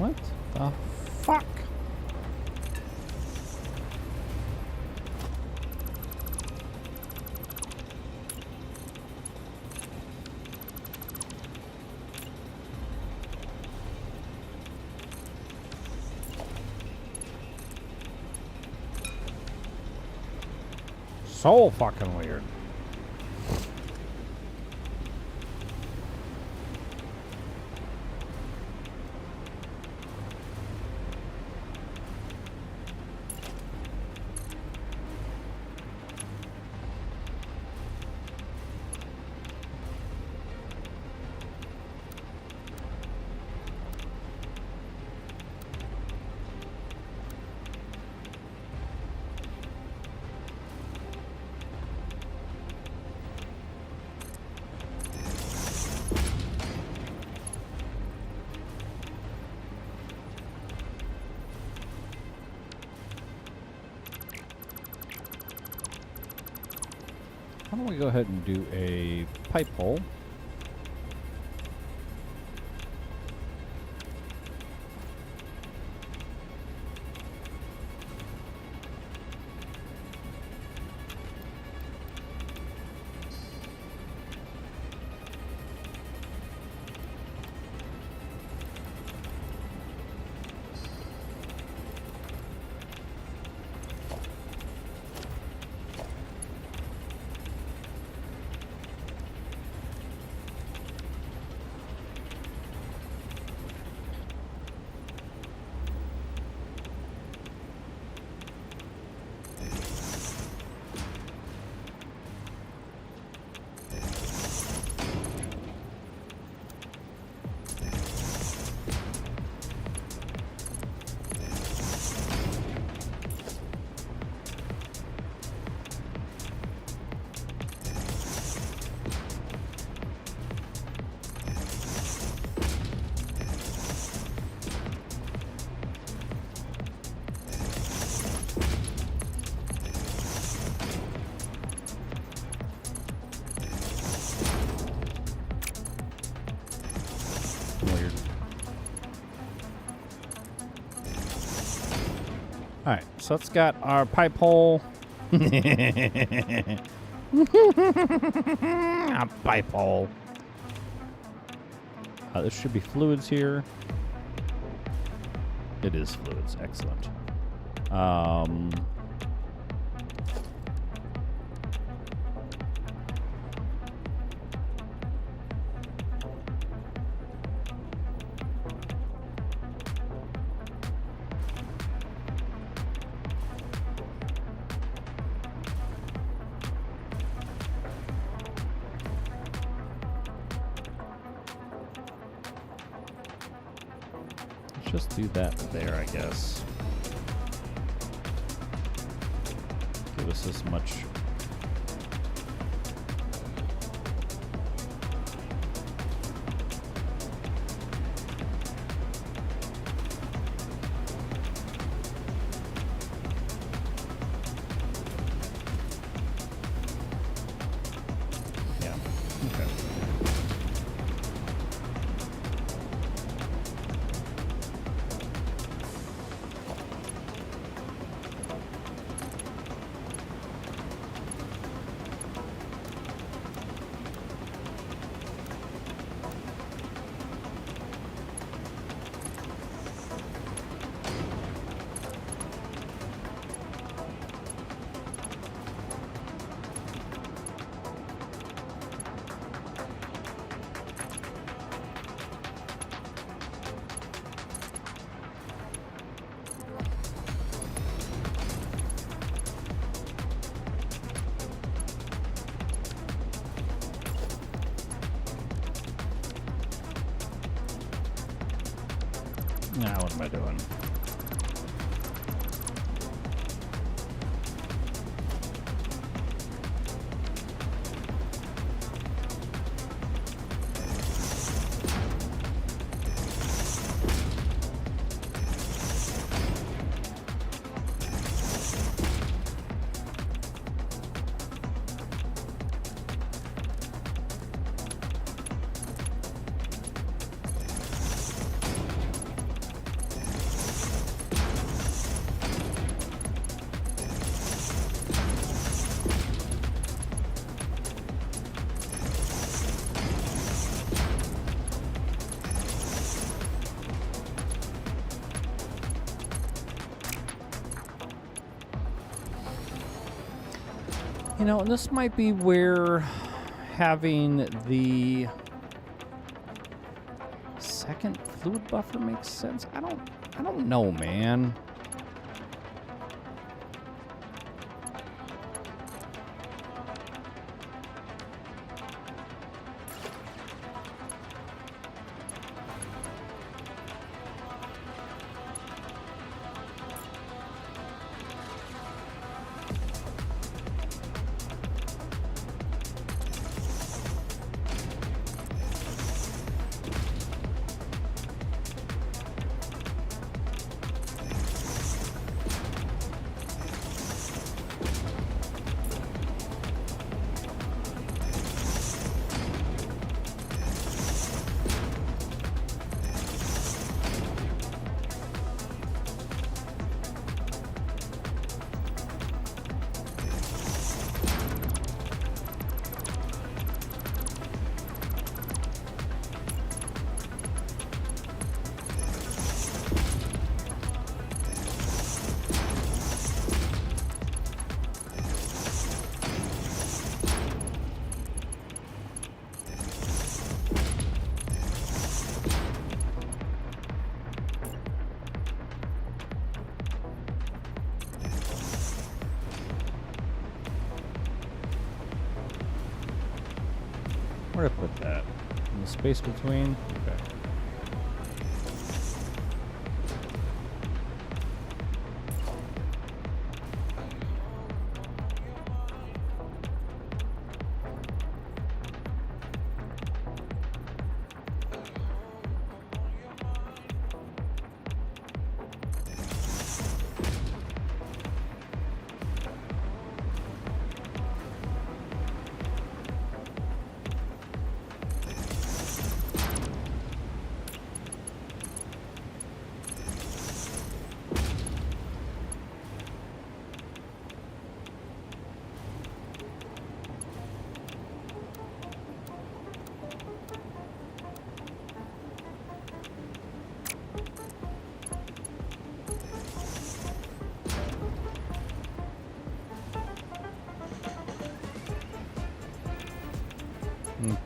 What the fuck? So fucking weird. Why don't we go ahead and do a pipe hole? Weird. Alright, so it's got our pipe hole. A pipe hole. There should be fluids here. It is fluids. Excellent. Just do that there, I guess. Give us as much. Yeah. Okay. Now what am I doing? You know, and this might be where having the second fluid buffer makes sense. I don't know, man. Where did I put that? In the space between? Okay.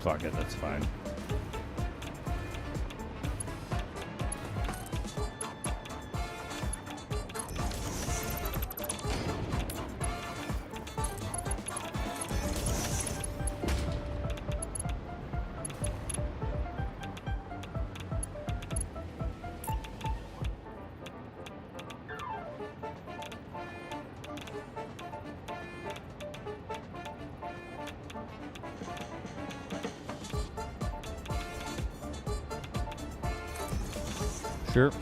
Fuck it, that's fine. Sure.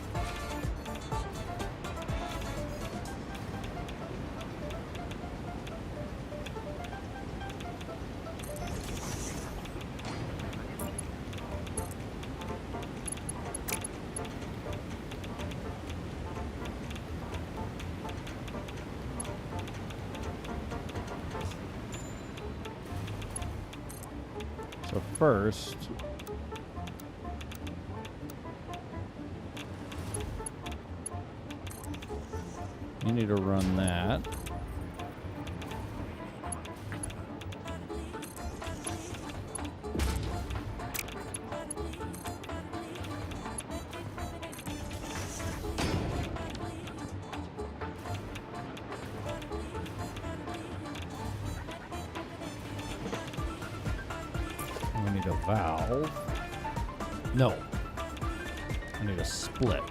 So first, you need to run that. We need a valve. No. I need a split.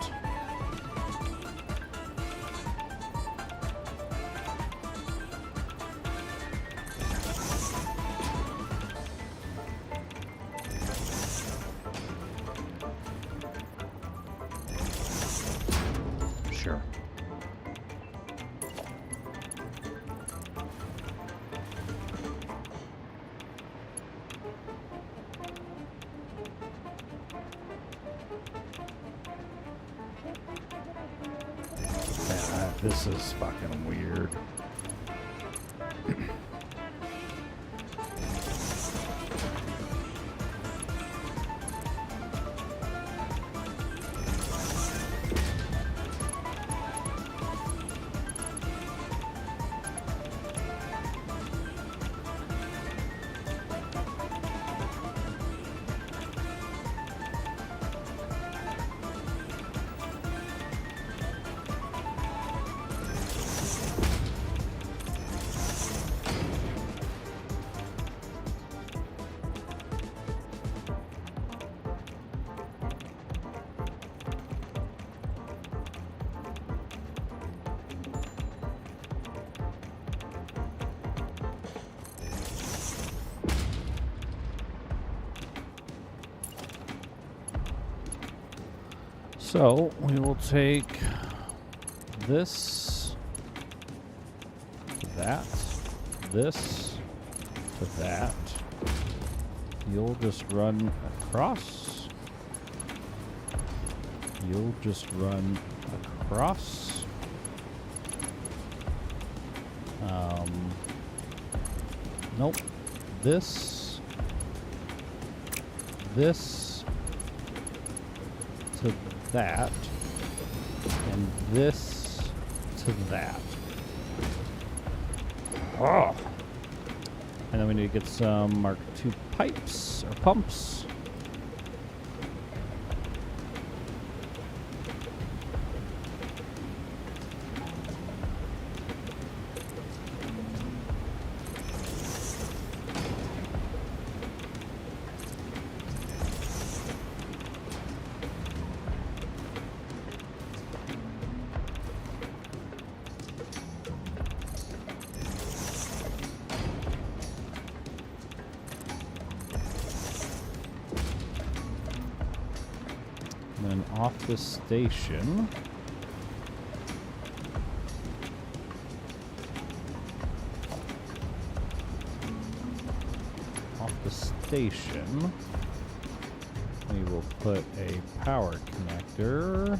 Sure. This is fucking weird. So we will take this to that, this to that. You'll just run across. You'll just run across. Nope. This to that, and this to that. Oh. And then we need to get some Mark II pipes or pumps. And then off the station, we will put a power connector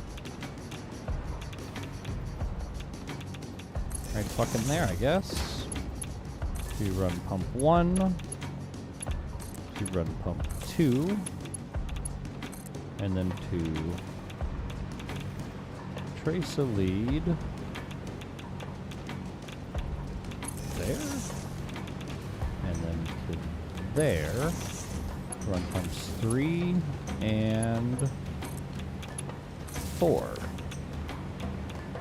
right fucking there, I guess. To run pump 1, to run pump 2, and then to trace a lead there, and then to there, run pumps 3 and 4.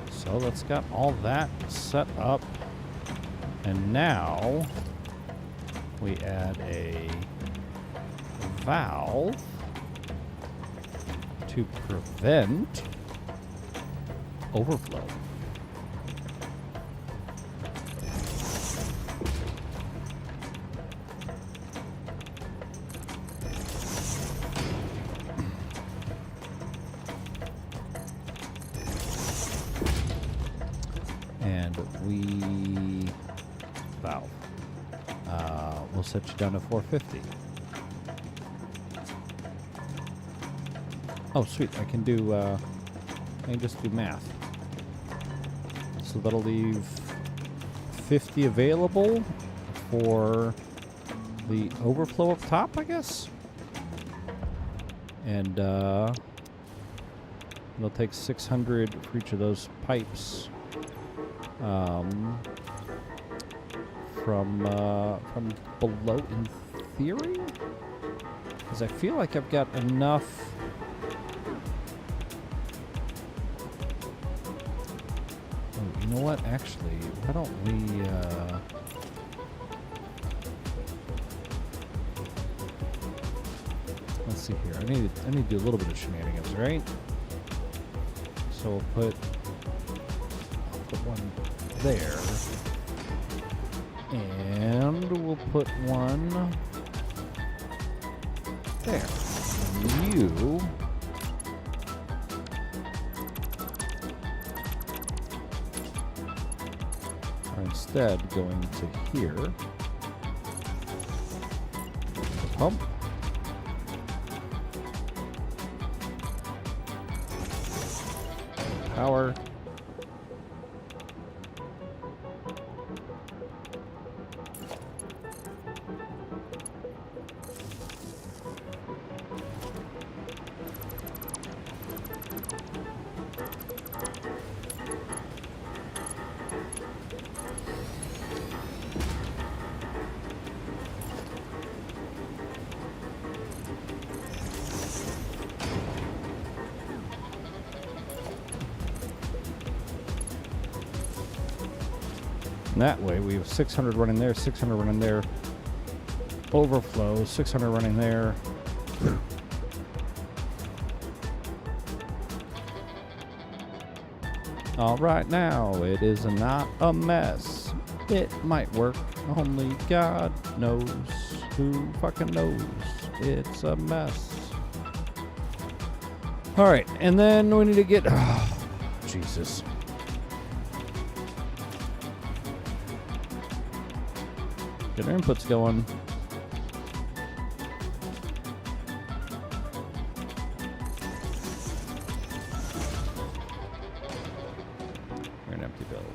So that's got all that set up, and now we add a valve to prevent overflow. And we valve. We'll set you down to 450. Oh, sweet! I can do. I can just do math. So that'll leave 50 available for the overflow up top, I guess. And it'll take 600 for each of those pipes. From below, in theory, because I feel like I've got enough. Oh, you know what? Actually, why don't we? Let's see here. I need to do a little bit of shenanigans, right? So we'll put one there. And we'll put one there. And you are instead going to here. The pump. Power. And that way we have 600 running there, 600 running there, overflow, 600 running there. All right, now it is not a mess. It might work, only God knows. Who fucking knows? It's a mess. All right, and then we need to get. Oh, Jesus. Get our inputs going. We're an empty build.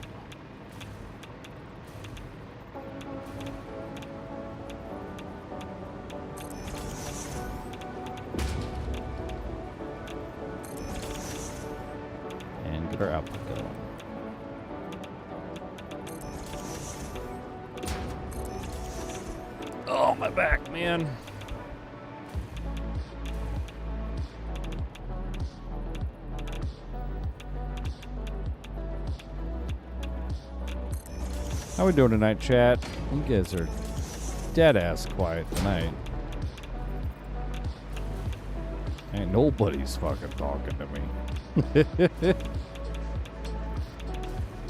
And get our output going. Oh, my back, man. How we doing tonight, chat? You guys are dead-ass quiet tonight. Ain't nobody's fucking talking to me.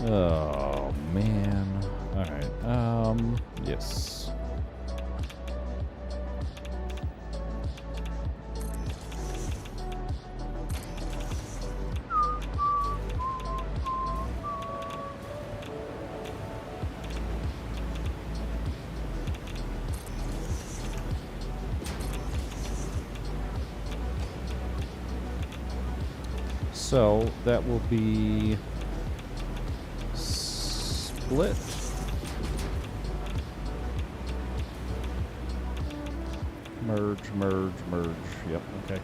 Oh, man. Alright, yes. So that will be split. Merge, merge, merge. Yep, okay.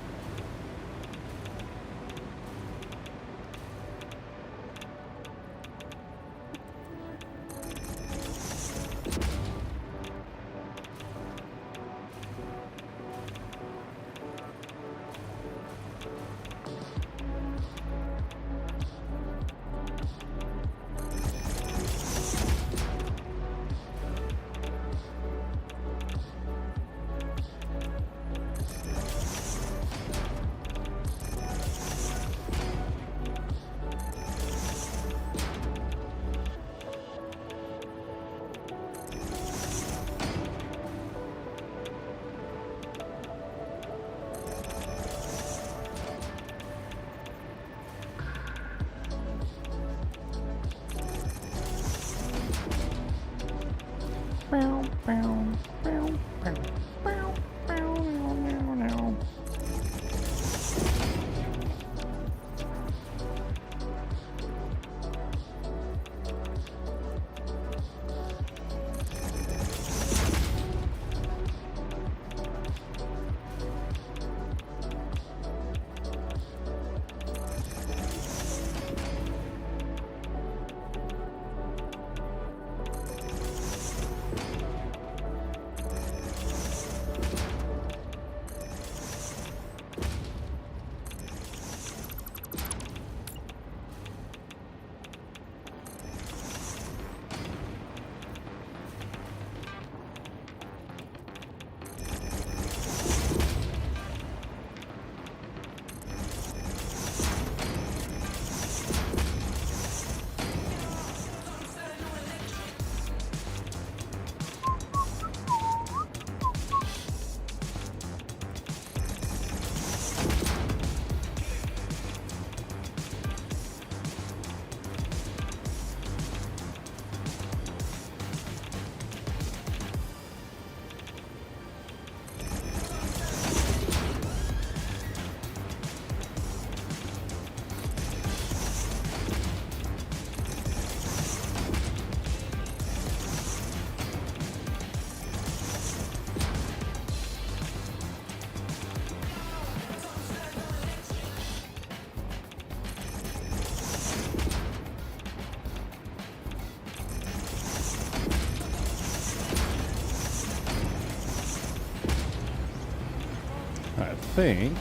I think.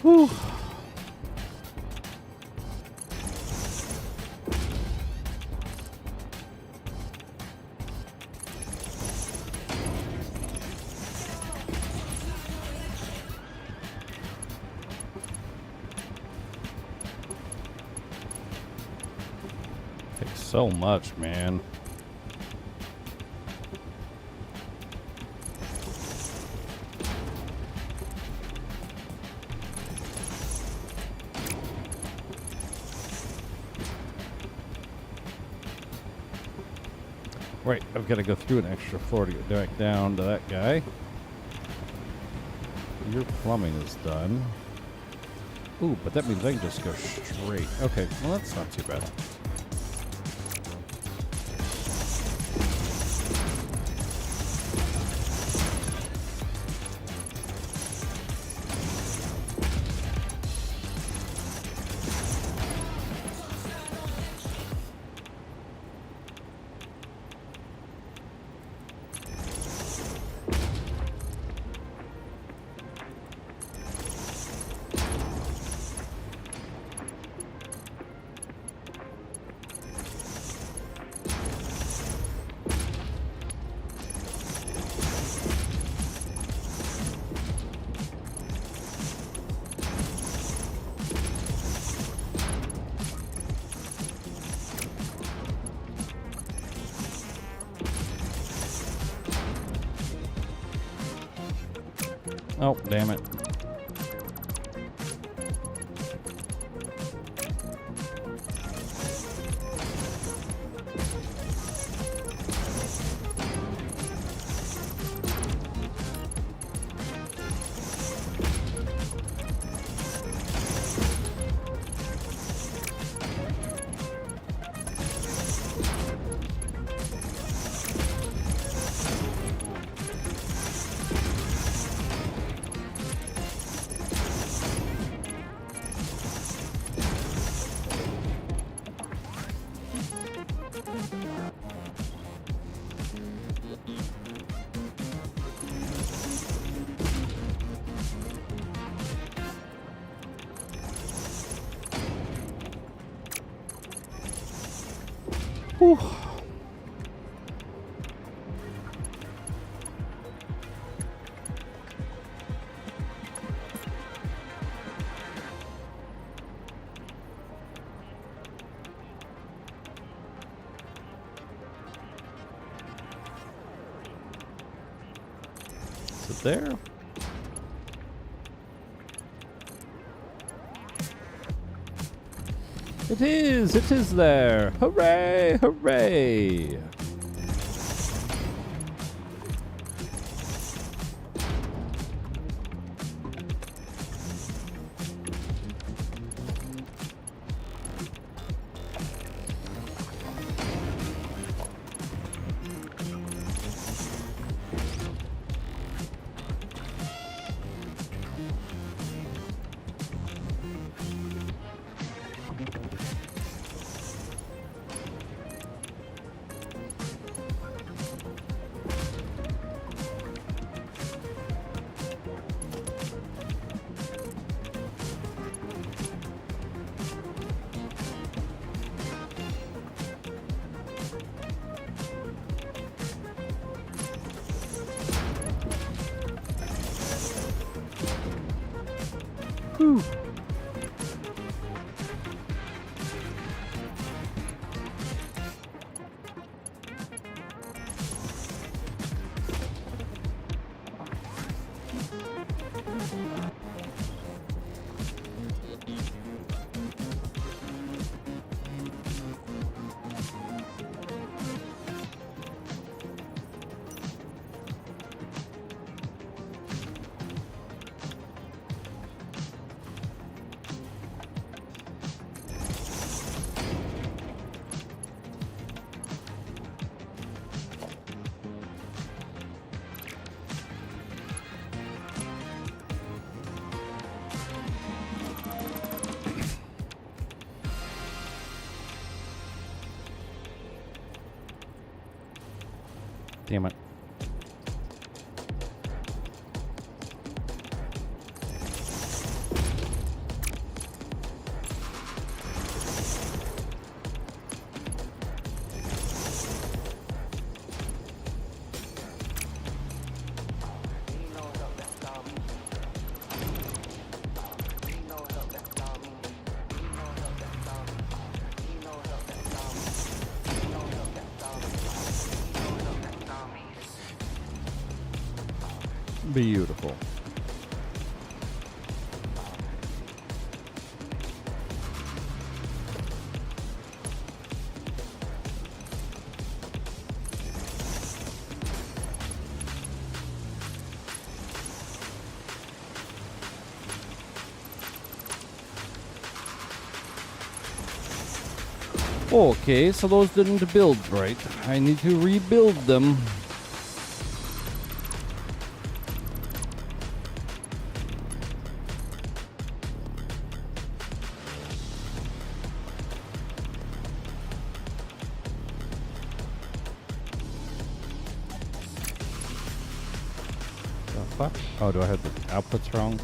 Whew. Takes so much, man. Right, I've got to go through an extra floor to get back down to that guy. Your plumbing is done. Ooh, but that means I can just go straight. Okay, well that's not too bad. Oh, damn it. Whew. Is it there? It is there. Hooray, hooray. Whew. Damn it. Beautiful. Okay, so those didn't build right. I need to rebuild them. The fuck? Oh, do I have the outputs wrong?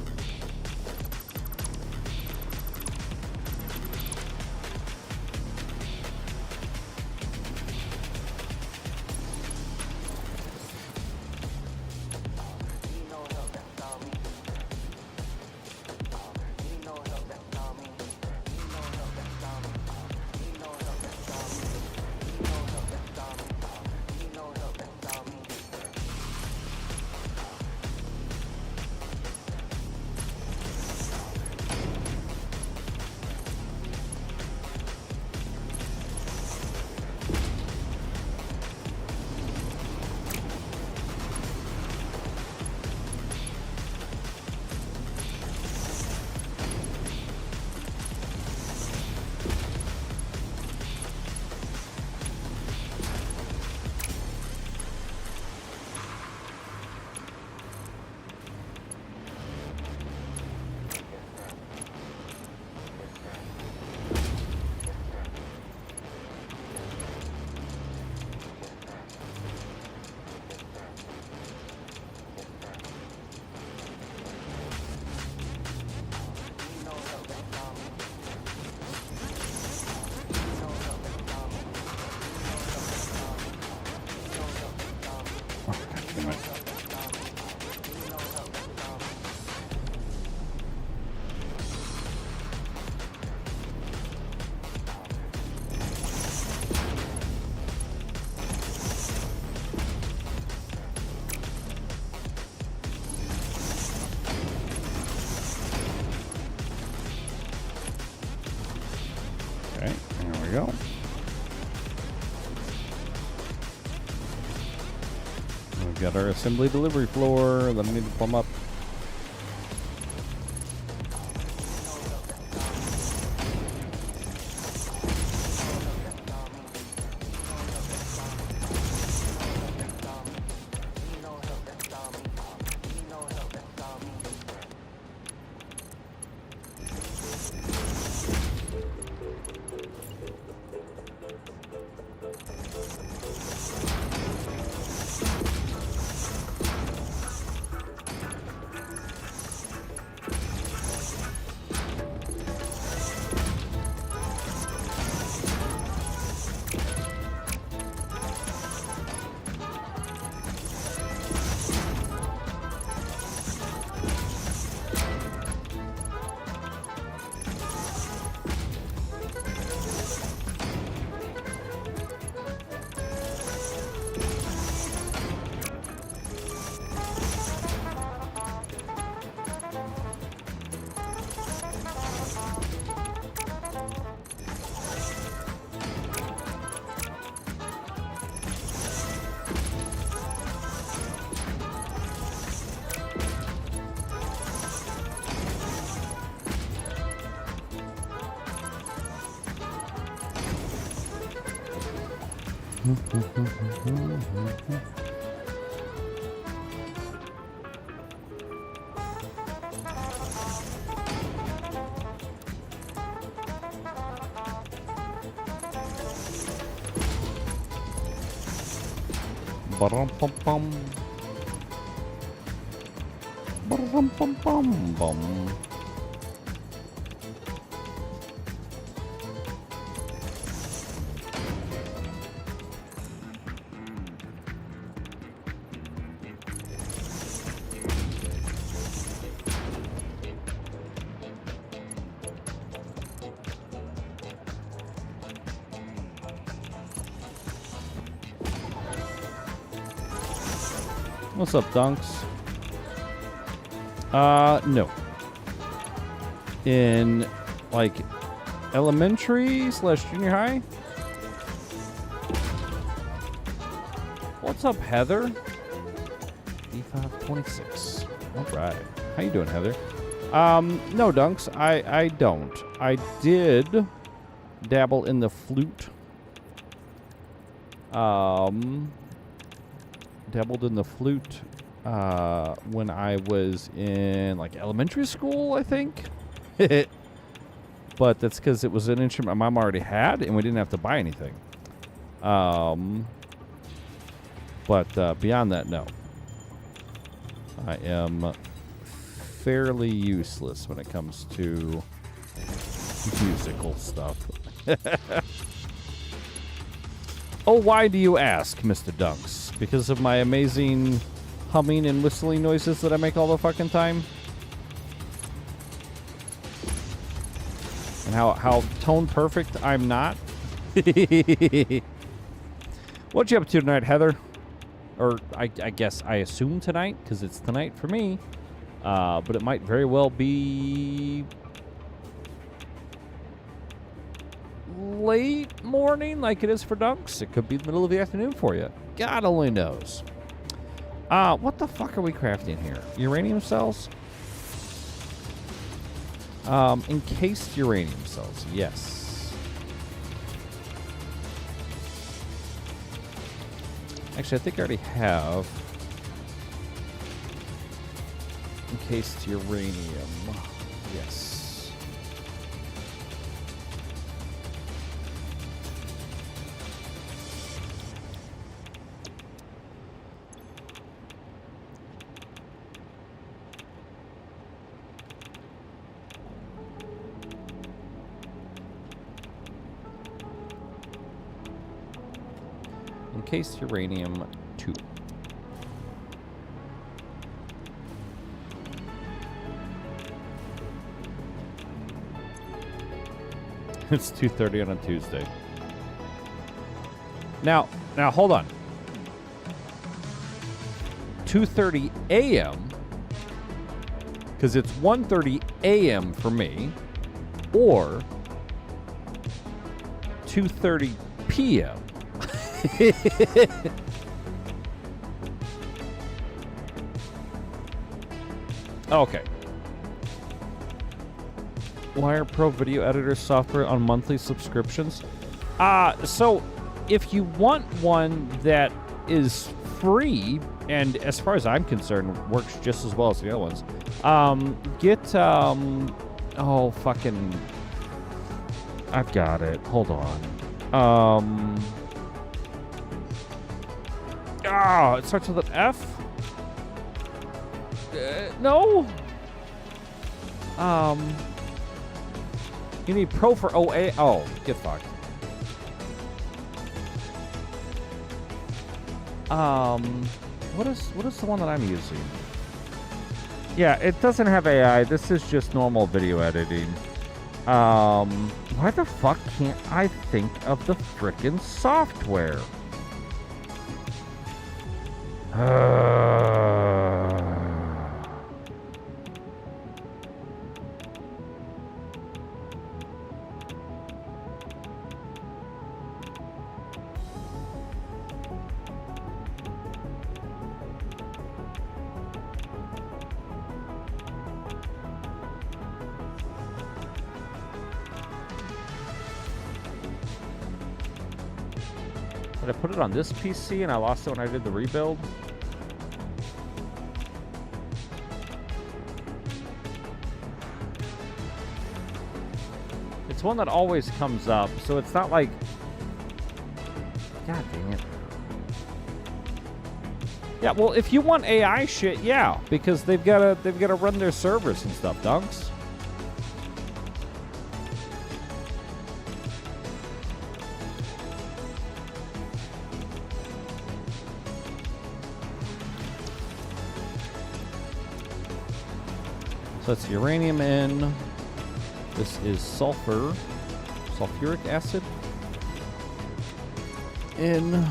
Okay, there we go. We've got our assembly delivery floor that I need to plumb up. Ba-rum-pum-pum. Ba-rum-pum-pum-bum. What's up, Dunks? No. In, like, elementary / junior high? What's up, Heather? E526. All right. How you doing, Heather? No, Dunks. I don't. I did dabble in the flute. Dabbled in the flute when I was in, like, elementary school, I think. But that's because it was an instrument my mom already had, and we didn't have to buy anything. But beyond that, no. I am fairly useless when it comes to musical stuff. Oh, why do you ask, Mr. Dunks? Because of my amazing humming and whistling noises that I make all the fucking time? And how tone perfect I'm not? What you up to tonight, Heather? Or I guess I assume tonight, because it's tonight for me. But it might very well be late morning like it is for Dunks. It could be the middle of the afternoon for you. God only knows. What the fuck are we crafting here? Uranium cells? Encased uranium cells, yes. Actually, I think I already have encased uranium. Yes. Encased uranium 2. It's 2:30 on a Tuesday. Now hold on. 2:30 a.m. because it's 1:30 a.m. for me, or 2:30 p.m. Okay. Wire Pro video editor software on monthly subscriptions. So if you want one that is free, and as far as I'm concerned, works just as well as the other ones, get, oh, fucking, I've got it. Hold on. It starts with an F? No? You need Pro for OA. Oh, get fucked. What is the one that I'm using? Yeah, it doesn't have AI. This is just normal video editing. Why the fuck can't I think of the frickin' software? Did I put it on this PC and I lost it when I did the rebuild? It's one that always comes up, so it's not like... God dang it. Yeah, well, if you want AI shit, yeah, because they've gotta run their servers and stuff, Dunks. So that's uranium in. This is sulfuric acid in.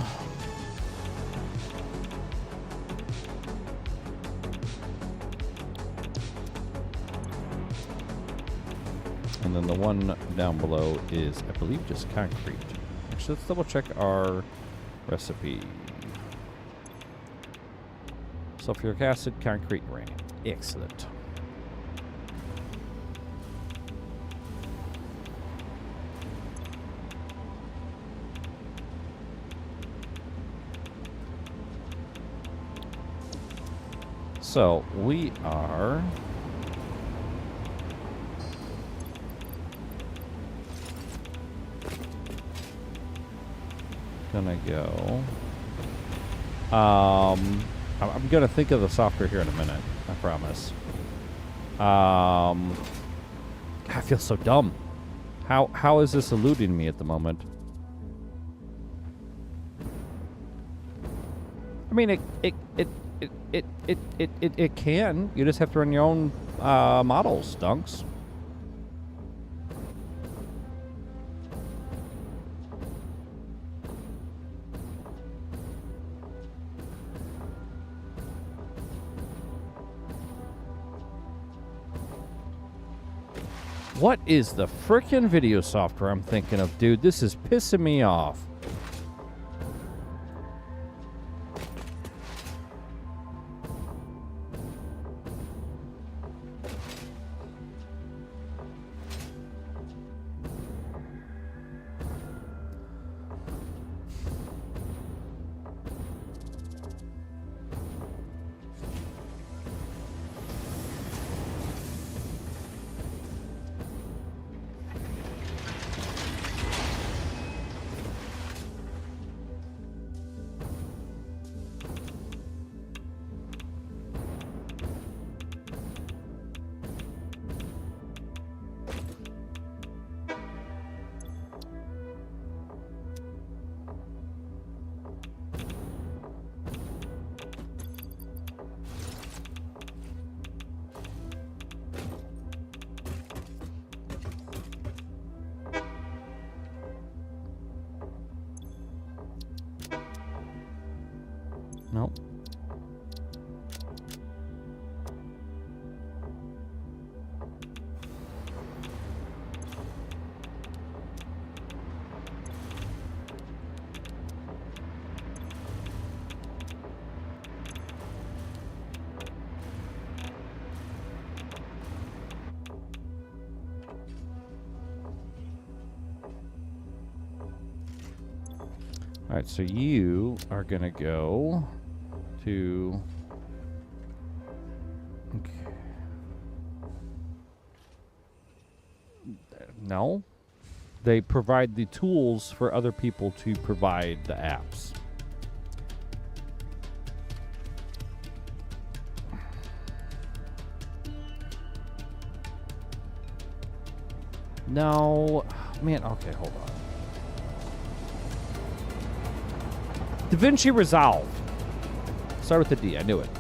And then the one down below is, I believe, just concrete. Actually, let's double check our recipe. Sulfuric acid, concrete, rain. Excellent. So we are gonna go. I'm gonna think of the software here in a minute. I promise. I feel so dumb. How is this eluding me at the moment? I mean, it can. You just have to run your own models, Dunks. What is the frickin' video software I'm thinking of, dude? This is pissing me off. Nope. All right, so you are gonna go to. Okay. No, they provide the tools for other people to provide the apps. No, man. Okay, hold on. DaVinci Resolve. Start with the D. I knew it.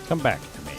Come back to me.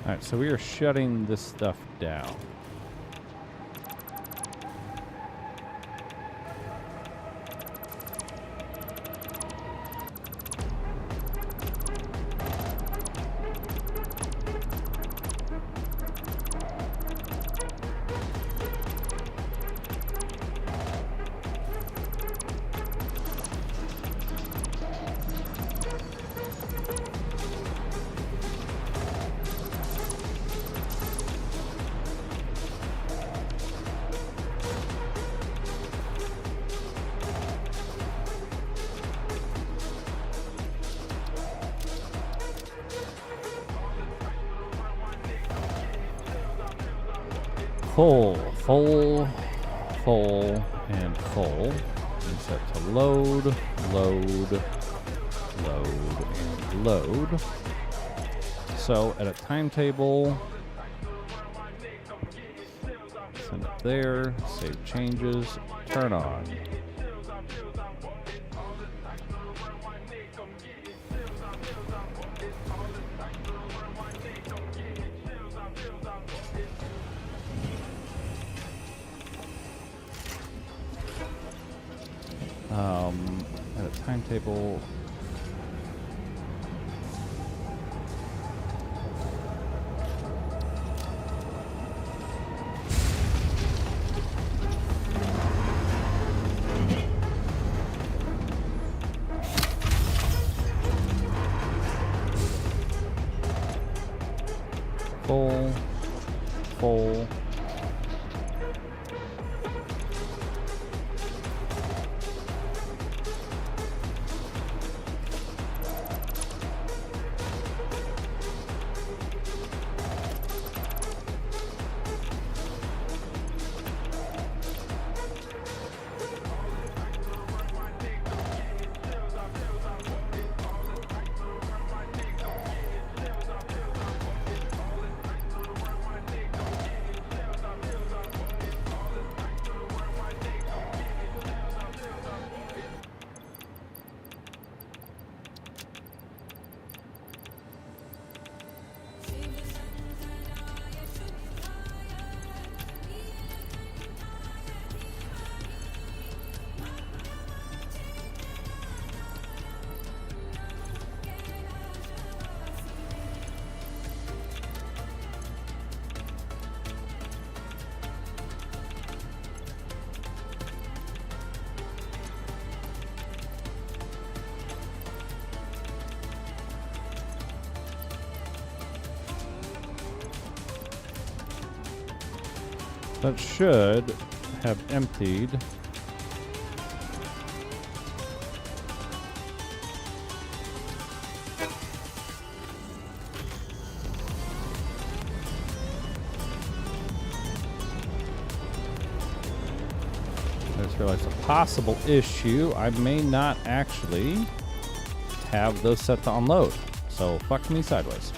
All right, so we are shutting this stuff down. Full, and full. And set to load, and load. So at a timetable, send it there, save changes, turn on. At a timetable. Full. That should have emptied. I just realized a possible issue. I may not actually have those set to unload. So fuck me sideways.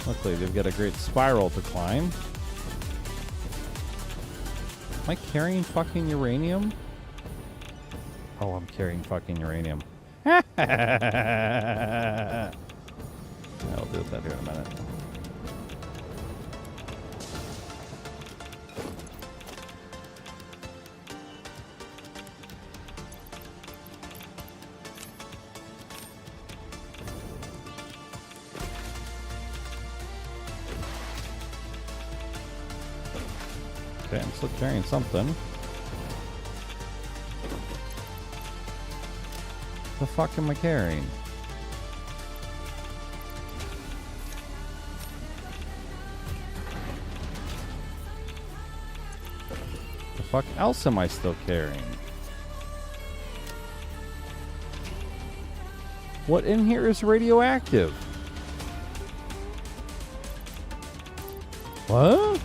Luckily, they've got a great spiral to climb. Am I carrying fucking uranium? Oh, I'm carrying fucking uranium. I'll do that here in a minute. Okay, I'm still carrying something. The fuck am I carrying? The fuck else am I still carrying? What in here is radioactive? What?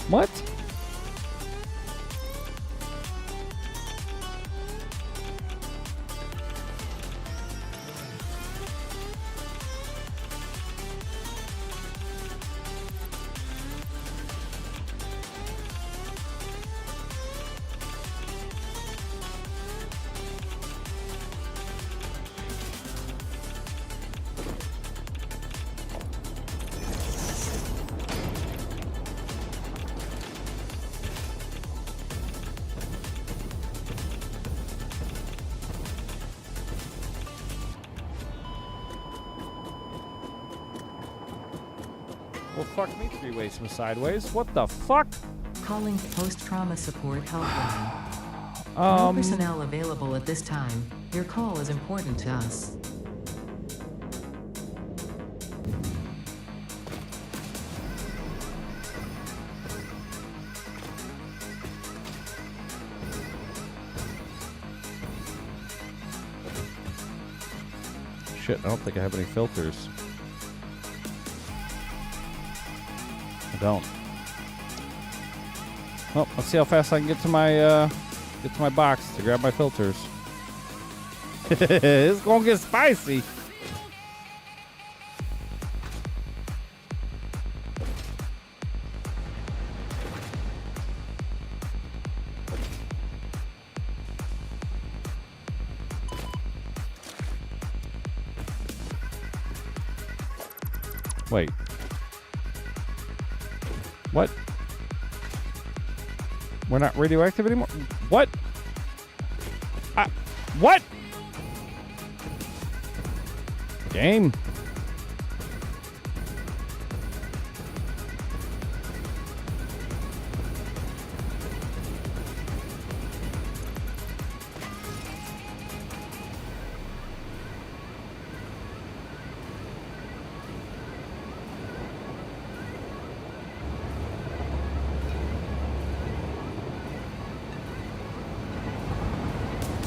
What? Well, fuck me 3 ways from sideways. What the fuck? Calling post-trauma support helpline. No personnel available at this time. Your call is important to us. Shit, I don't think I have any filters. I don't. Well, let's see how fast I can get to my box to grab my filters. It's gonna get spicy. Wait. What? We're not radioactive anymore? What? What? Game.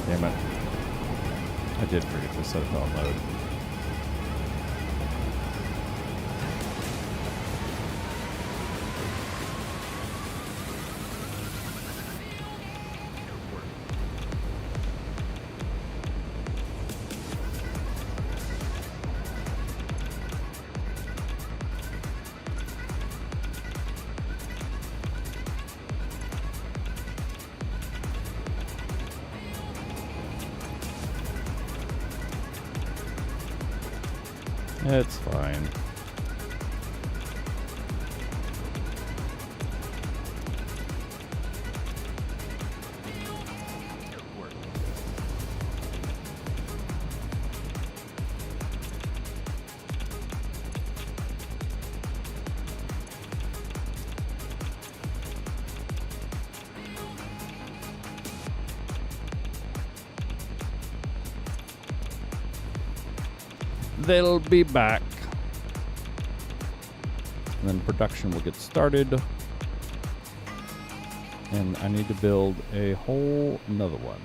Damn it. I did forget to set it on load. It's fine. They'll be back. And then production will get started. And I need to build a whole another one.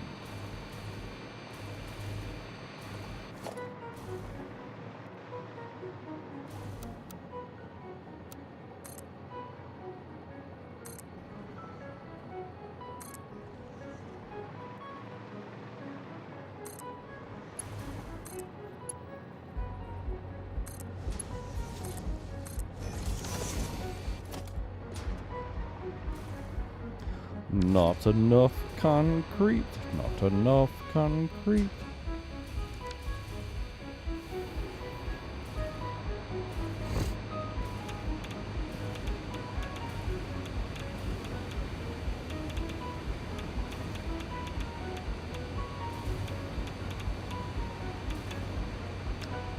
Not enough concrete. Not enough concrete.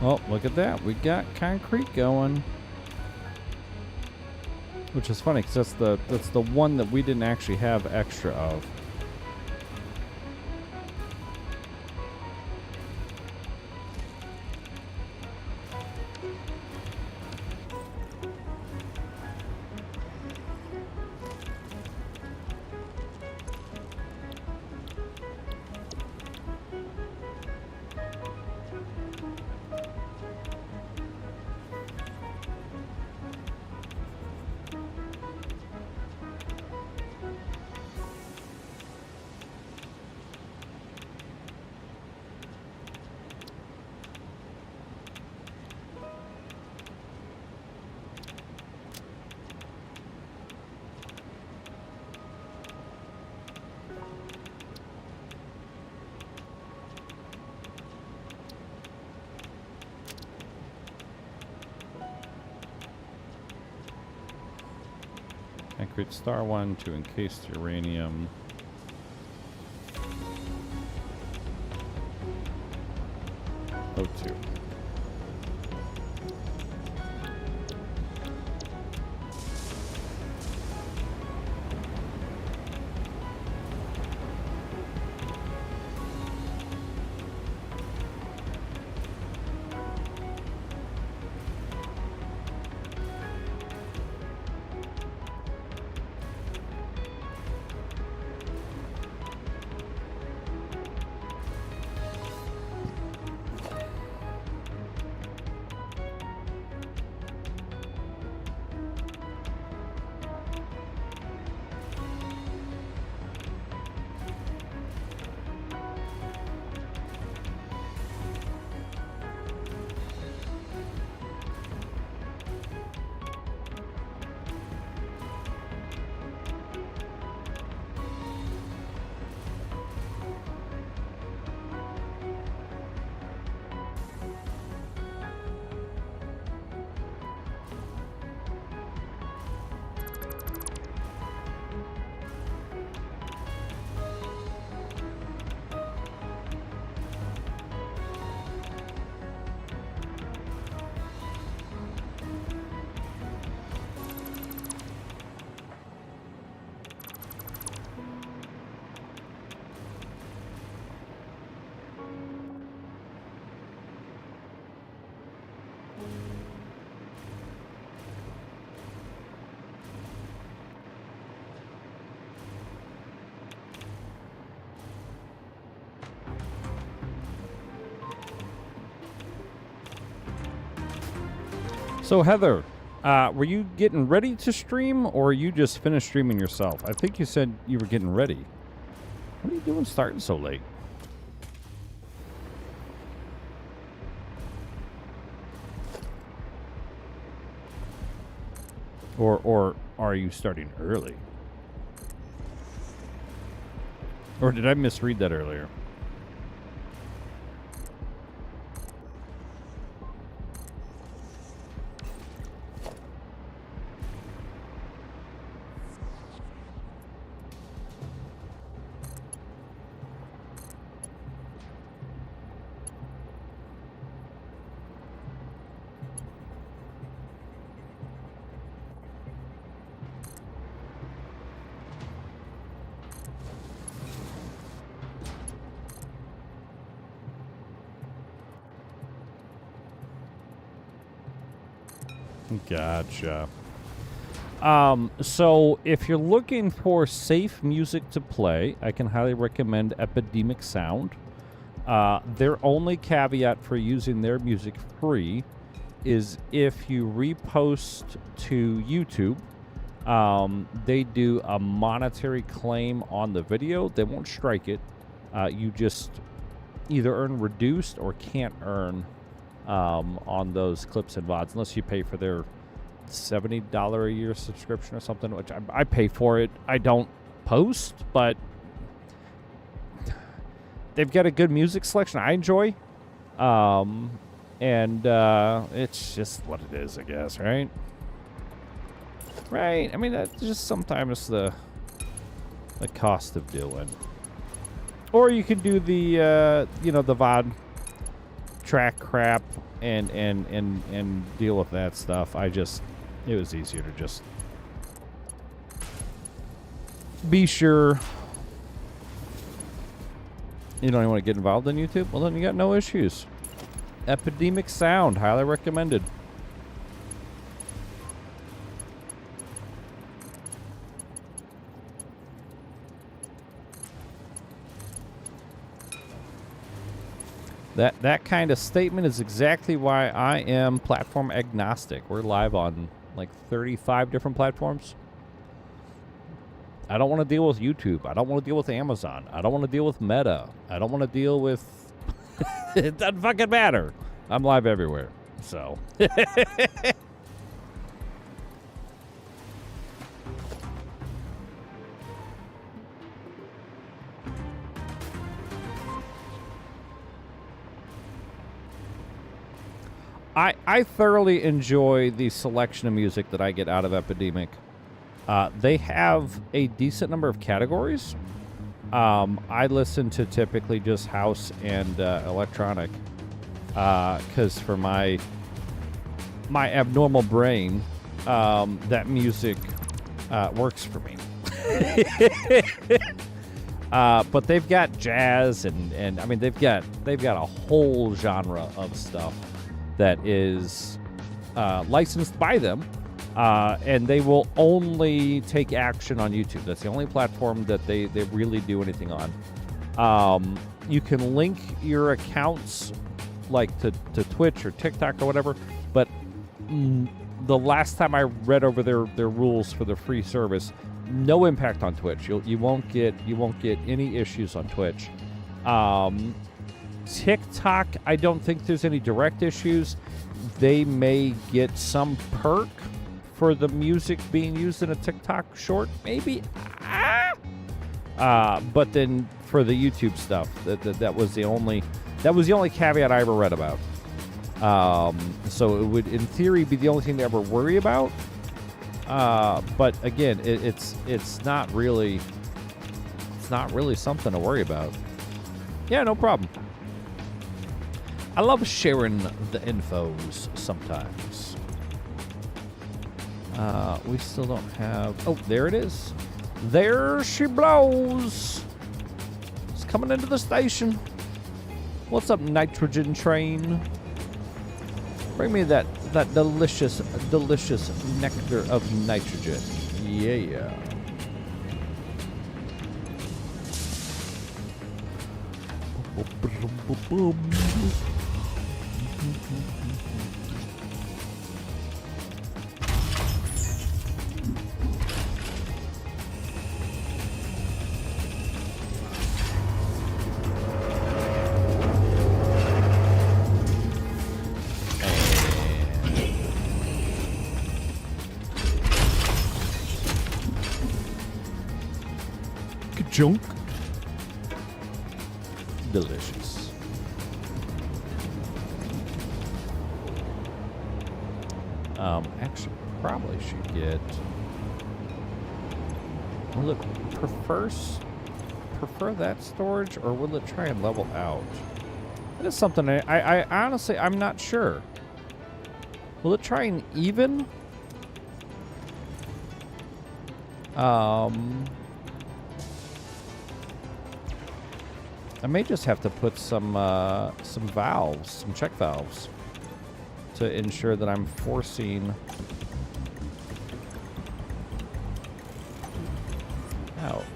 Oh, look at that. We got concrete going. Which is funny because that's the one that we didn't actually have extra of. Concrete star 1 to encased uranium. O2. So Heather, were you getting ready to stream, or you just finished streaming yourself? I think you said you were getting ready. What are you doing starting so late? Or are you starting early? Or did I misread that earlier? Gotcha. So if you're looking for safe music to play, I can highly recommend Epidemic Sound. Their only caveat for using their music free is if you repost to YouTube, they do a monetary claim on the video. They won't strike it. You just either earn reduced or can't earn on those clips and VODs unless you pay for their $70 a year subscription or something, which I pay for it. I don't post, but they've got a good music selection I enjoy. And it's just what it is, I guess, right? Right. I mean, that's just sometimes the cost of doing. Or you can do the, the VOD track crap and deal with that stuff. It was easier to just be sure you don't want to get involved in YouTube. Well, then you got no issues. Epidemic Sound, highly recommended. That kind of statement is exactly why I am platform agnostic. We're live on like 35 different platforms. I don't want to deal with YouTube. I don't want to deal with Amazon. I don't want to deal with Meta. I don't want to deal with... It doesn't fucking matter. I'm live everywhere. So... I thoroughly enjoy the selection of music that I get out of Epidemic. They have a decent number of categories. I listen to typically just house and electronic, because for my abnormal brain, that music works for me. But they've got jazz and I mean they've got a whole genre of stuff that is licensed by them, and they will only take action on YouTube. That's the only platform that they really do anything on. You can link your accounts like to Twitch or TikTok or whatever, but the last time I read over their rules for the free service, no impact on Twitch. You won't get any issues on Twitch. TikTok, I don't think there's any direct issues. They may get some perk for the music being used in a TikTok short, maybe. But then for the YouTube stuff, that was the only caveat I ever read about. So it would, in theory, be the only thing to ever worry about. But again, it's not really something to worry about. Yeah, no problem. I love sharing the infos sometimes. We still don't have... Oh, there it is. There she blows. It's coming into the station. What's up, nitrogen train? Bring me that delicious nectar of nitrogen. Yeah. Junk. Delicious. Actually, probably should get. Will it prefer that storage, or will it try and level out? That is something I honestly I'm not sure. Will it try and even? I may just have to put some valves, some check valves, to ensure that I'm forcing out.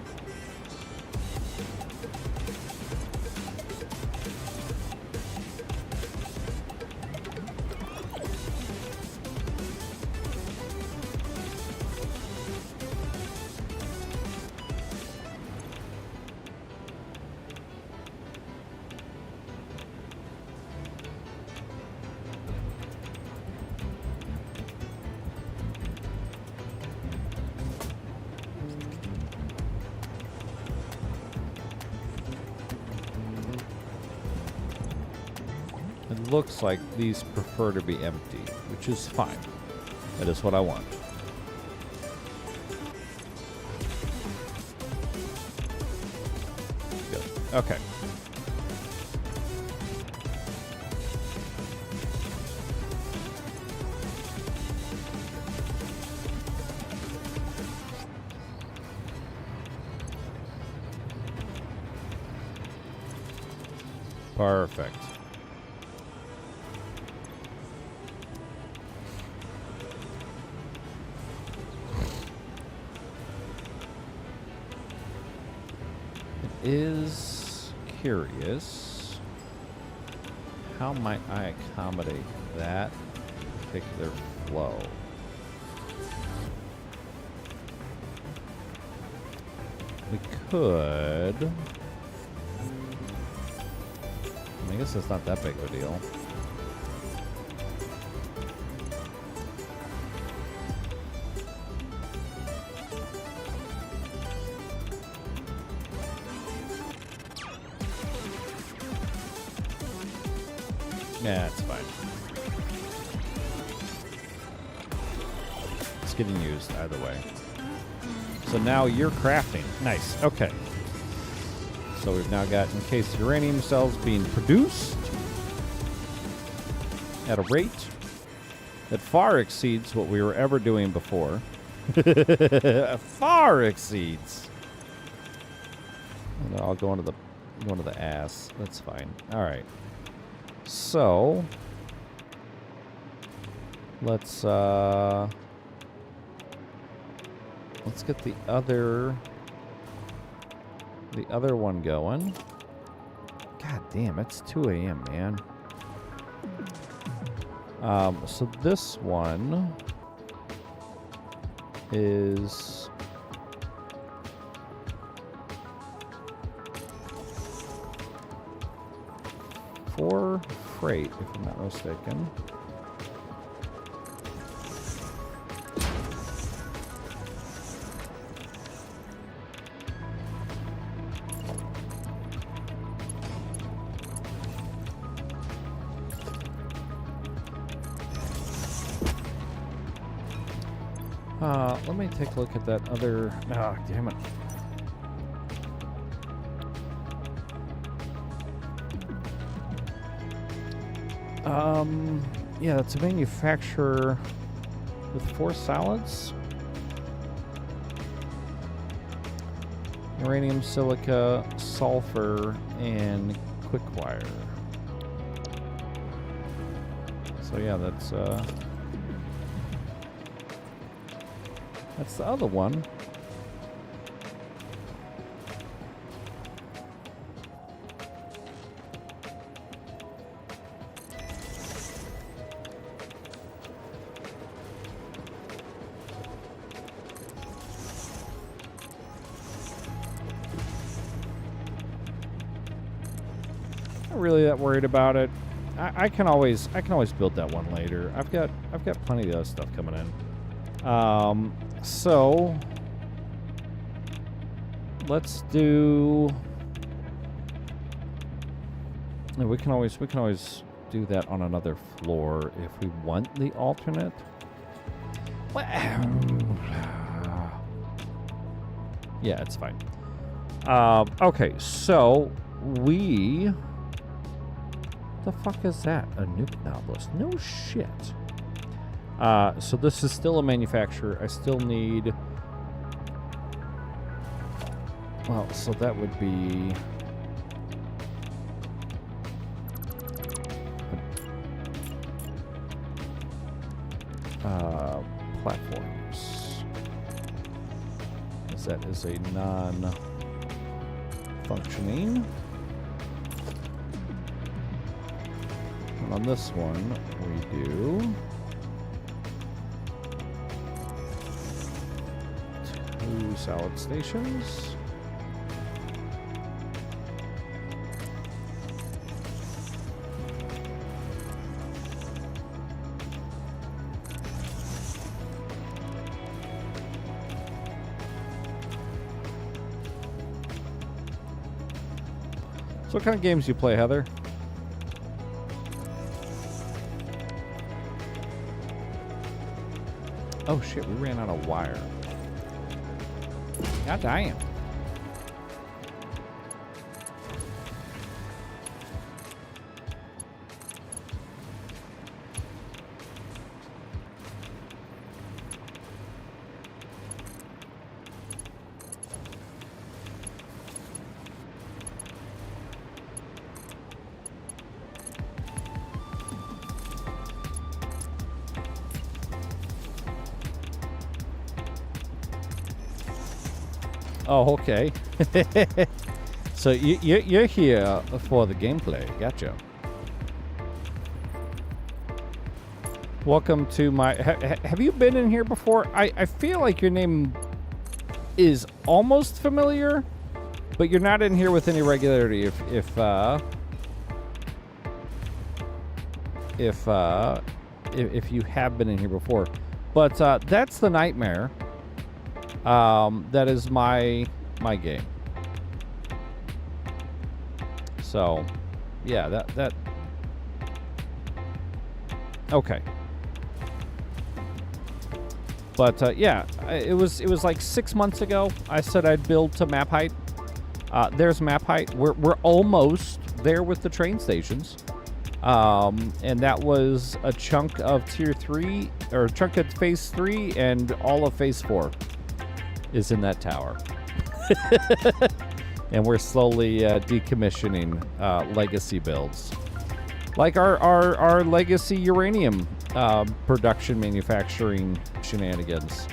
Looks like these prefer to be empty, which is fine. That is what I want. Good. Okay. Perfect. It is curious. How might I accommodate that particular flow? We could. I guess it's not that big of a deal. Yeah, it's fine. It's getting used either way. So now you're crafting. Nice. Okay. So we've now got encased uranium cells being produced at a rate that far exceeds what we were ever doing before. Far exceeds. And I'll go into the ass. That's fine. All right. So let's get the other one going. God damn, it's 2 a.m., man. So this one is for freight, if I'm not mistaken. Let me take a look at that other... Oh, damn it. Yeah, it's a manufacturer with 4 solids. Uranium, silica, sulfur, and quickwire. So yeah, that's the other one. Not really that worried about it. I can always build that one later. I've got plenty of other stuff coming in. So let's do. We can always do that on another floor if we want the alternate. Yeah, it's fine. Okay, so we. The fuck is that? A Nuc novelist? No shit. So this is still a manufacturer. I still need... Well, so that would be... platforms. As that is a non-functioning. And on this one, we do... 2 salad stations. So what kind of games do you play, Heather? Oh shit, we ran out of wire. God damn. Oh, okay. So you're here for the gameplay. Gotcha. Welcome to my... have you been in here before? I feel like your name is almost familiar, but you're not in here with any regularity if you have been in here before. But that's the Nightmare. That is my game. So, yeah, that okay. But yeah, it was like 6 months ago. I said I'd build to map height. There's map height. We're almost there with the train stations. And that was a chunk of tier 3 or a chunk of phase 3, and all of phase 4 is in that tower. And we're slowly decommissioning legacy builds, like our legacy uranium production manufacturing shenanigans.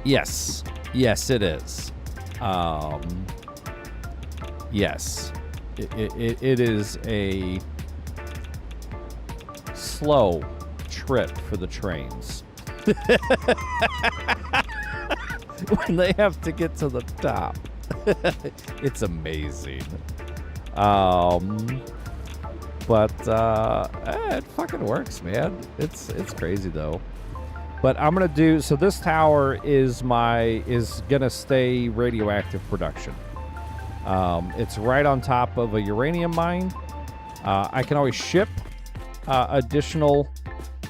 Yes, it is. Yes, it is a slow trip for the trains. When they have to get to the top. It's amazing. But it fucking works, man. It's crazy though. But I'm gonna do so. This tower is gonna stay radioactive production. It's right on top of a uranium mine. I can always ship additional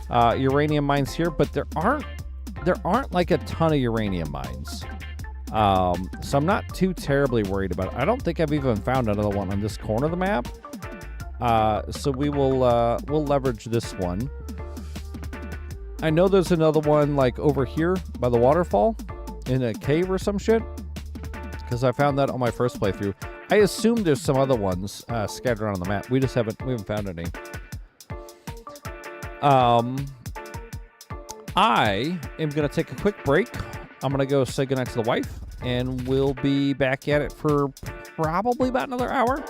uranium mines here, but there aren't like a ton of uranium mines. So I'm not too terribly worried about it. I don't think I've even found another one on this corner of the map. So we'll leverage this one. I know there's another one like over here by the waterfall in a cave or some shit, because I found that on my first playthrough. I assume there's some other ones scattered around on the map. We haven't found any. I am going to take a quick break. I'm going to go say goodnight to the wife, and we'll be back at it for probably about another hour,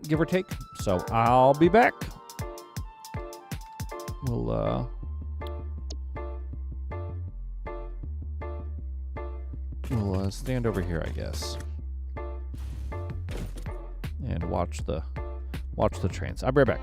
give or take. So I'll be back. We'll stand over here, I guess, and watch the trains. I'll be right back.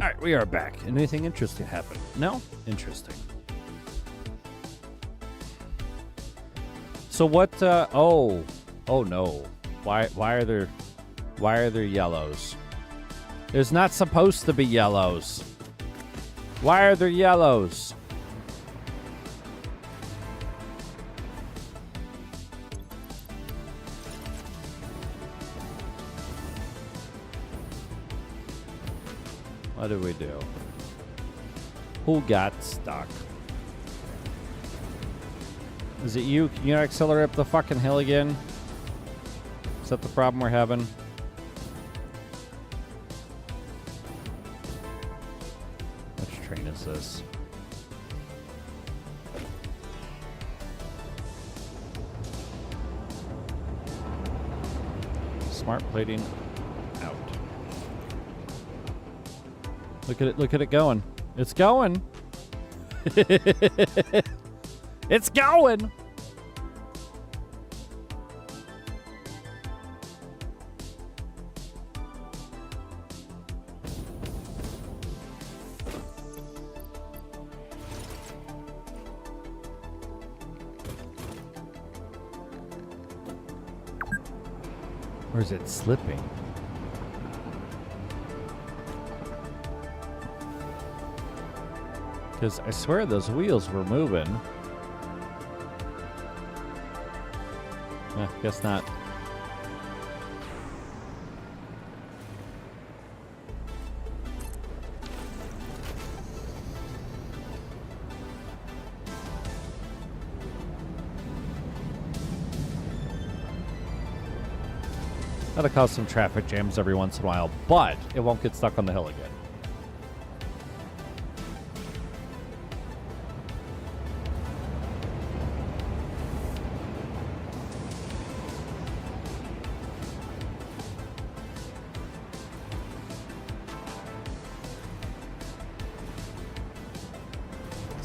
All right, we are back. Anything interesting happened? No? Interesting. So what, oh no. Why are there yellows? There's not supposed to be yellows. Why are there yellows? What do we do? Who got stuck? Is it you? Can you accelerate up the fucking hill again? Is that the problem we're having? Which train is this? Smart plating out. Look at it going. It's going. It's going. Or is it slipping? Because I swear those wheels were moving. Guess not. That'll cause some traffic jams every once in a while, but it won't get stuck on the hill again.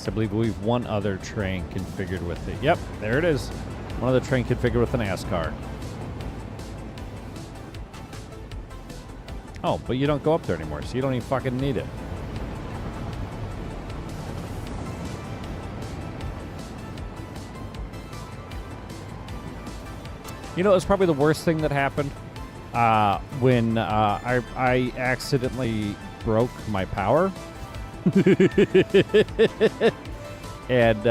I believe we've one other train configured with it. Yep, there it is. One other train configured with an NASCAR. Oh, but you don't go up there anymore, so you don't even fucking need it. You know, it was probably the worst thing that happened when I accidentally broke my power. And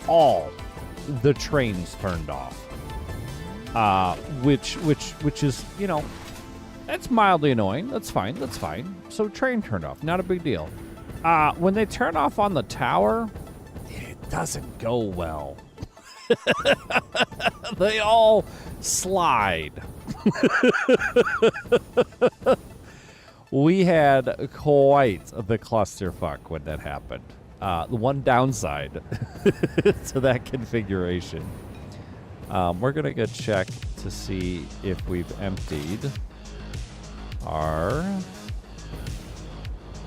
all the trains turned off, which is, you know, that's mildly annoying. That's fine. So train turned off, not a big deal. When they turn off on the tower, it doesn't go well. They all slide. We had quite the clusterfuck when that happened. The one downside to that configuration. We're going to go check to see if we've emptied our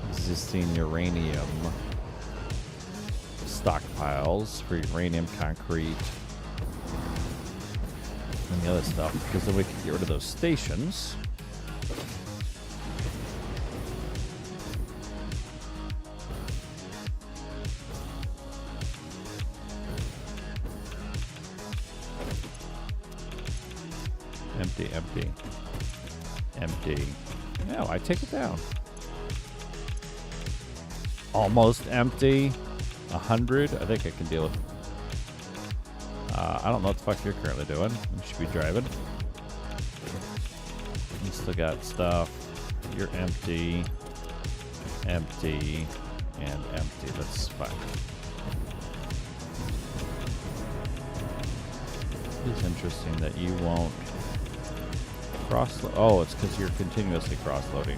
existing uranium stockpiles for uranium concrete and the other stuff, because then we can get rid of those stations. Empty. No, I take it down. Almost empty. 100. I think I can deal with. I don't know what the fuck you're currently doing. You should be driving. You still got stuff. You're empty. Empty. And empty. That's fine. It's interesting that you won't cross-load. Oh, it's because you're continuously cross-loading.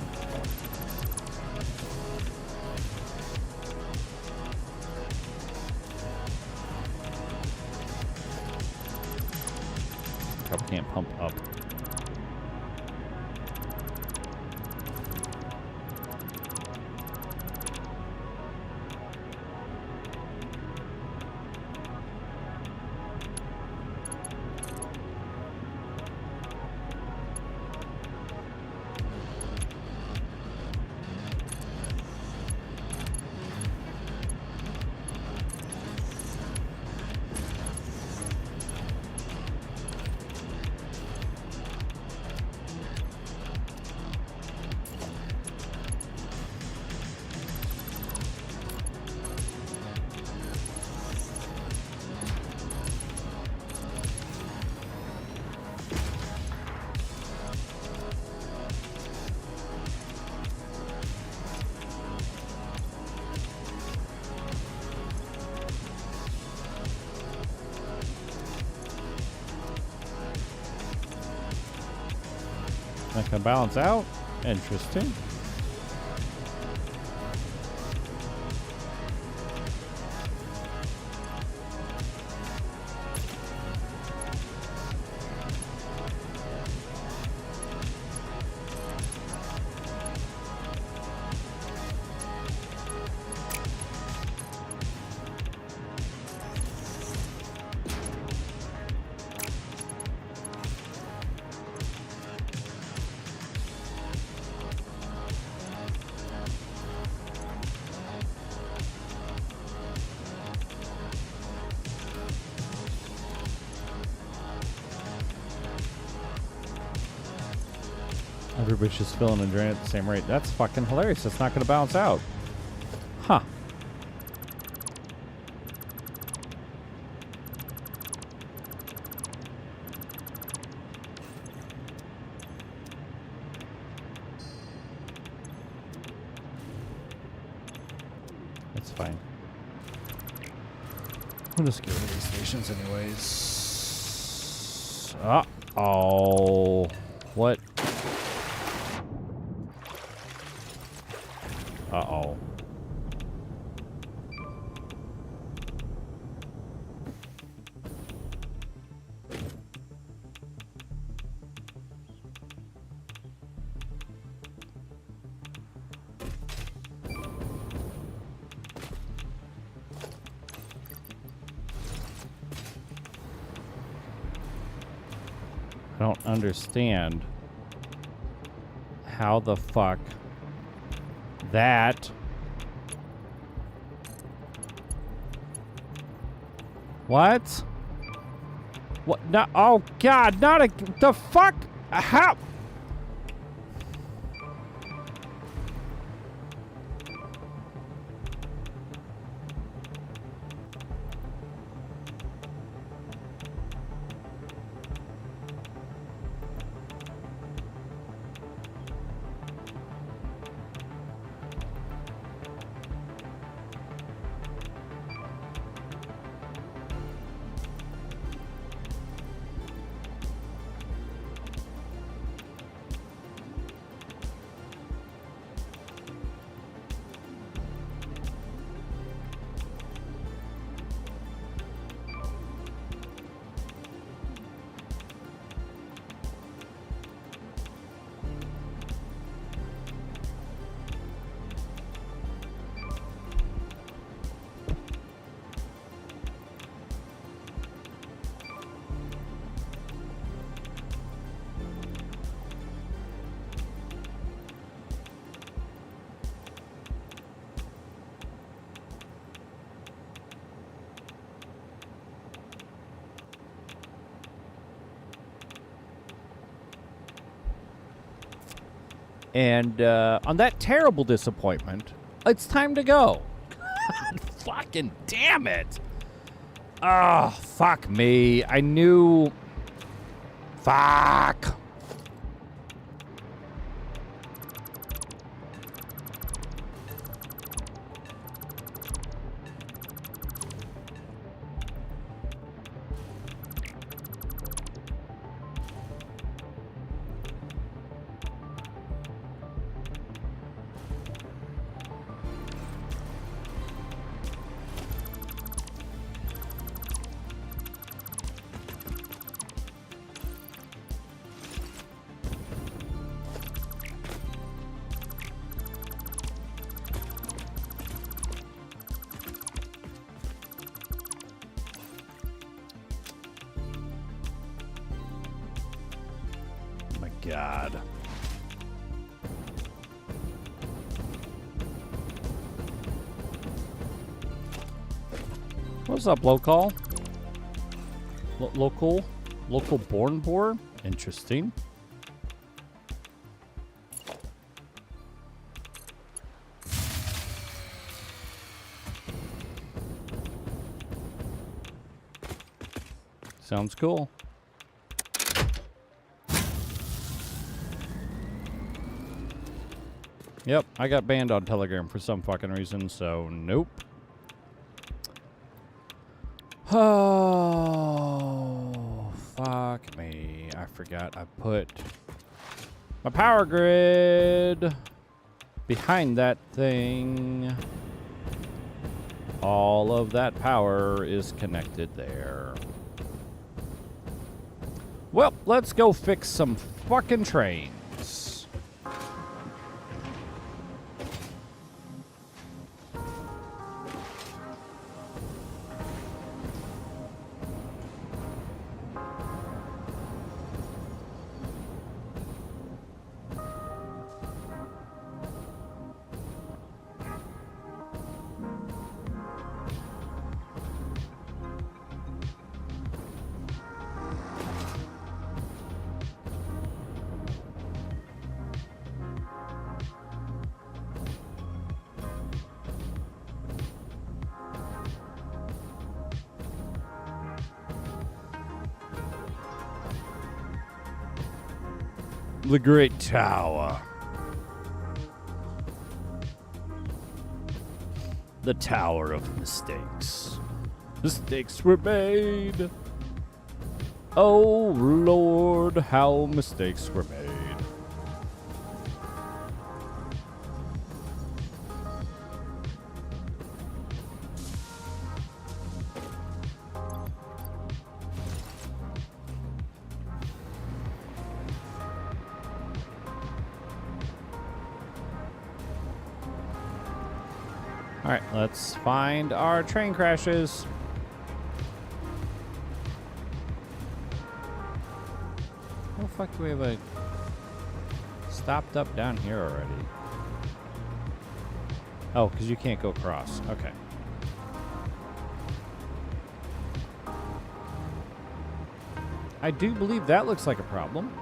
Probably can't pump up. That can balance out. Interesting. Everybody's just filling and draining at the same rate. That's fucking hilarious. That's not going to balance out. Huh. That's fine. We'll just get rid of these stations anyways. Uh-oh. What? Uh-oh. I don't understand how the fuck that... What? What? No, oh God, not a... The fuck? How? And on that terrible disappointment, it's time to go. Fucking damn it. Oh, fuck me. I knew... Fuck. God. What's up, local? Local born boar? Interesting. Sounds cool. Yep, I got banned on Telegram for some fucking reason, so nope. Oh, fuck me. I forgot I put My power grid behind that thing. All of that power is connected there. Well, let's go fix some fucking trains. The Great Tower. The Tower of Mistakes. Mistakes were made. Oh, Lord, how mistakes were made. All right, let's find our train crashes. How the fuck do we have a stopped up down here already? Oh, because you can't go across. Okay. I do believe that looks like a problem.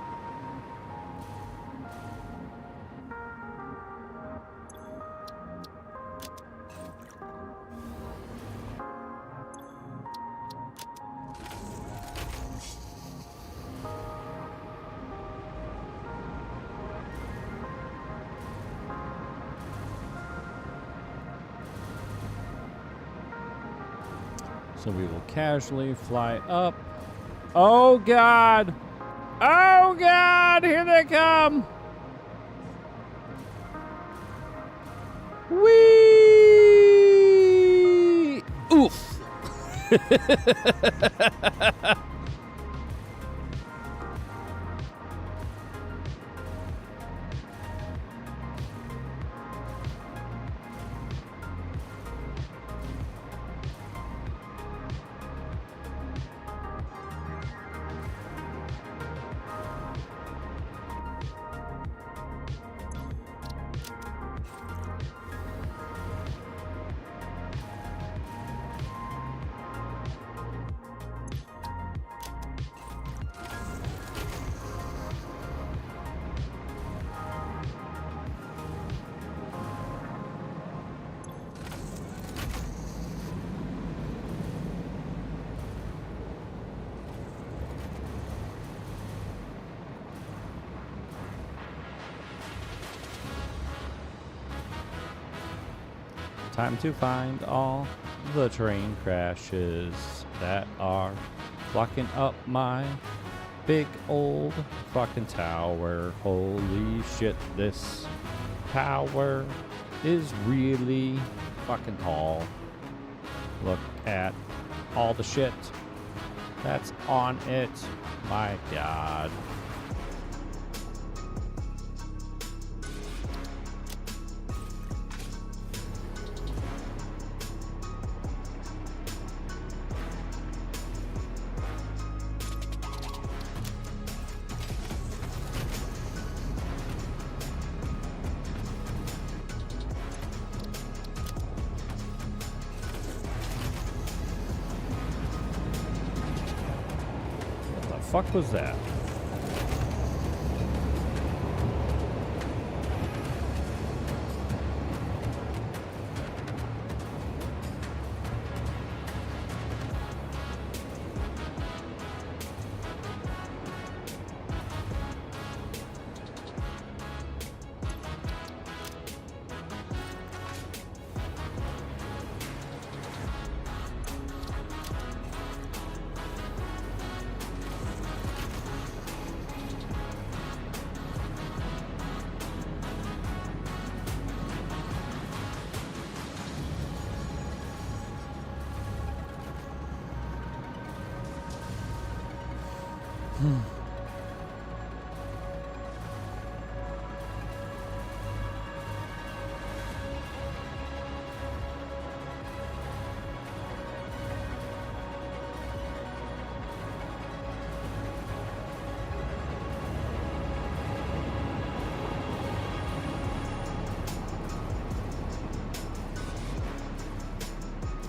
So we will casually fly up. Oh, God. Oh, God. Here they come. Whee! Oof. Time to find all the train crashes that are blocking up my big old fucking tower. Holy shit, this tower is really fucking tall. Look at all the shit that's on it. My God. What the fuck was that?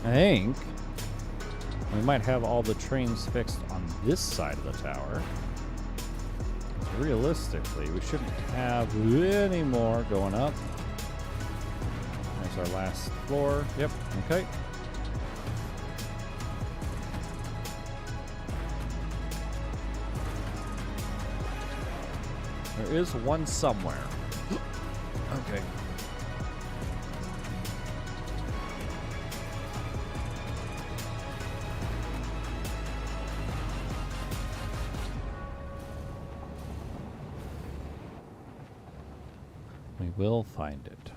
I think we might have all the trains fixed on this side of the tower. Realistically, we shouldn't have any more going up. There's our last floor. Yep, okay. There is one somewhere. Okay. We will find it.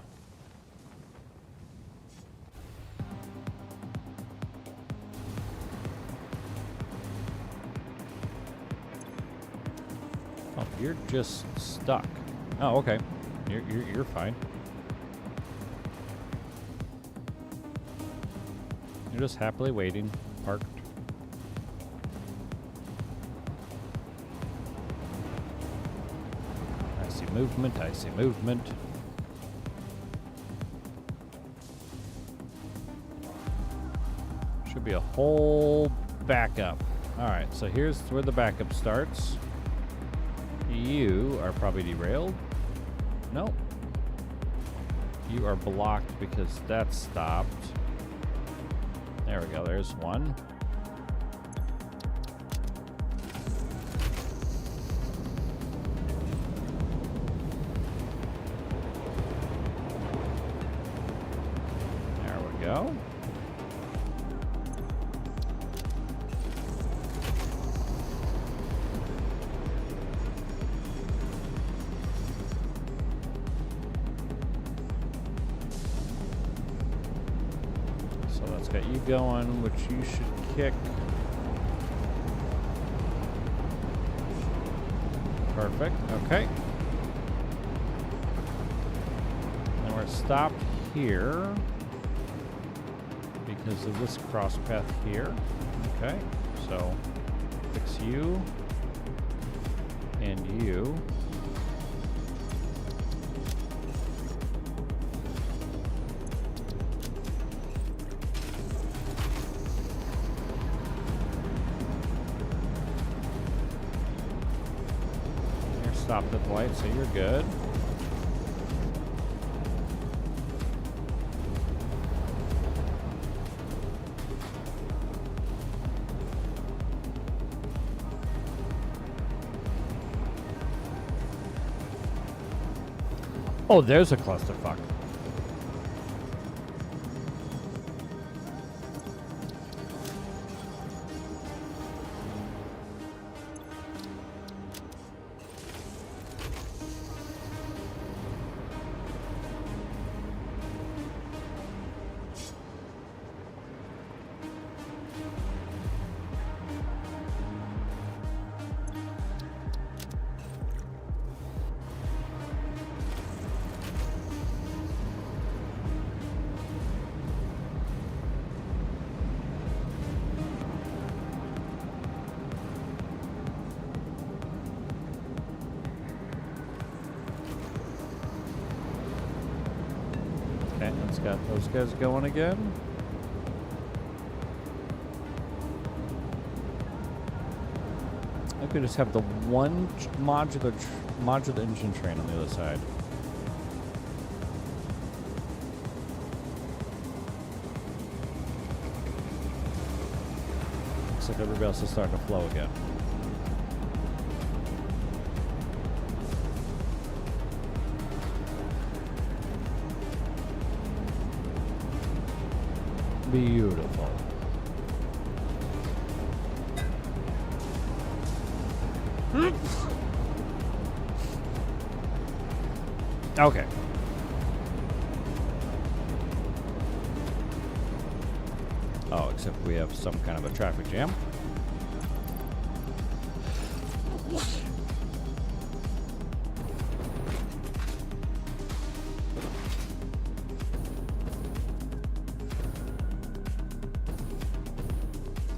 Oh, you're just stuck. Oh, okay. You're fine. You're just happily waiting, parked. Movement, I see movement. Should be a whole backup. Alright, so here's where the backup starts. You are probably derailed. Nope. You are blocked because that stopped. There we go, there's one. Go. So that's got you going, which you should kick. Perfect. Okay. And we're stopped here. Because of this cross path here. Okay, so fix you and you. You're stopped at the light, so you're good. Oh, there's a clusterfuck. Okay, let's got those guys going again. I could just have the one modular engine train on the other side. Looks like everybody else is starting to flow again. Beautiful. Okay. Oh, except we have some kind of a traffic jam.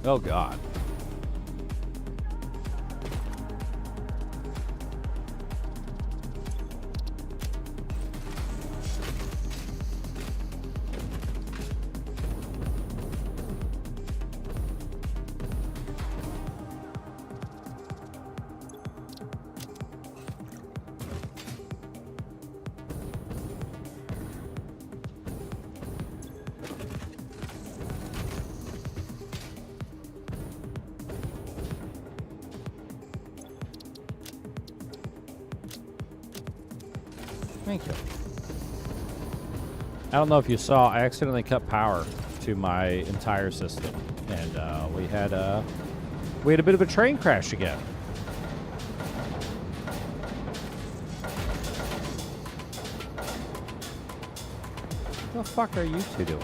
Oh, God. Thank you. I don't know if you saw, I accidentally cut power to my entire system, and we had a bit of a train crash again. What the fuck are you two doing?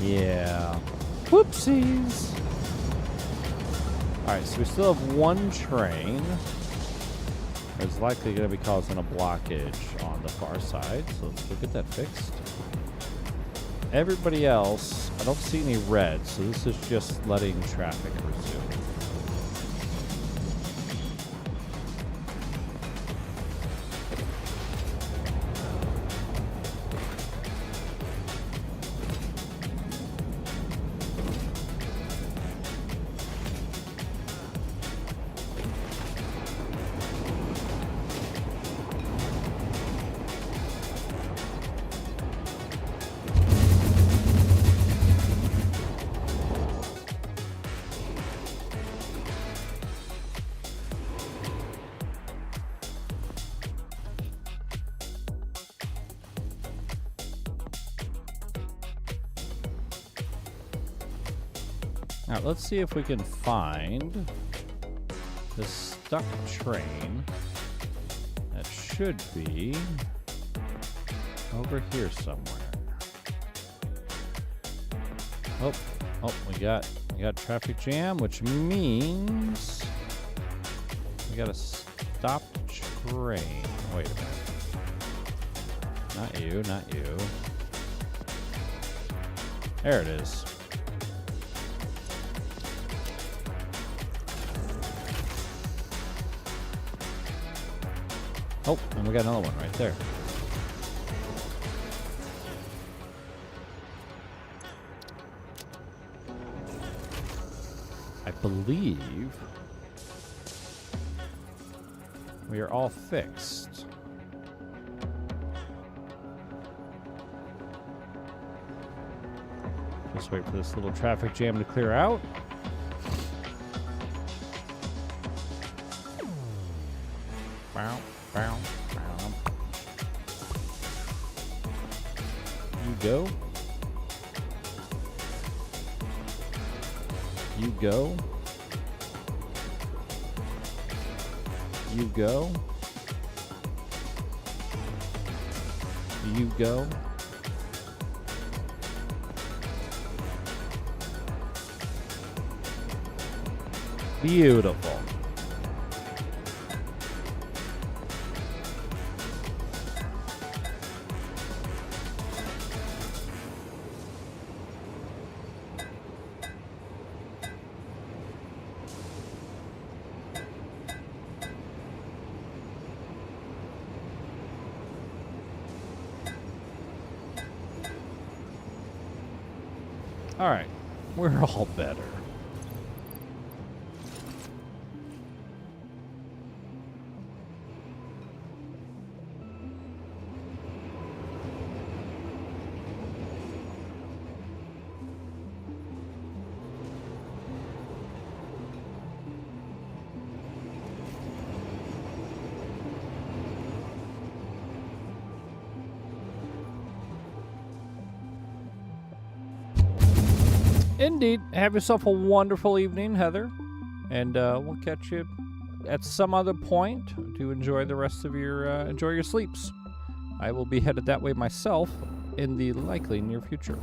Yeah. Whoopsies. Alright, so we still have one train. It's likely going to be causing a blockage on the far side, so let's go get that fixed. Everybody else, I don't see any red, so this is just letting traffic resume. All right, let's see if we can find the stuck train. That should be over here somewhere. Oh, we got traffic jam, which means we got a stopped train. Wait a minute. Not you, not you. There it is. Oh, and we got another one right there. I believe we are all fixed. Just wait for this little traffic jam to clear out. Bow, bow, bow. You go. You go. You go. You go. Beautiful. All right, we're all better. Indeed. Have yourself a wonderful evening, Heather. And we'll catch you at some other point to enjoy the rest of your enjoy your sleeps. I will be headed that way myself in the likely near future.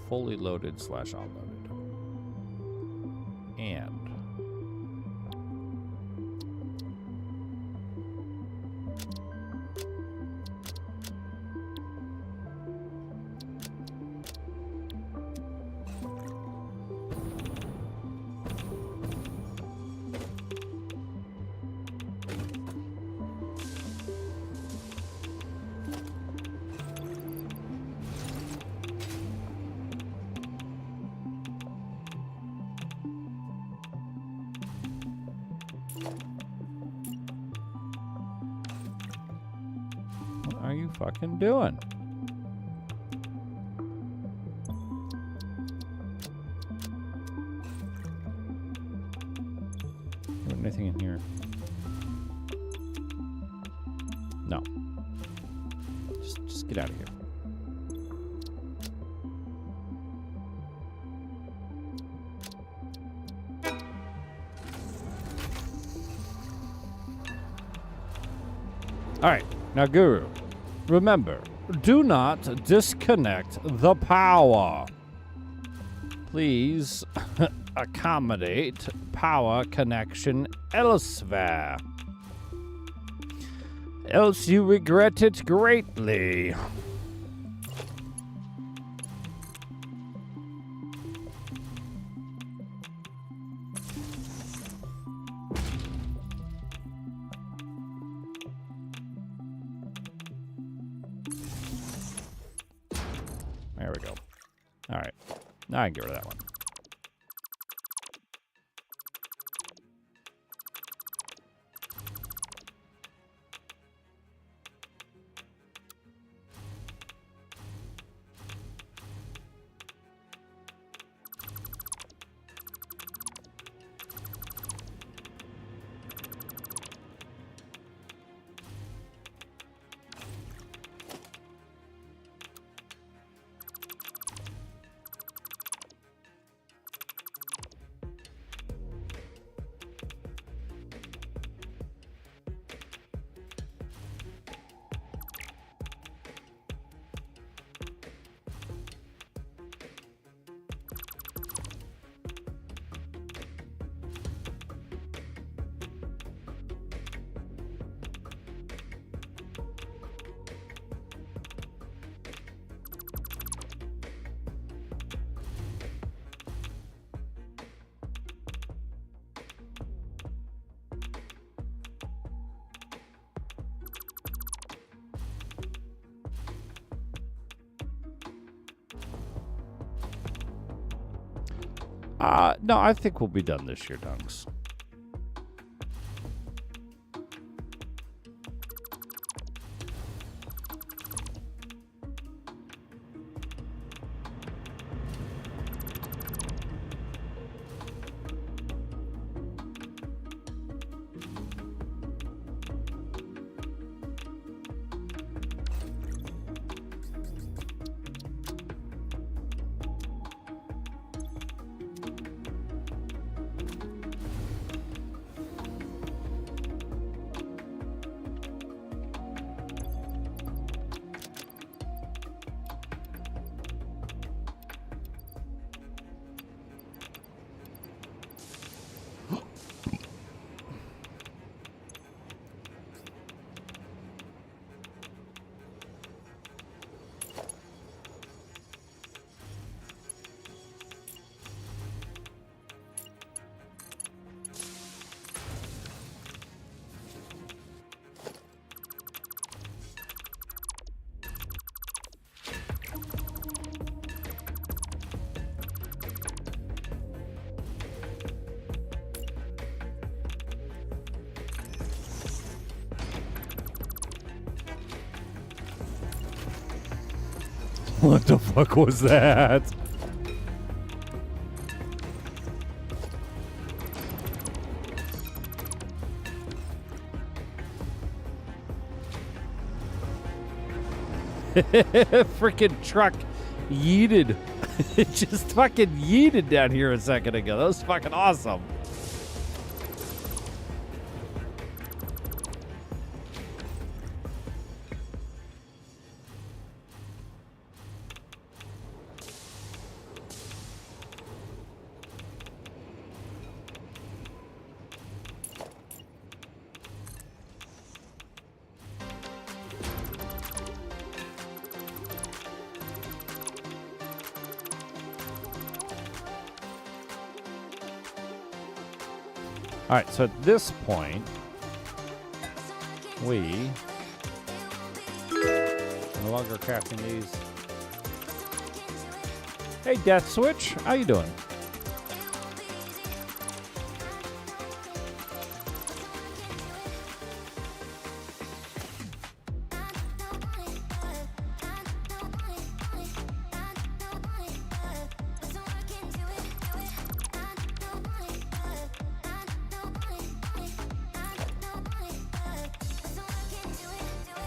Fully loaded / unloaded. And are you fucking doing? Anything in here? No. Just get out of here. All right, now Guru, remember, do not disconnect the power. Please accommodate power connection elsewhere. Else you regret it greatly. There we go. All right. Now I can get rid of that one. No, I think we'll be done this year, Dunks. What the fuck was that? Freaking truck yeeted. It just fucking yeeted down here a second ago. That was fucking awesome. All right, so at this point, we no longer crafting these. Hey, Death Switch, how you doing?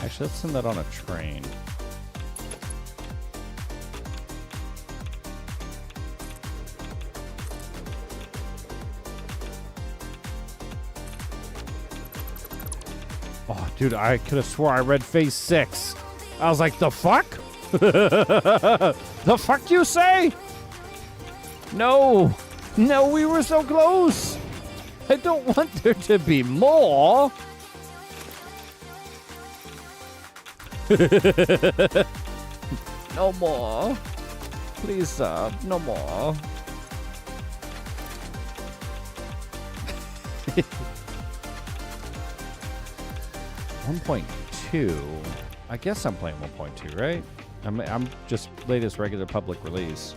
Actually, let's send that on a train. Oh, dude, I could have swore I read phase 6. I was like, the fuck? The fuck you say? No. No, we were so close. I don't want there to be more. No more. Please, no more. 1.2. I guess I'm playing 1.2, right? I'm just latest regular public release.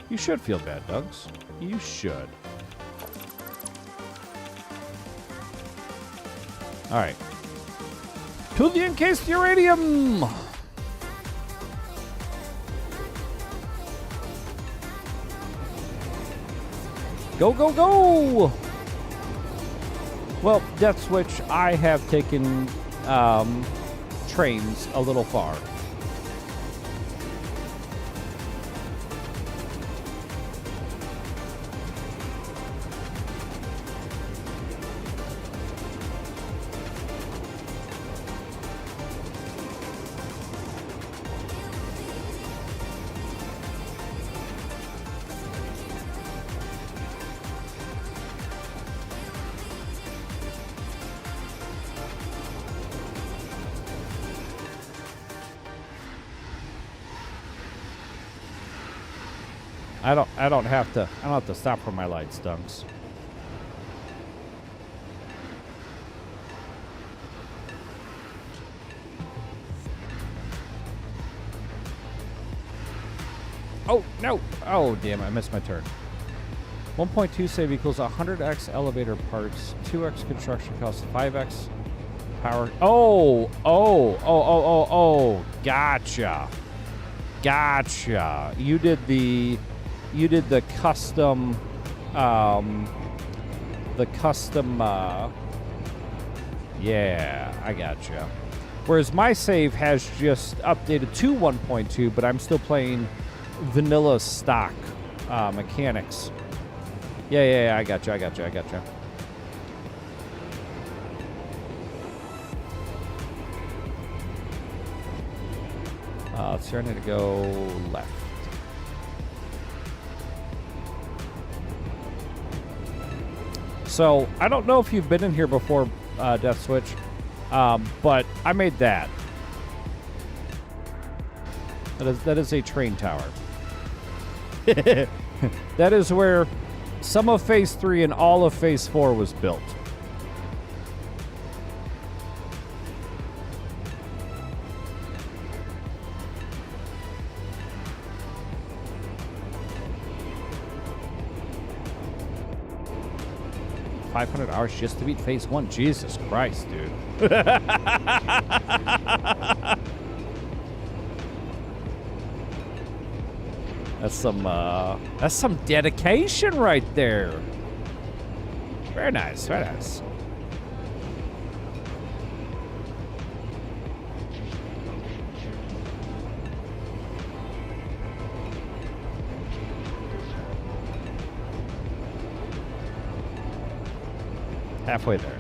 You should feel bad, Dugs. You should. All right. To the encased uranium! Go, go, go! Well, Death Switch, I have taken trains a little far. I don't have to stop for my lights, Dunks. Oh, no. Oh, damn, I missed my turn. 1.2 save equals 100x elevator parts, 2x construction costs, 5x power. Oh, gotcha. Gotcha. You did the custom, yeah, I gotcha. Whereas my save has just updated to 1.2, but I'm still playing vanilla stock mechanics. Yeah, I gotcha. Let's see, I need to go left. So, I don't know if you've been in here before, Death Switch, but I made that. That is a train tower. That is where some of Phase 3 and all of Phase 4 was built. $500 just to beat Phase 1. Jesus Christ, dude. That's some dedication right there. Very nice, very nice. Halfway there.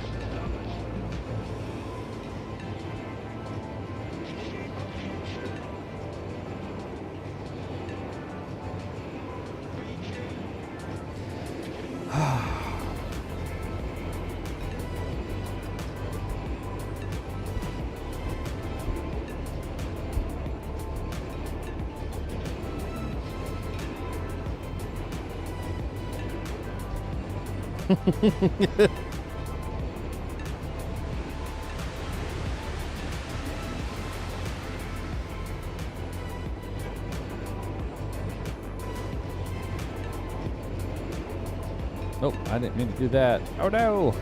Oh, I didn't mean to do that. Oh no!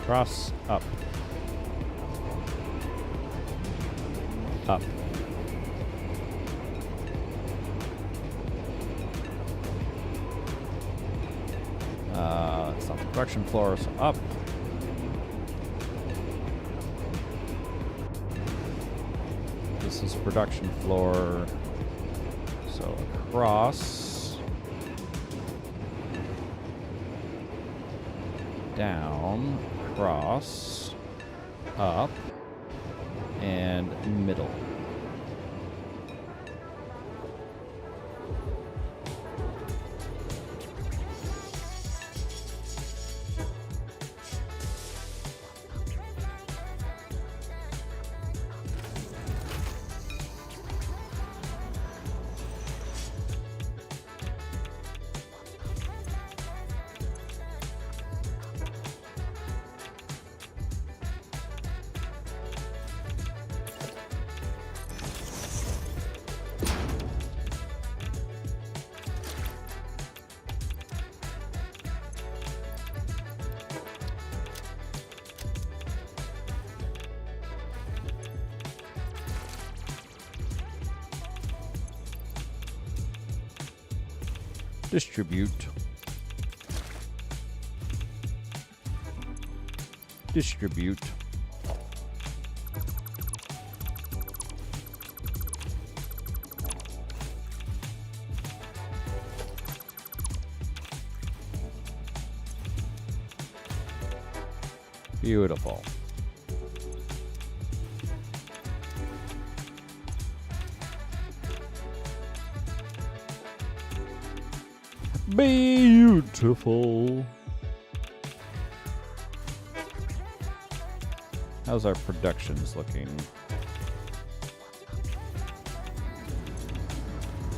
Cross, up. Up. It's not the production floor, so up. This is production floor, so across, down, across, up, and middle. Distribute. Distribute. Beautiful. Beautiful. How's our productions looking?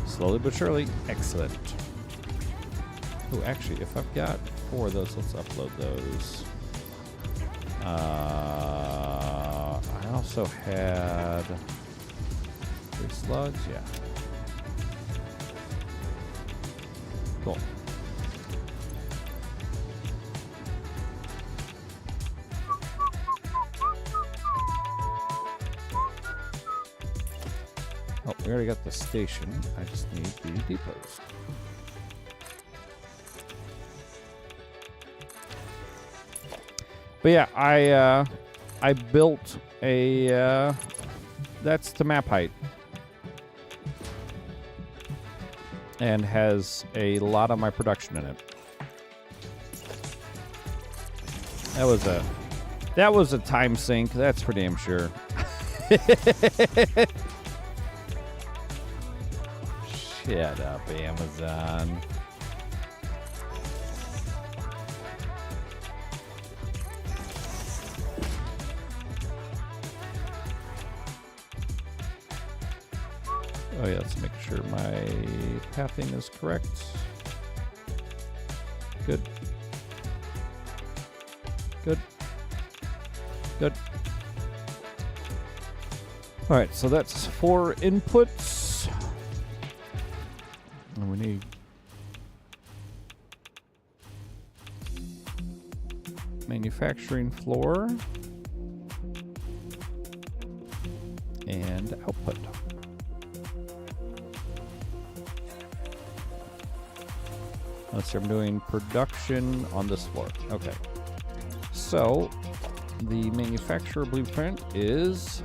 Slowly but surely. Excellent. Oh, actually, if I've got 4 of those, let's upload those. I also had 3 slugs. Yeah. Cool. Oh, we already got the station. I just need the depots. But yeah, I built a that's the map height. And has a lot of my production in it. That was a time sink, that's for damn sure. Shut up, Amazon. Oh yeah, let's make sure my pathing is correct. Good. Good. Good. All right, so that's 4 inputs. And we need manufacturing floor and output. Let's see, I'm doing production on this floor. Okay. So, the manufacturer blueprint is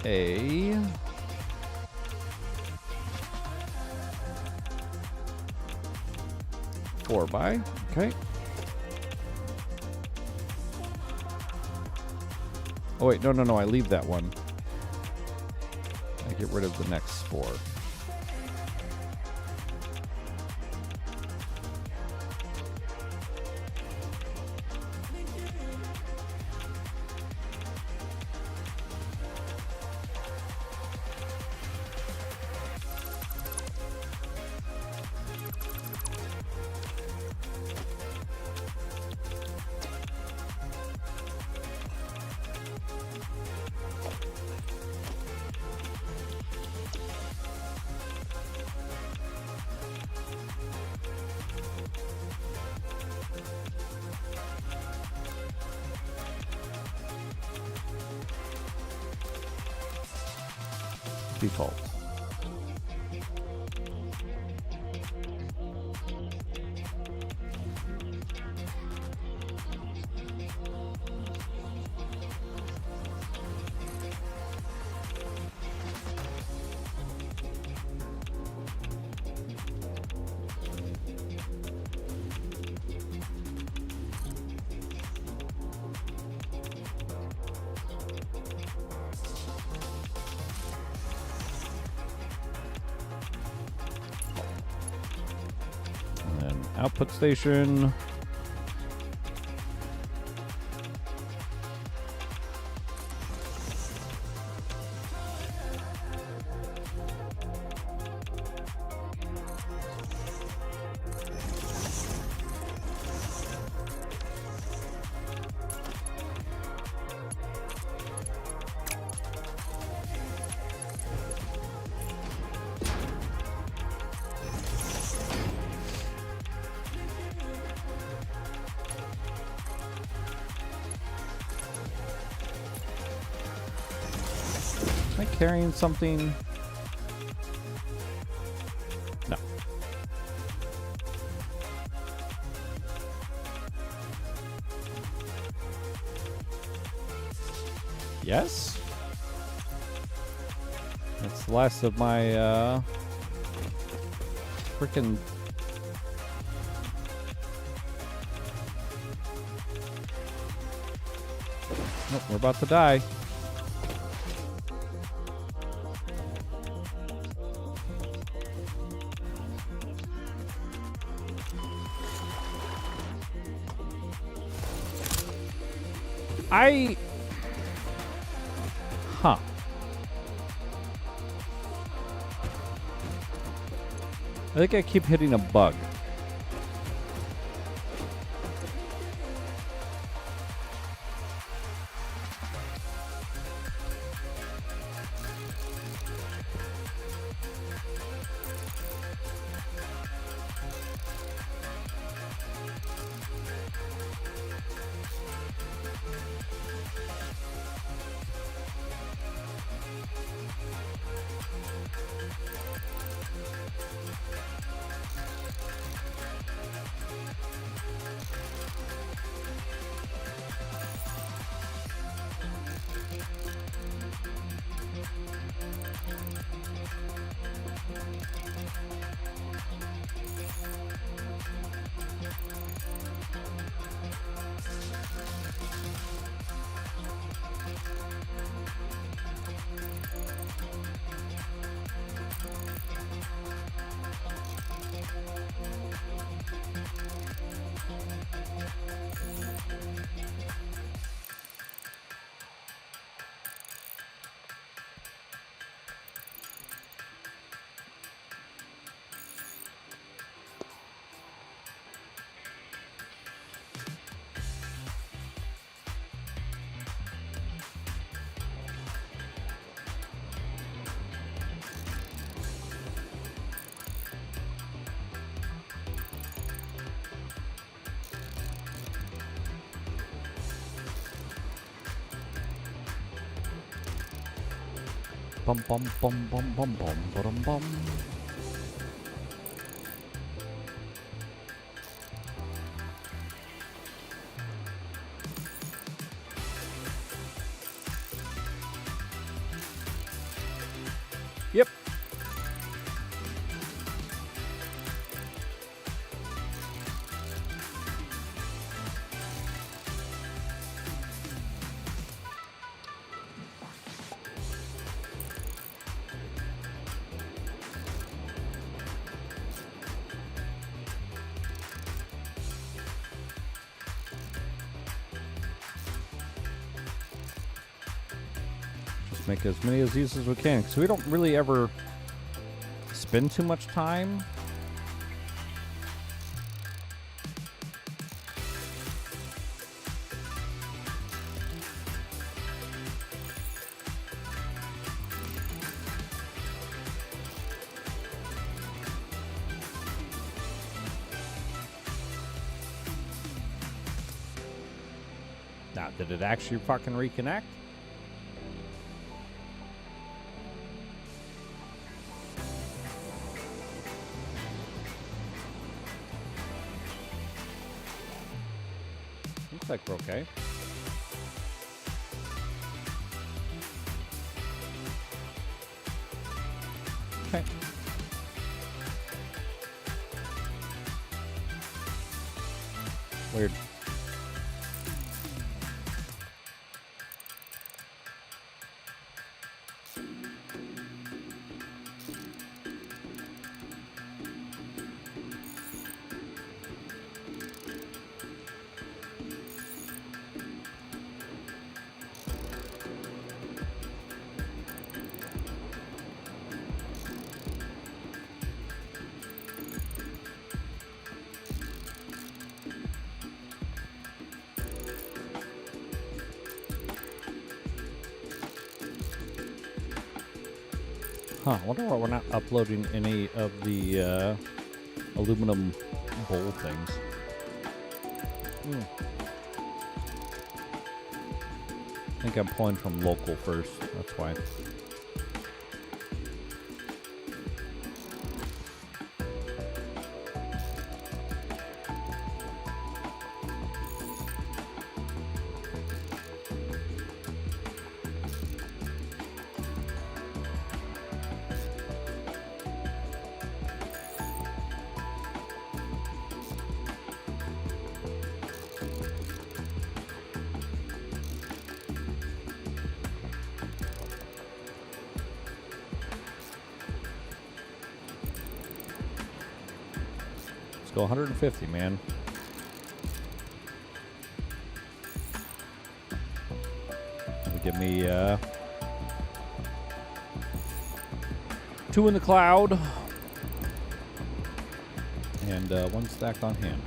a 4x. Okay. Oh, wait. No, I leave that one. I get rid of the next 4. default. Output station. Am I carrying something? No. Yes? That's the last of my freaking nope, we're about to die. Huh. I think I keep hitting a bug. Bum bum bum bum bum bum bum bum. Yep. Make as many of these as we can, because we don't really ever spend too much time. Now, did it actually fucking reconnect? like we're okay. Okay. Weird. Huh, I wonder why we're not uploading any of the aluminum bowl things. I think I'm pulling from local first, that's why. Go 150, man. That'll give me 2 in the cloud and 1 stacked on hand.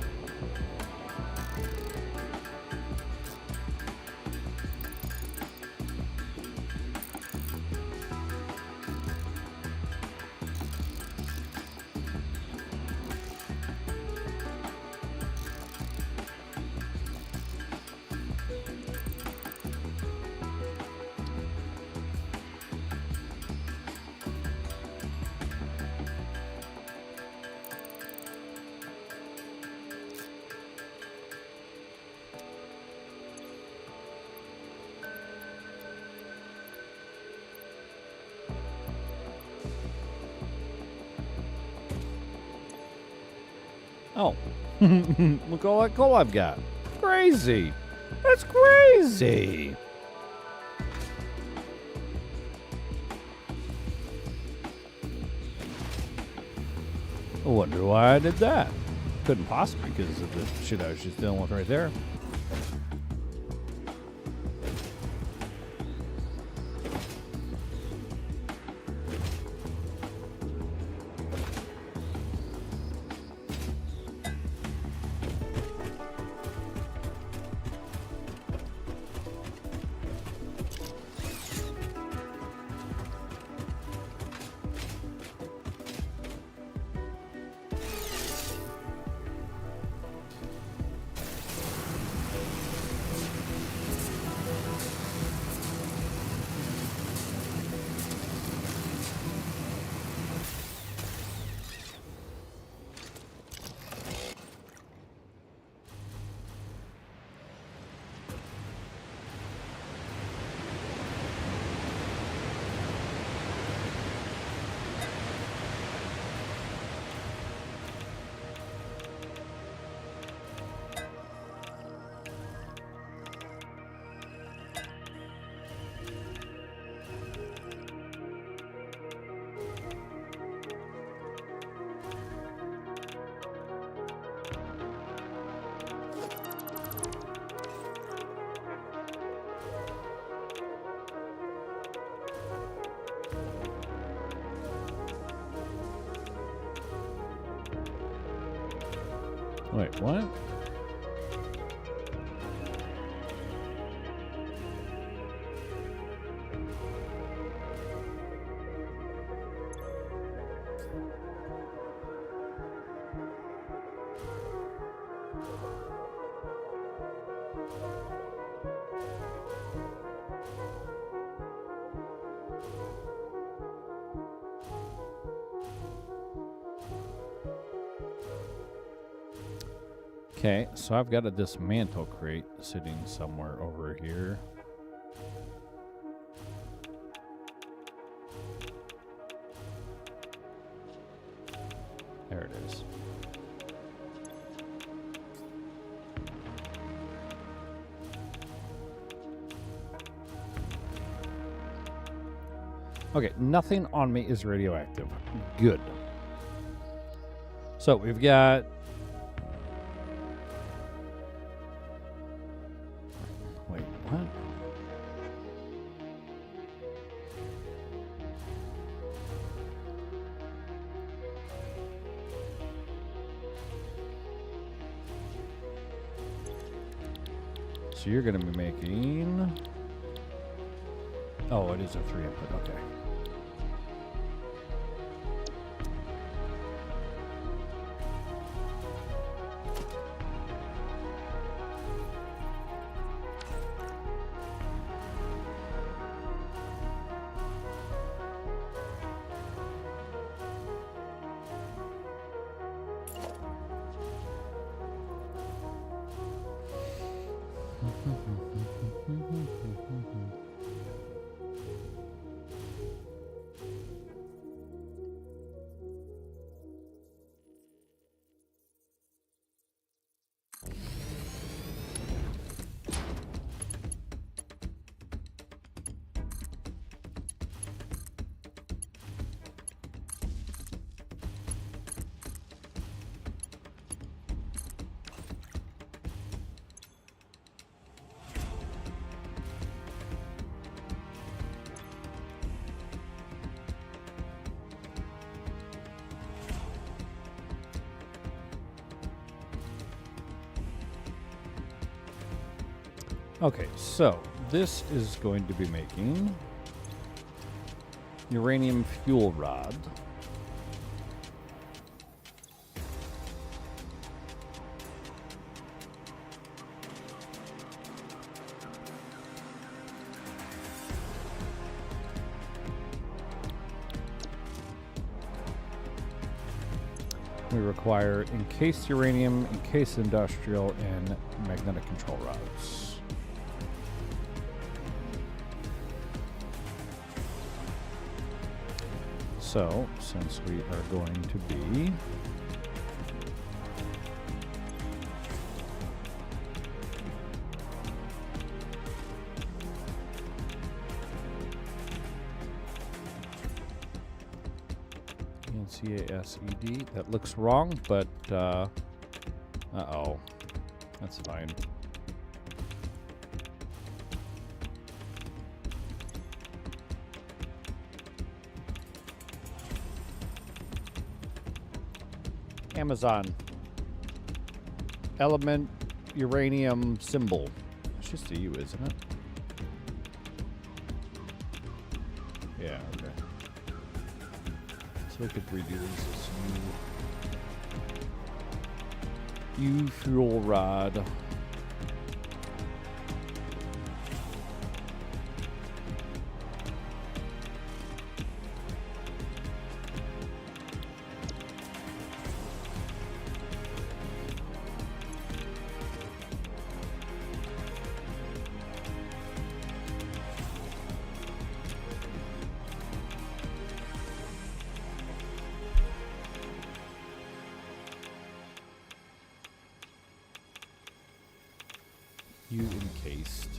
Oh, look all that coal I've got. Crazy. That's crazy. I wonder why I did that. Couldn't possibly because of the shit I was just dealing with right there. Wait, what? Okay, so I've got a dismantle crate sitting somewhere over here. There it is. Okay, nothing on me is radioactive. Good. So we've got... Wait, what? So you're going to be making... Oh, it is a 3 input. Okay. Okay, so this is going to be making uranium fuel rod. We require encased uranium, encased industrial, and magnetic control rods. So, since we are going to be CASED, that looks wrong, but uh-oh, that's fine. Amazon. Element uranium symbol. It's just a U, isn't it? Yeah, okay. So we could redo this U fuel rod. U encased.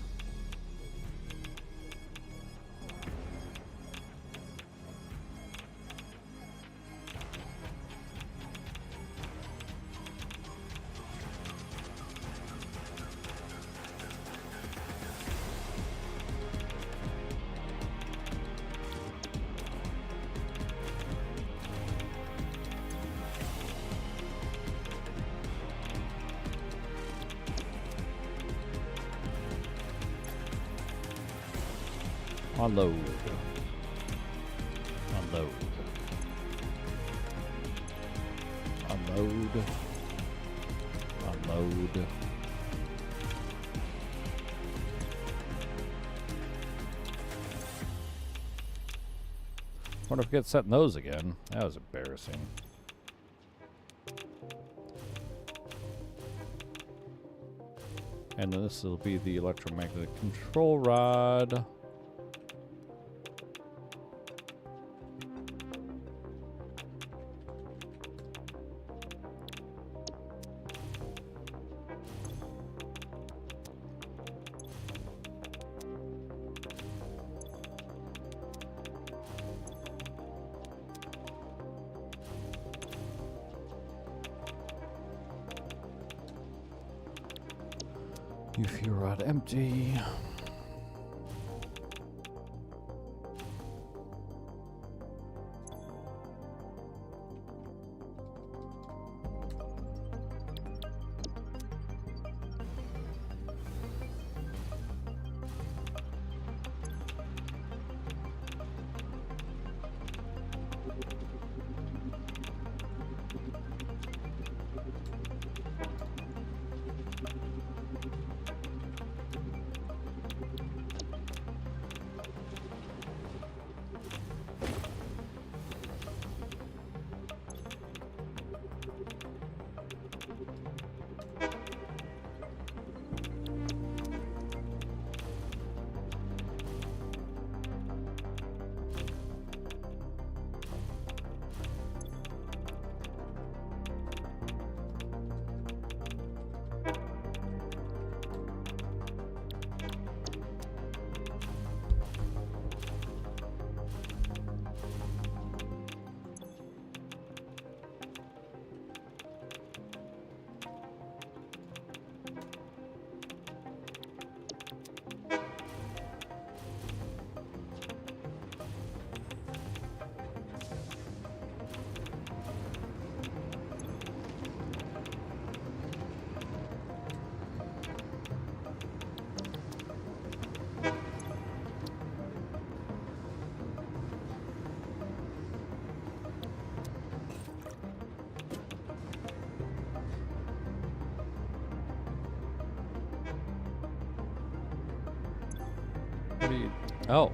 Unload. Unload. Unload. Unload. Wonder if we get setting those again. That was embarrassing. And then this will be the electromagnetic control rod. UV rod empty. Oh.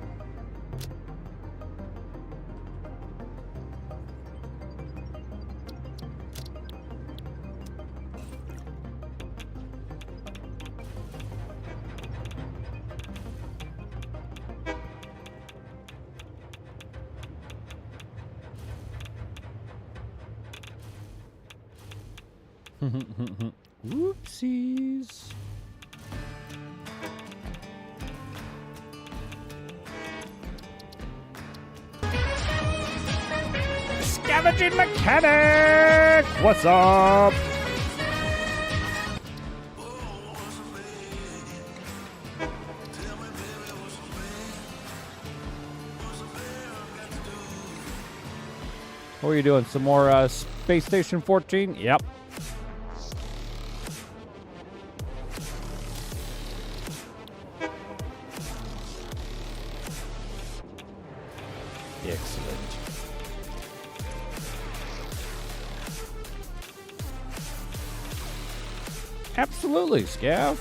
Whoopsies. Scavenging mechanic! What's up? What are you doing? Some more Space Station 14? Yep. Excellent. Absolutely, Scav.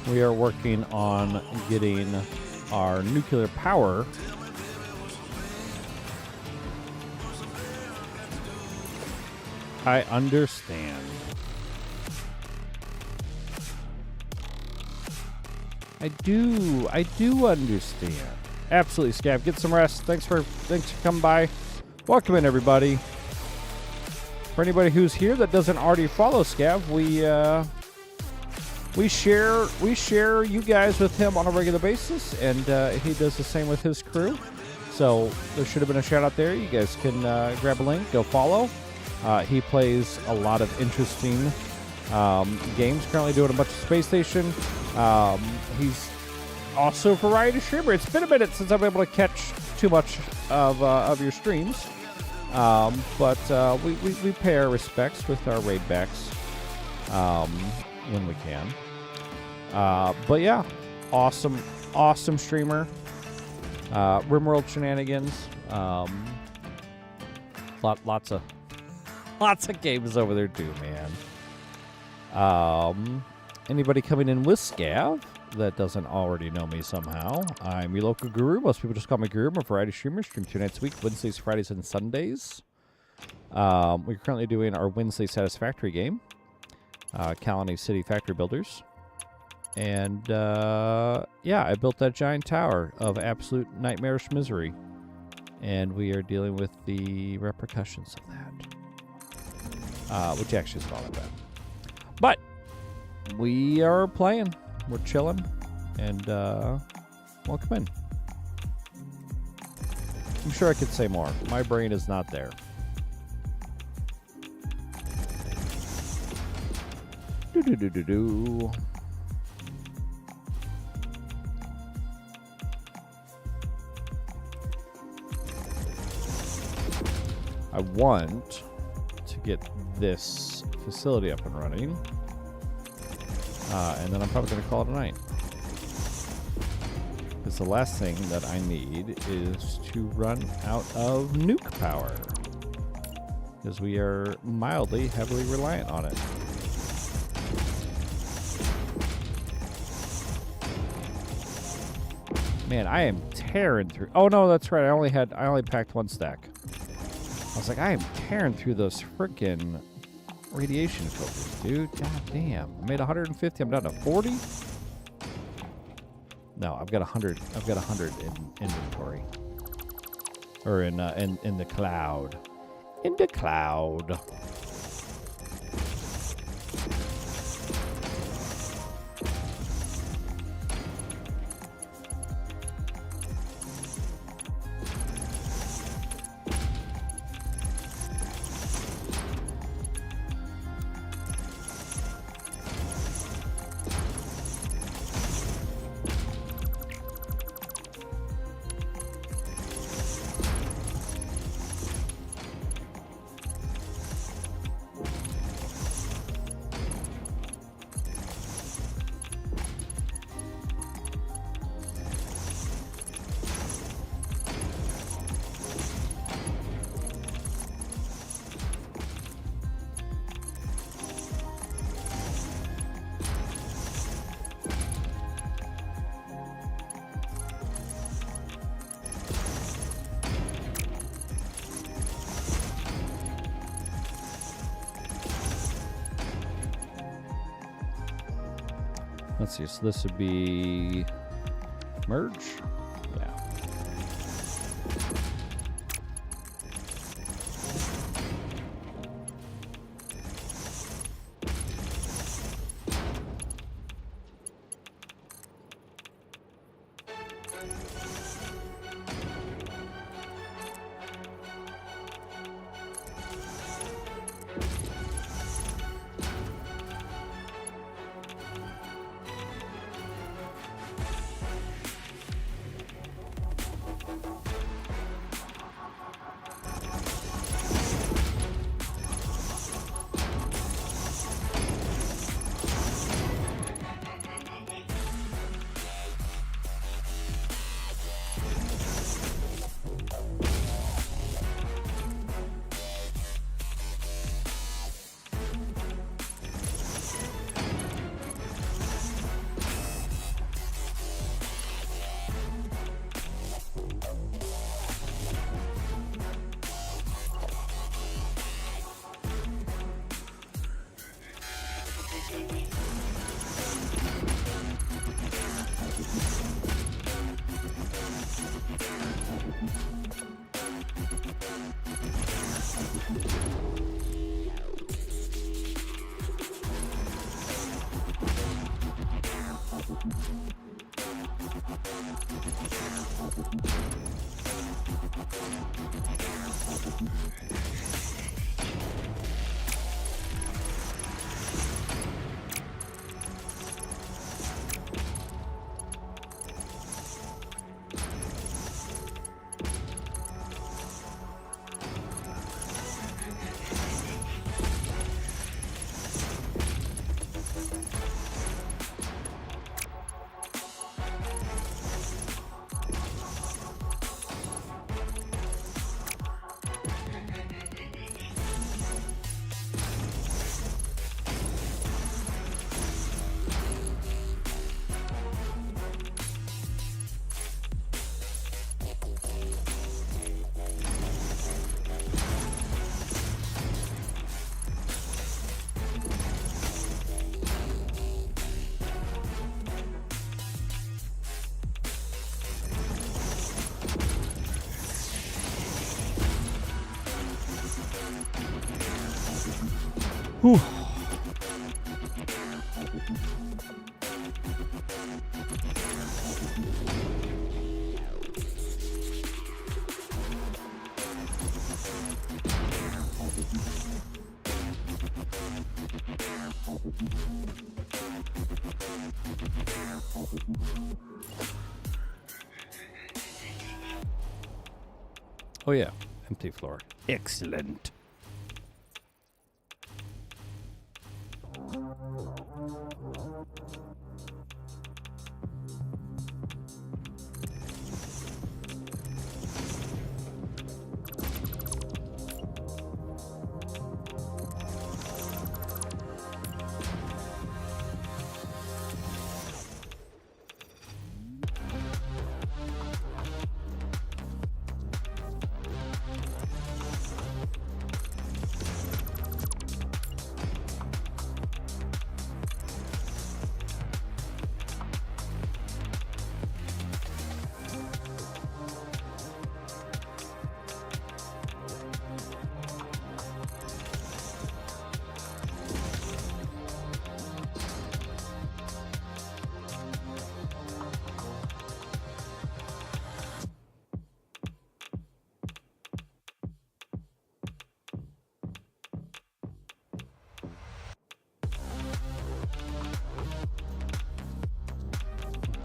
We are working on getting our nuclear power I understand. I do understand. Absolutely, Scav. Get some rest. Thanks for coming by. Welcome in, everybody. For anybody who's here that doesn't already follow Scav, we share you guys with him on a regular basis, and he does the same with his crew. So there should have been a shout out there. You guys can grab a link, go follow. He plays a lot of interesting games. Currently doing a bunch of Space Station. He's also a variety streamer. It's been a minute since I've been able to catch too much of your streams. But we pay our respects with our raid backs when we can. But yeah, awesome streamer. Rimworld shenanigans. Lots of games over there too, man. Anybody coming in with Scav that doesn't already know me somehow, I'm your local guru. Most people just call me Guru. I'm a variety streamer. Stream 2 nights a week, Wednesdays, Fridays, and Sundays. We're currently doing our Wednesday Satisfactory game, Colony City Factory Builders. And, yeah, I built that giant tower of absolute nightmarish misery. And we are dealing with the repercussions of that. Which actually is not that bad. But we are playing. We're chilling. And, welcome in. I'm sure I could say more. My brain is not there. Do-do-do-do-do. I want to get this facility up and running. And then I'm probably going to call it a night. Because the last thing that I need is to run out of nuke power. Because we are mildly, heavily reliant on it. Man, I am tearing through. Oh no, that's right. I only packed one stack. I was like, I am tearing through those frickin' radiation filters, dude. God damn. I made 150. I'm down to 40. No, I've got 100. I've got 100 in inventory. Or in the cloud. In the cloud. Let's see, so this would be merge? Yeah. Whew. Oh yeah, empty floor. Excellent.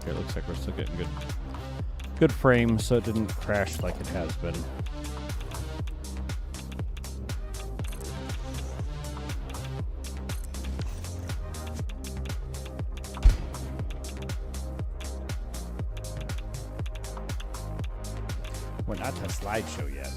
Okay, looks like we're still getting good frames, so it didn't crash like it has been. We're not to slideshow yet.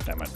Damn it.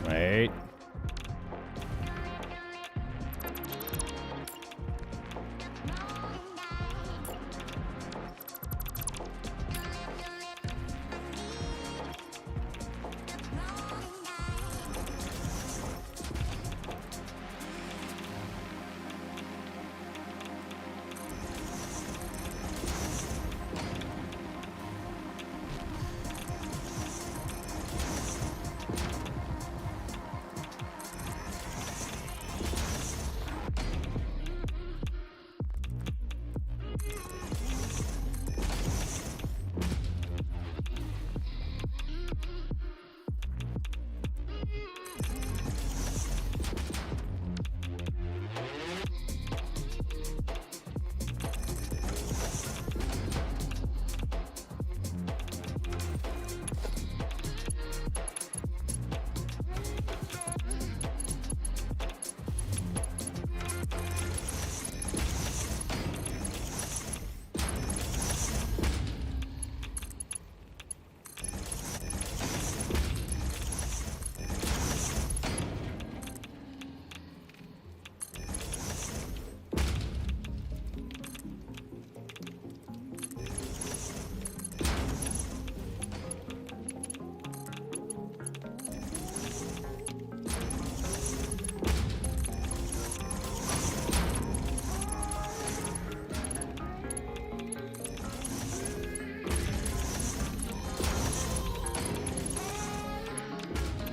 Wait.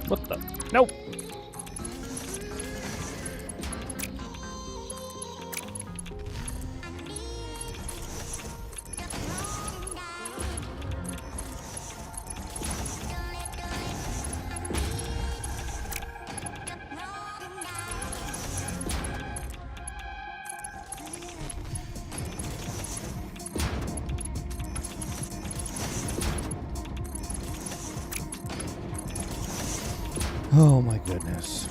What the? Nope. Oh my goodness.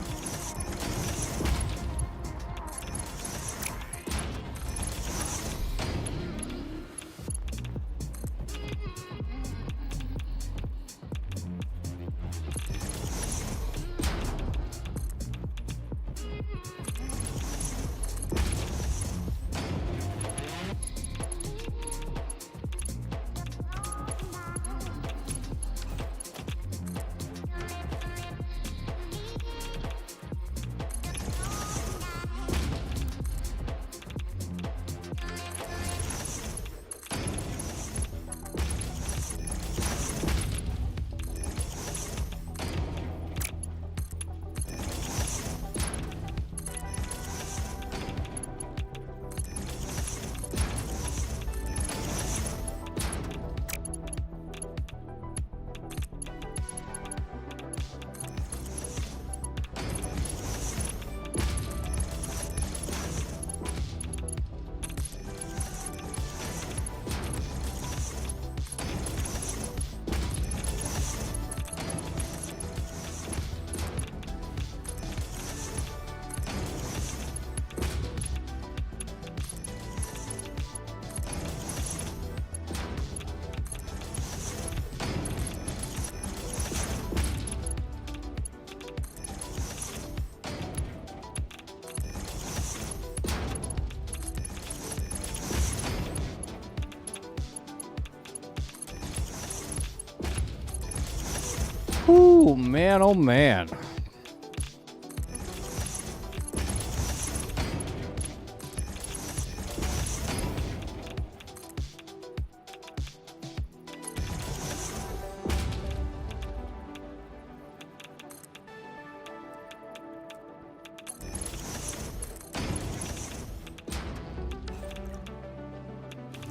Ooh, man, oh man.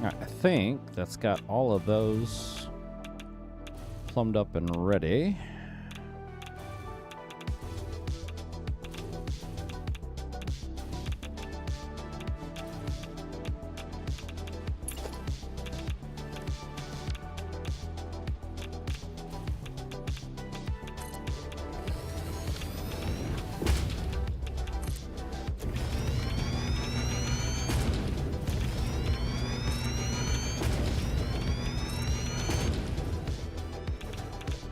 I think that's got all of those plumbed up and ready.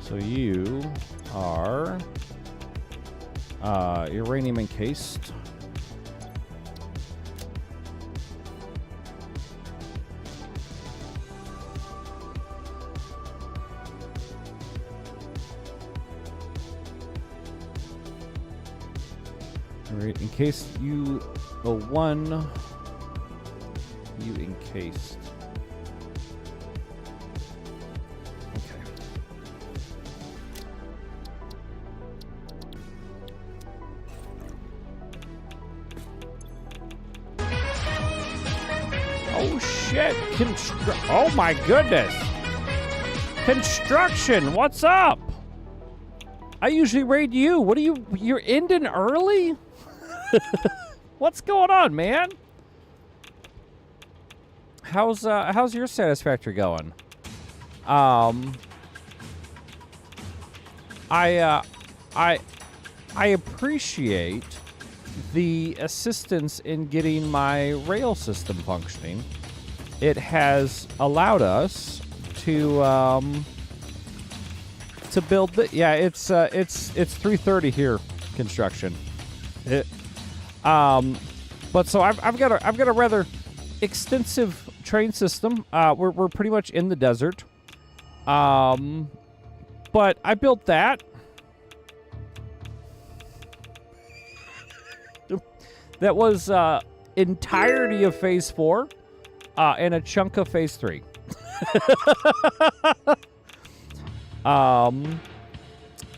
So you are uranium encased. All right, in case you one, you encased. Oh shit! Oh my goodness! Construction, what's up? I usually raid you. What are you? You're ending early? What's going on, man? How's your satisfactory going? I appreciate the assistance in getting my rail system functioning. It has allowed us to build the it's 3:30 here construction. But so I've got a rather extensive train system. We're pretty much in the desert. But I built that. That was entirety of Phase 4 and a chunk of Phase 3.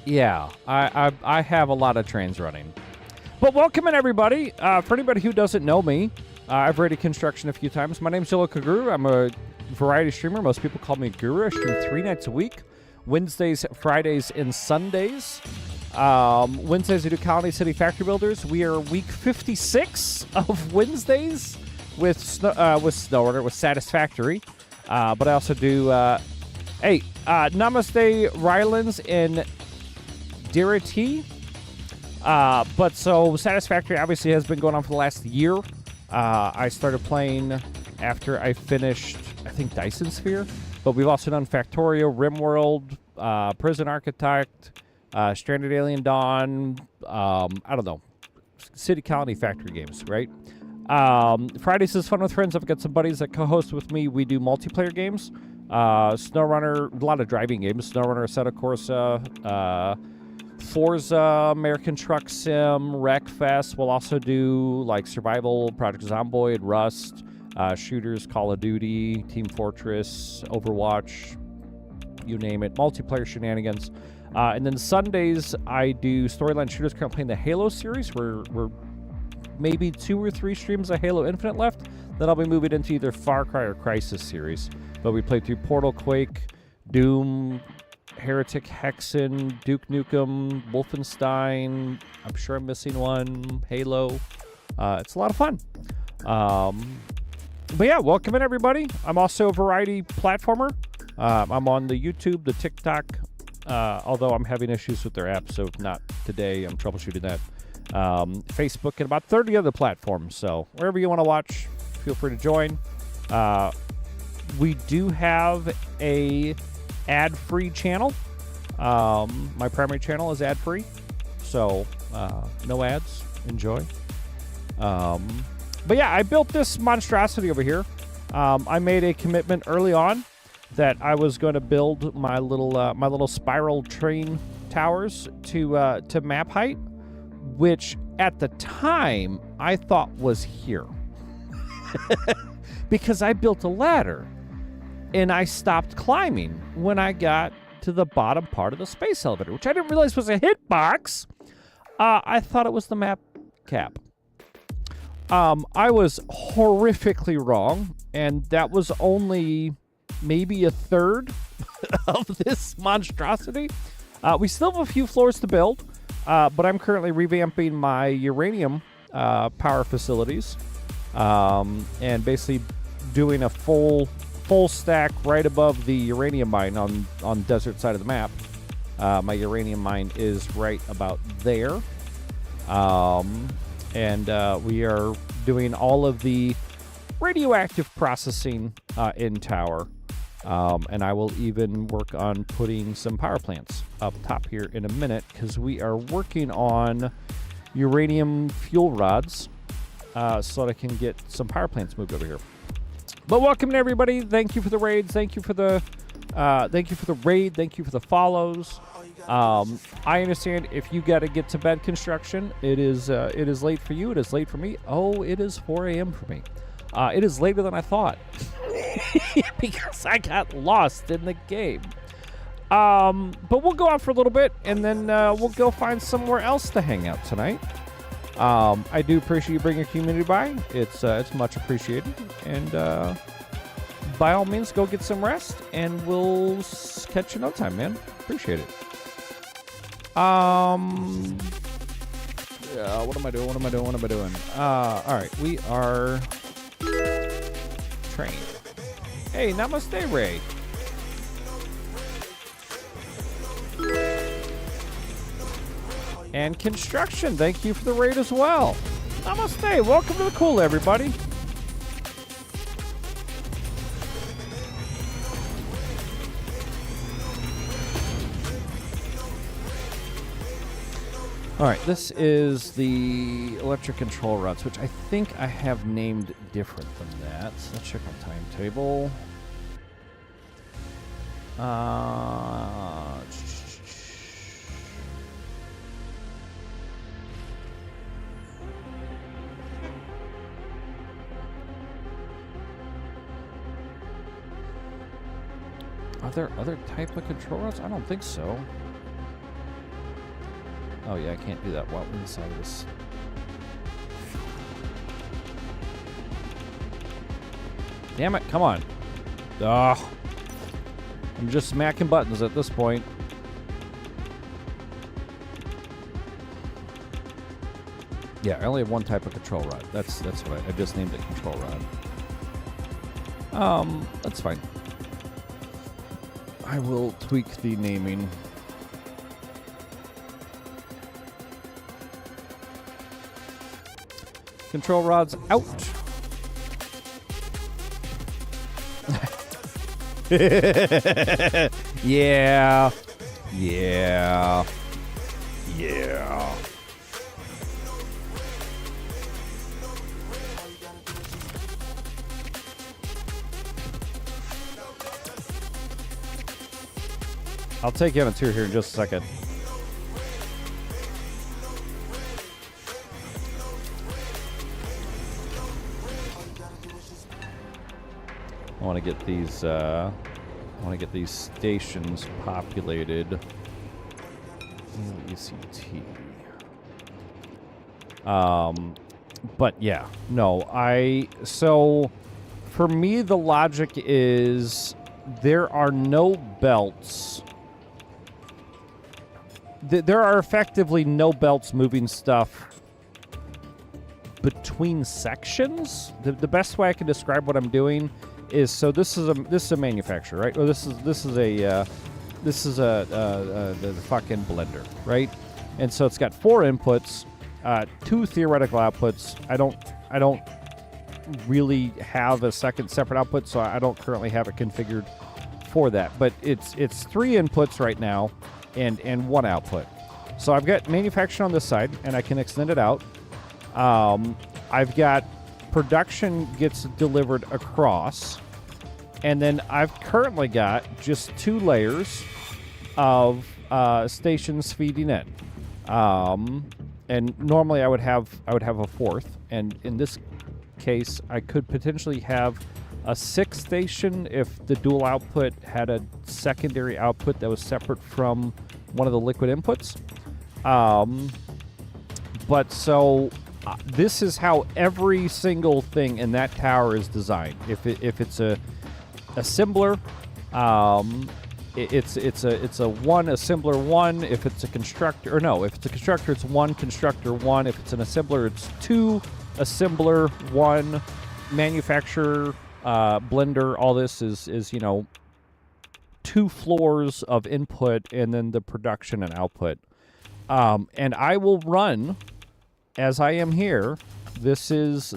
Yeah, I have a lot of trains running. But welcome in, everybody. For anybody who doesn't know me, I've rated construction a few times. My name's Zilla Guru. I'm a variety streamer. Most people call me Guru. I stream 3 nights a week, Wednesdays, Fridays, and Sundays. Wednesdays I do Colony City Factory Builders. We are week 56 of Wednesdays with Snowrunner, with Satisfactory. But I also do, Namaste Rylands and Dirity. But so Satisfactory obviously has been going on for the last year. I started playing after I finished, I think, Dyson Sphere. But we've also done Factorio, RimWorld, Prison Architect, Stranded Alien Dawn, I don't know, City Colony Factory games, right? Fridays is Fun with Friends. I've got some buddies that co-host with me. We do multiplayer games. SnowRunner, a lot of driving games. SnowRunner, Assetto Corsa, Forza, American Truck Sim, Wreckfest. We'll also do like Survival, Project Zomboid, Rust, shooters, Call of Duty, Team Fortress, Overwatch, you name it. Multiplayer shenanigans. And then Sundays, I do storyline shooters. Currently playing the Halo series. We're maybe 2 or 3 streams of Halo Infinite left. Then I'll be moving into either Far Cry or Crysis series. But we played through Portal, Quake, Doom, Heretic, Hexen, Duke Nukem, Wolfenstein. I'm sure I'm missing one. Halo. It's a lot of fun. But yeah, welcome in, everybody. I'm also a variety platformer. I'm on the YouTube, the TikTok, although I'm having issues with their app, so if not today, I'm troubleshooting that. Facebook and about 30 other platforms. So wherever you want to watch, feel free to join. We do have a ad-free channel. My primary channel is ad-free, so no ads. Enjoy. But yeah, I built this monstrosity over here. I made a commitment early on that I was going to build my little spiral train towers to map height, which at the time I thought was here. Because I built a ladder and I stopped climbing when I got to the bottom part of the space elevator, which I didn't realize was a hitbox. I thought it was the map cap. I was horrifically wrong, and that was only maybe a third of this monstrosity. We still have a few floors to build, but I'm currently revamping my uranium power facilities, and basically doing a full stack right above the uranium mine on desert side of the map. My uranium mine is right about there. And we are doing all of the radioactive processing in tower. And I will even work on putting some power plants up top here in a minute, because we are working on uranium fuel rods so that I can get some power plants moved over here. But welcome to everybody. Thank you for the raids. Thank you for the raid. Thank you for the follows. I understand if you got to get to bed construction, it is late for you. It is late for me. Oh, it is 4 a.m. for me. It is later than I thought because I got lost in the game. But we'll go out for a little bit, and then we'll go find somewhere else to hang out tonight. I do appreciate you bringing your community by. It's much appreciated. And by all means, go get some rest, and we'll catch you no time, man. Appreciate it. Yeah, what am I doing? All right, we are trained. Hey, namaste, Ray. And construction, thank you for the raid as well. Namaste, welcome to the cool, everybody. All right, this is the electric control rods, which I think I have named different than that. Let's check my timetable. Are there other type of control rods? I don't think so. Oh yeah, I can't do that while inside of this. Damn it, come on. Ugh. I'm just smacking buttons at this point. Yeah, I only have one type of control rod. That's what I just named it, control rod. That's fine. I will tweak the naming. Control rods out. Yeah. Yeah. Yeah. I'll take you on a tour here in just a second. I want to get these stations populated. ECT. But yeah, no, so for me the logic is there are no belts. There are effectively no belts moving stuff between sections. The best way I can describe what I'm doing is, so this is a manufacturer, right? Or this is the fucking blender, right? And so it's got 4 inputs, 2 theoretical outputs. I don't really have a second separate output, so I don't currently have it configured for that. But it's 3 inputs right now and 1 output. So I've got manufacturing on this side, and I can extend it out. I've got production gets delivered across, and then I've currently got just 2 layers of stations feeding in. And normally I would have a 4th, and in this case I could potentially have a 6th station if the dual output had a secondary output that was separate from one of the liquid inputs. But so this is how every single thing in that tower is designed. If it's a assembler, it's a 1 assembler 1. If it's a constructor, or no, if it's a constructor, it's 1 constructor 1. If it's an assembler, it's 2 assembler 1 manufacturer blender. All this is 2 floors of input, and then the production and output. And I will run as I am here. This is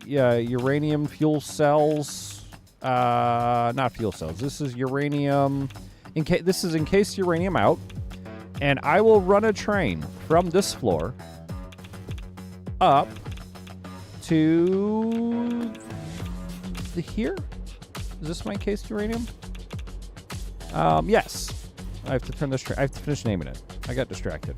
uranium fuel cells. Not fuel cells. This is uranium. This is encased uranium out, and I will run a train from this floor up to here. Is this my encased uranium? Yes. I have to turn this. I have to finish naming it. I got distracted.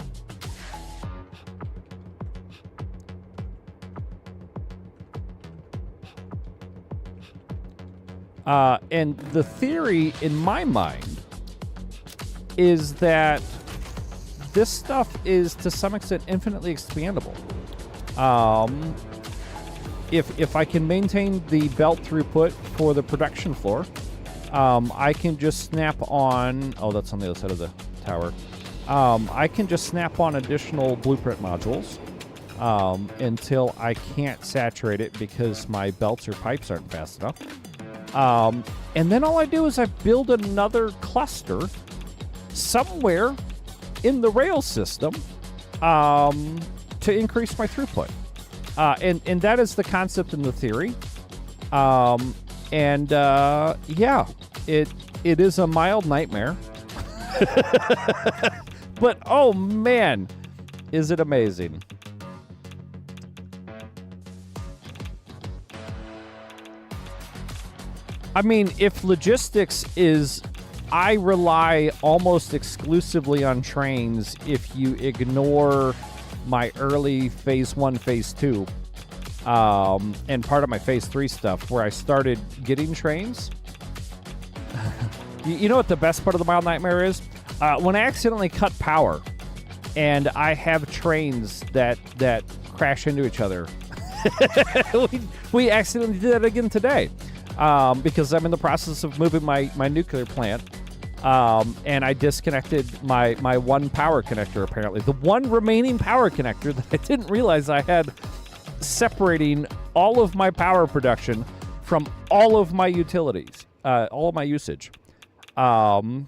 And the theory in my mind is that this stuff is to some extent infinitely expandable. If I can maintain the belt throughput for the production floor, I can just snap on. Oh, that's on the other side of the tower. I can just snap on additional blueprint modules until I can't saturate it because my belts or pipes aren't fast enough. And then all I do is I build another cluster somewhere in the rail system to increase my throughput. And that is the concept and the theory. Yeah, it is a mild nightmare. But oh man, is it amazing. I mean, if logistics is, I rely almost exclusively on trains if you ignore my early phase 1, phase 2, and part of my phase 3 stuff where I started getting trains. You know what the best part of the mild nightmare is? When I accidentally cut power and I have trains that crash into each other. we accidentally did that again today because I'm in the process of moving my nuclear plant. And I disconnected my one power connector, apparently. The one remaining power connector that I didn't realize I had separating all of my power production from all of my utilities, all of my usage. And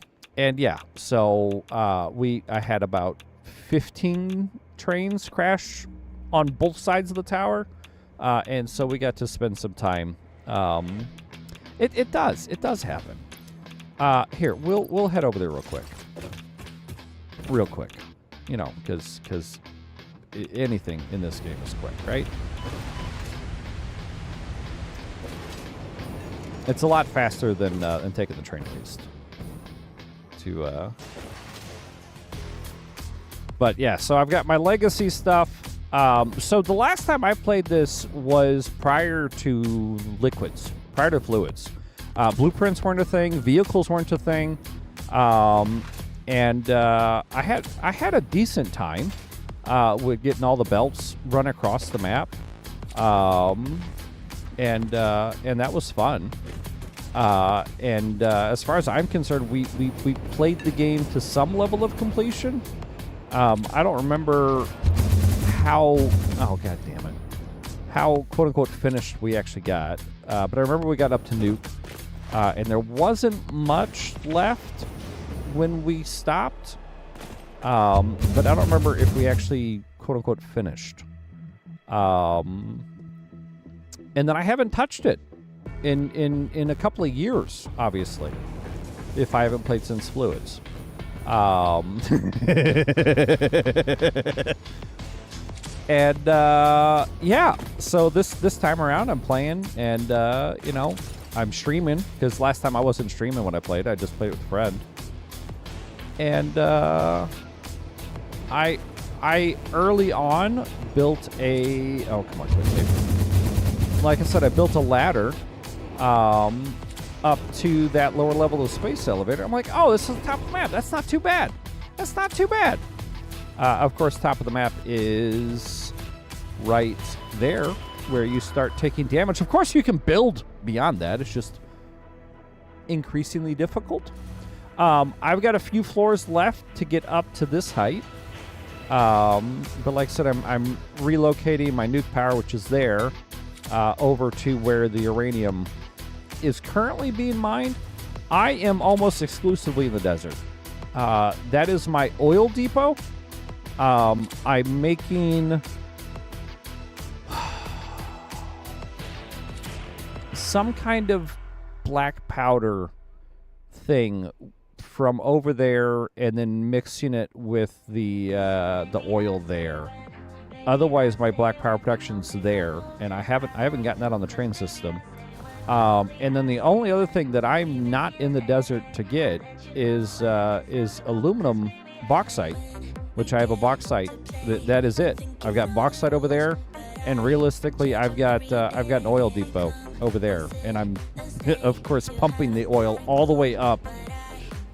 yeah, so I had about 15 trains crash on both sides of the tower. And so we got to spend some time. It does happen. Here, we'll head over there real quick. You know, because anything in this game is quick, right? It's a lot faster than taking the train, at least. But yeah, so I've got my legacy stuff. So the last time I played this was prior to liquids, prior to fluids. Blueprints weren't a thing. Vehicles weren't a thing. And I had a decent time with getting all the belts run across the map. And that was fun. And as far as I'm concerned, we played the game to some level of completion. I don't remember how... Oh, God damn it. How, quote-unquote, finished we actually got. But I remember we got up to Nuc. And there wasn't much left when we stopped. But I don't remember if we actually, quote-unquote, finished. And then I haven't touched it in a couple of years, obviously, if I haven't played since Fluids. And yeah, so this time around I'm playing, and you know, I'm streaming, because last time I wasn't streaming when I played. I just played with a friend. And I early on built a... Oh, come on, quick. Like I said, I built a ladder up to that lower level of the space elevator. I'm like, oh, this is the top of the map. That's not too bad. That's not too bad. Of course, top of the map is right there, where you start taking damage. Of course, you can build beyond that. It's just increasingly difficult. I've got a few floors left to get up to this height. But like I said, I'm relocating my nuke power, which is there, over to where the uranium is currently being mined. I am almost exclusively in the desert. That is my oil depot. I'm making some kind of black powder thing from over there, and then mixing it with the oil there. Otherwise, my black power production's there, and I haven't gotten that on the train system. And then the only other thing that I'm not in the desert to get is aluminum bauxite, which I have a bauxite. That is it. I've got bauxite over there, and realistically, I've got an oil depot over there, and I'm of course pumping the oil all the way up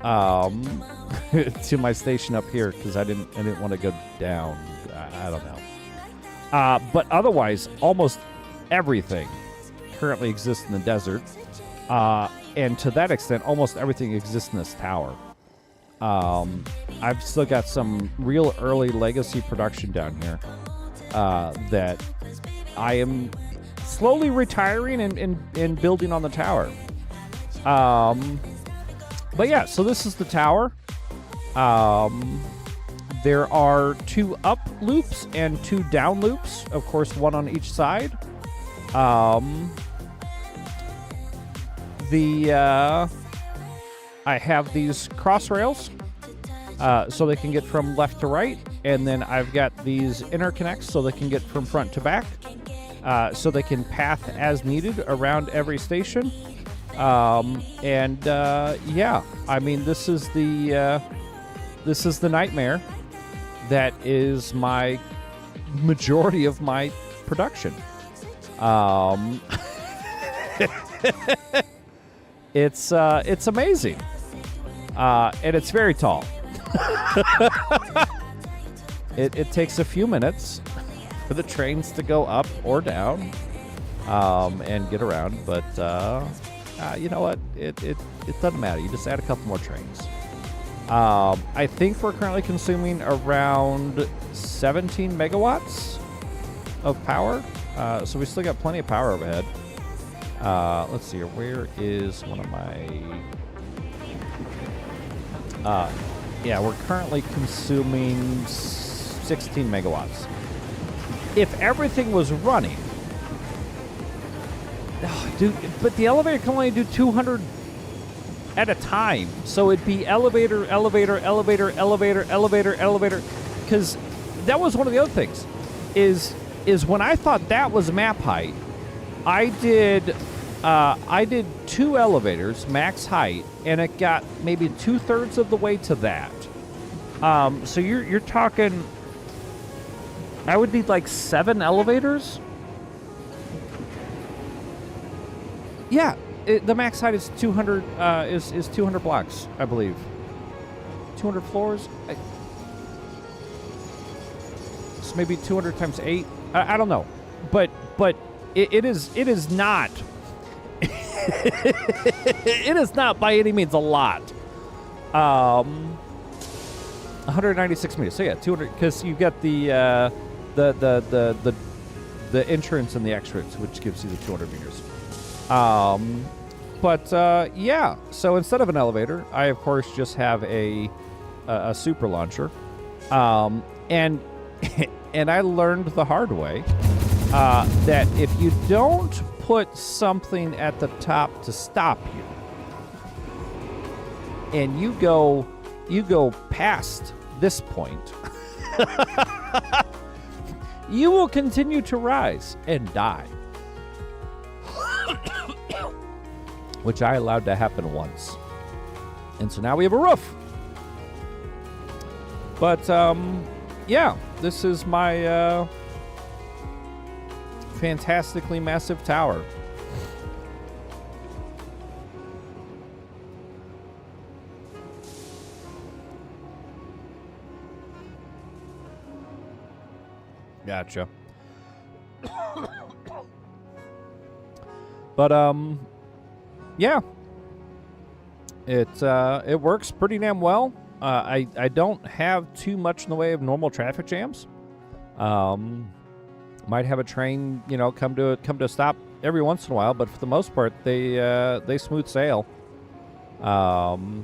to my station up here, because I didn't want to go down. I don't know. But otherwise, almost everything currently exists in the desert, and to that extent, almost everything exists in this tower. I've still got some real early legacy production down here that I am slowly retiring and building on the tower. But yeah, so this is the tower. There are 2 up loops and 2 down loops, of course, 1 on each side. I have these cross rails, so they can get from left to right, and then I've got these interconnects so they can get from front to back, so they can path as needed around every station. Yeah, I mean, this is the nightmare that is my majority of my production. It's amazing, and it's very tall. it takes a few minutes for the trains to go up or down and get around. But you know what? It doesn't matter. You just add a couple more trains. I think we're currently consuming around 17 megawatts of power. So we still got plenty of power overhead. Let's see here. Where is one of my... yeah, we're currently consuming 16 megawatts. If everything was running... Oh, dude, but the elevator can only do 200 at a time. So it'd be elevator, elevator, elevator, elevator, elevator, elevator. Because that was one of the other things. Is when I thought that was map height, I did 2 elevators, max height, and it got maybe 2/3 of the way to that. So you're talking, I would need like 7 elevators. Yeah, the max height is 200. Is 200 blocks, I believe. 200 floors. So maybe 200 times 8. I don't know, but it is not. It is not by any means a lot. 196 meters. So yeah, 200, because you get the entrance and the exits, which gives you the 200 meters. Yeah. So instead of an elevator, I of course just have a super launcher, and I learned the hard way that if you don't put something at the top to stop you, and you go past this point, you will continue to rise and die. Which I allowed to happen once. And so now we have a roof. But, yeah, this is my fantastically massive tower. Gotcha. But, yeah. It works pretty damn well. I don't have too much in the way of normal traffic jams. Might have a train, come to a stop every once in a while, but for the most part, they smooth sail. And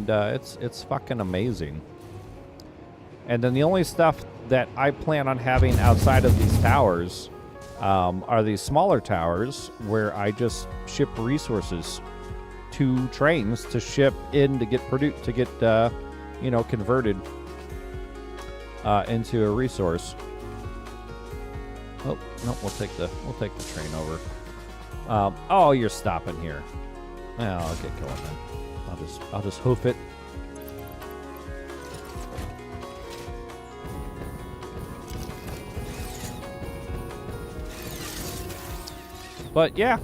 it's fucking amazing. And then the only stuff that I plan on having outside of these towers are these smaller towers where I just ship resources to trains to ship in to get converted into a resource. Oh no, we'll take the train over. Oh, you're stopping here. Well, I'll get going then. I'll just hoof it. But yeah.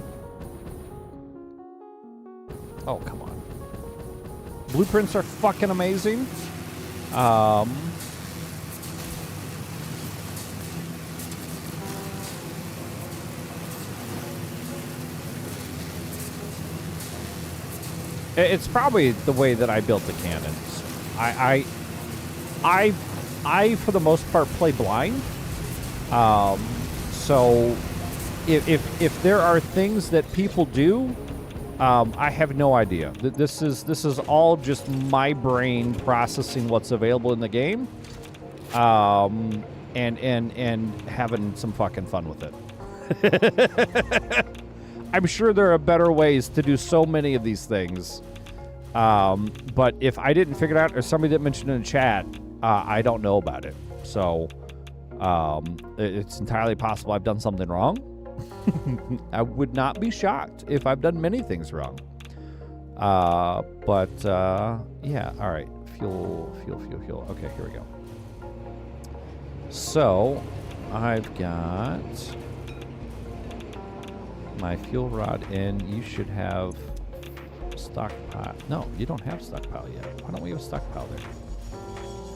Oh, come on. Blueprints are fucking amazing. It's probably the way that I built the cannons. I for the most part play blind. So if there are things that people do, I have no idea. This is all just my brain processing what's available in the game, and having some fucking fun with it. I'm sure there are better ways to do so many of these things, but if I didn't figure it out or somebody didn't mention it in the chat, I don't know about it. So it's entirely possible I've done something wrong. I would not be shocked if I've done many things wrong. Yeah, all right. Fuel. Okay, here we go. So, I've got my fuel rod in. You should have stockpile. No, you don't have stockpile yet. Why don't we have a stockpile there?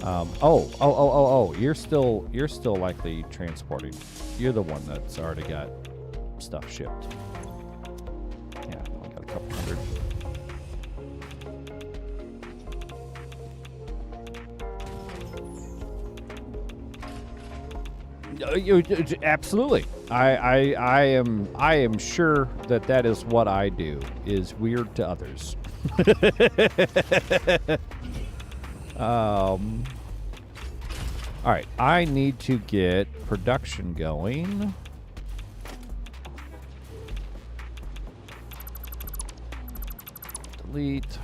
Oh. You're still likely transporting. You're the one that's already got stuff shipped. Yeah, I got a couple hundred. Absolutely. I am sure that is what I do, is weird to others. All right, I need to get production going. Delete.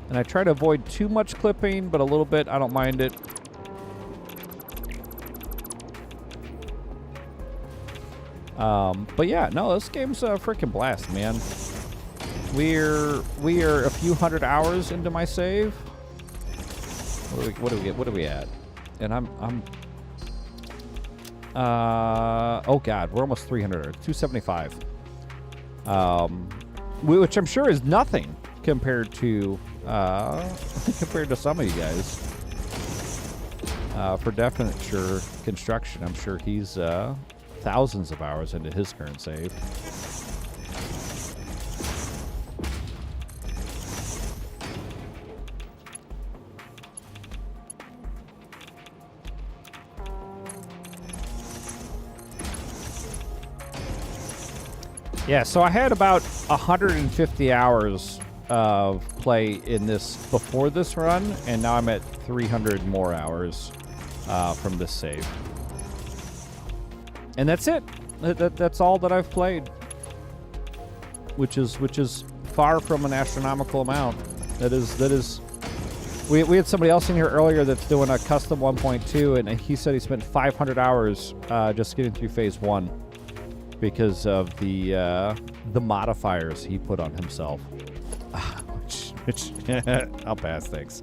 And I try to avoid too much clipping, but a little bit, I don't mind it. But yeah, no, this game's a freaking blast, man. We are a few hundred hours into my save. What are we at? And oh god, we're almost 300, 275. Which I'm sure is nothing compared to some of you guys. For definite sure construction, I'm sure he's thousands of hours into his current save. Yeah, so I had about 150 hours of play in this before this run, and now I'm at 300 more hours from this save. And that's it. That's all that I've played, which is far from an astronomical amount. That is. We had somebody else in here earlier that's doing a custom 1.2, and he said he spent 500 hours just getting through phase 1 because of the modifiers he put on himself. Which I'll pass. Thanks.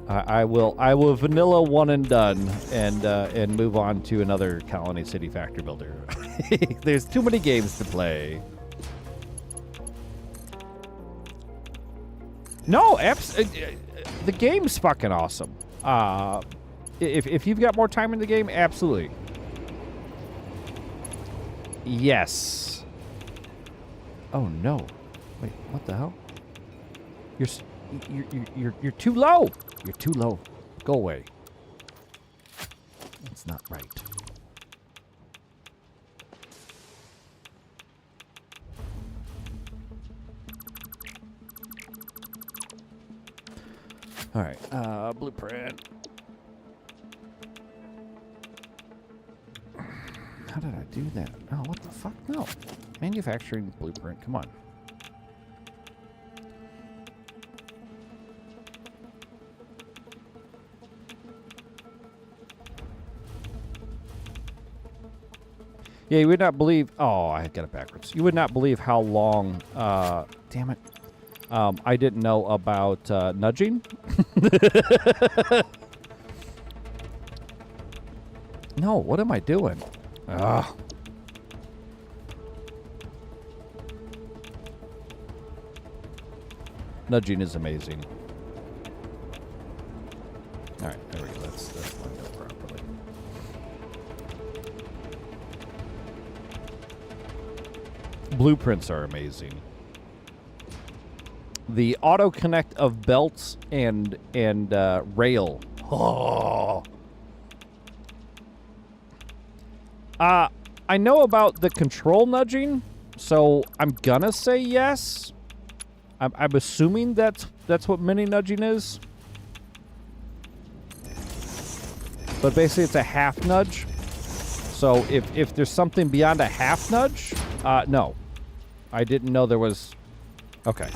I will vanilla one and done, and move on to another Colony City Factory Builder. There's too many games to play. No, the game's fucking awesome. If you've got more time in the game, absolutely. Yes. Oh no. Wait, what the hell? You're too low. You're too low. Go away. That's not right. All right, blueprint. How did I do that? Oh, what the fuck? No. Manufacturing blueprint. Come on. Yeah, you would not believe... Oh, I got it backwards. You would not believe how long... damn it. I didn't know about nudging. No, what am I doing? Ugh. Nudging is amazing. All right, there we go. That's lined up properly. Blueprints are amazing. The auto connect of belts and rail. Oh. I know about the control nudging, so I'm gonna say yes. I'm assuming that's what mini nudging is. But basically it's a half nudge. So if there's something beyond a half nudge, no. I didn't know there was... Okay.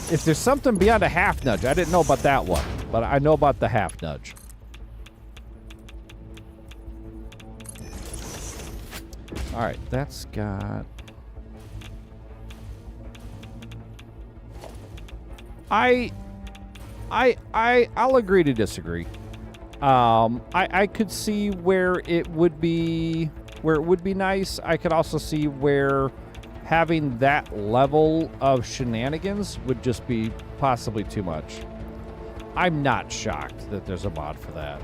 If there's something beyond a half nudge, I didn't know about that one. But I know about the half nudge. Alright, that's got... I'll agree to disagree. I could see where it would be nice. I could also see where having that level of shenanigans would just be possibly too much. I'm not shocked that there's a mod for that.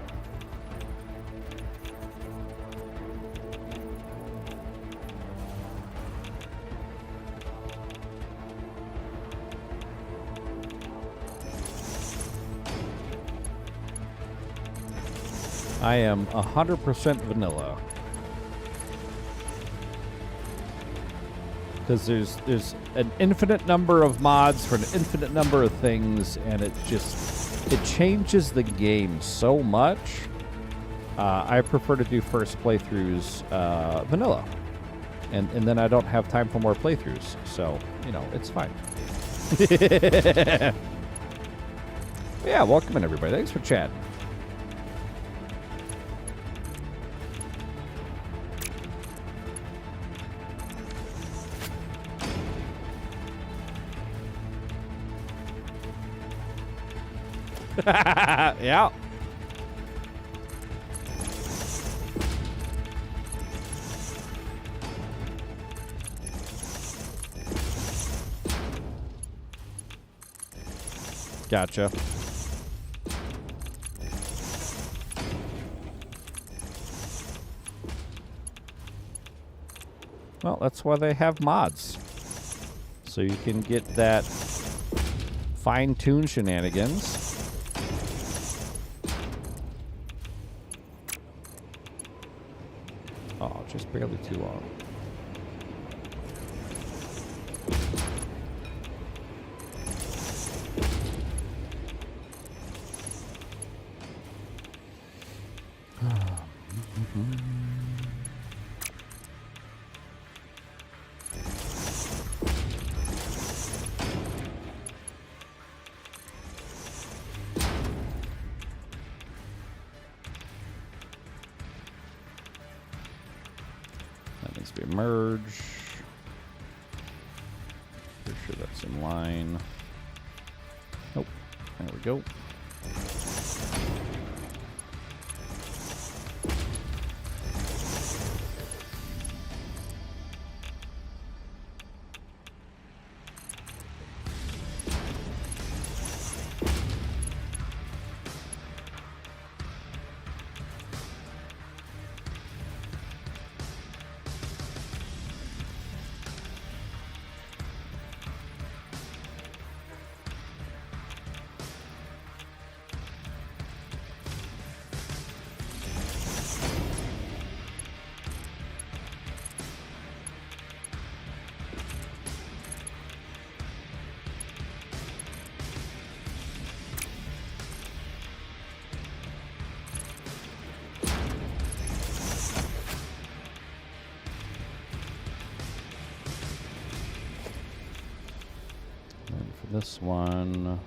I am 100% vanilla. Because there's an infinite number of mods for an infinite number of things, and it changes the game so much. I prefer to do first playthroughs vanilla. And then I don't have time for more playthroughs. So, it's fine. Yeah, welcome in everybody. Thanks for chatting. Yeah. Gotcha. Well, that's why they have mods. So you can get that fine-tuned shenanigans. Oh, just barely too long. Merge. Pretty sure that's in line. Nope. There we go. This one.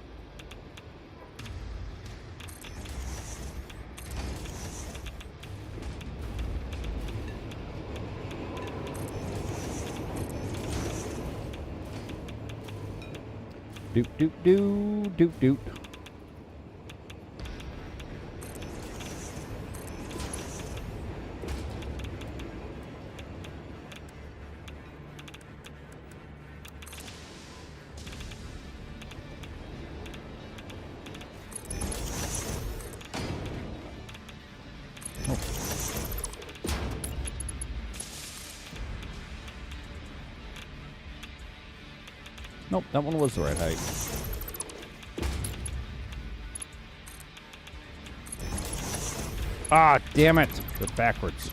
Doot doot doot doot doot. Nope, that one was the right height. Ah, damn it. They're backwards.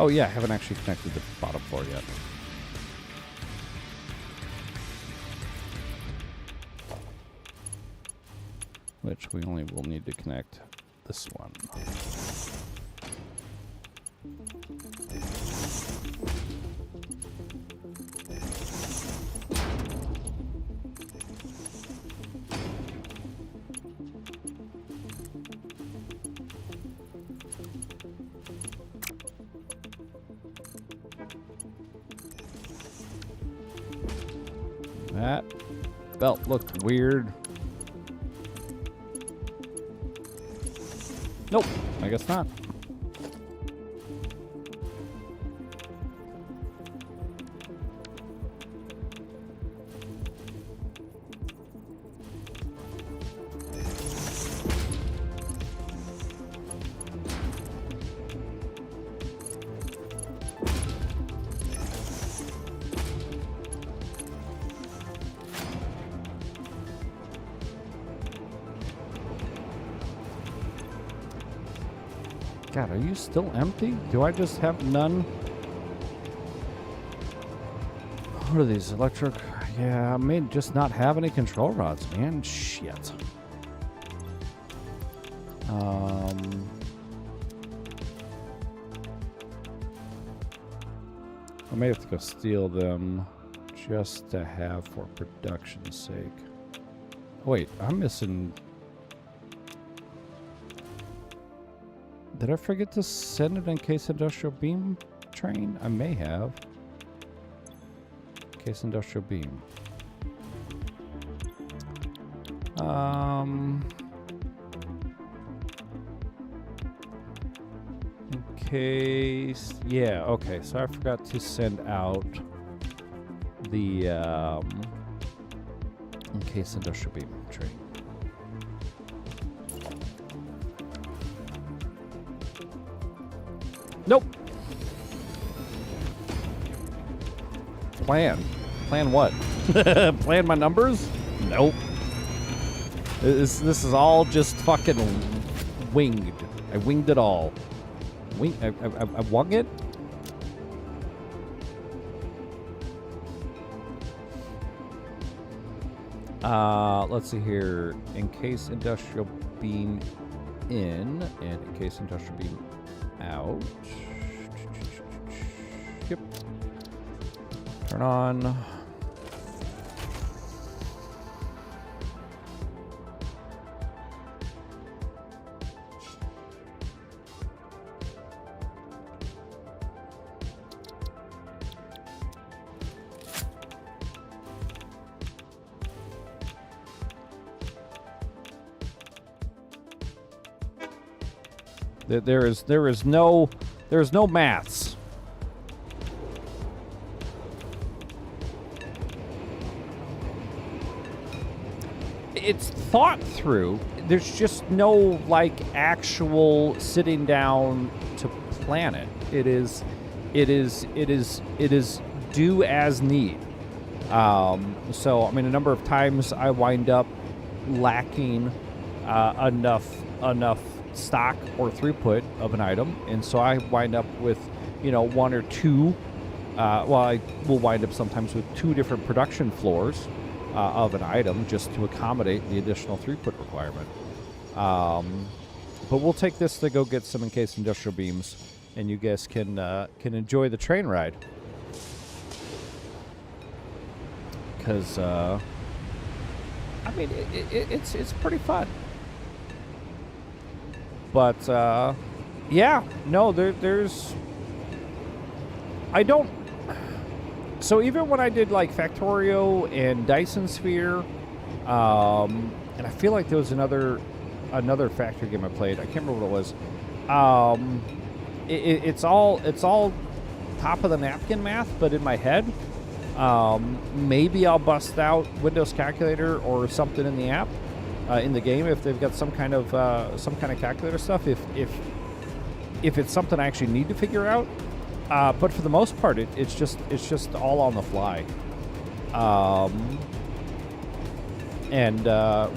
Oh yeah, I haven't actually connected the bottom floor yet. Which we only will need to connect this one. That belt looked weird. Nope, I guess not. God, are you still empty? Do I just have none? What are these, electric? Yeah, I may just not have any control rods, man. Shit. I may have to go steal them just to have for production's sake. Wait, I'm missing... Did I forget to send it in case industrial beam train? I may have. Case industrial beam. In case, yeah, okay. So I forgot to send out the in case industrial beam train. Nope. Plan. Plan what? Plan my numbers? Nope. This is all just fucking winged. I winged it all. I wung it? Let's see here. In case industrial beam in, and in case industrial beam out. Yep. Turn on. There is no maths. It's thought through. There's just no like actual sitting down to plan it. It is do as need. So I mean, a number of times I wind up lacking enough stock or throughput of an item, and so I wind up with, you know, one or two. Well, I will wind up sometimes with two different production floors of an item just to accommodate the additional throughput requirement. But we'll take this to go get some encased industrial beams, and you guys can enjoy the train ride. Because I mean, it's pretty fun. But yeah, no, there's. I don't. So even when I did like Factorio and Dyson Sphere, and I feel like there was another factory game I played. I can't remember what it was. It's all top of the napkin math, but in my head, maybe I'll bust out Windows Calculator or something in the app, in the game if they've got some kind of calculator stuff. If it's something I actually need to figure out. But for the most part, it's just all on the fly. And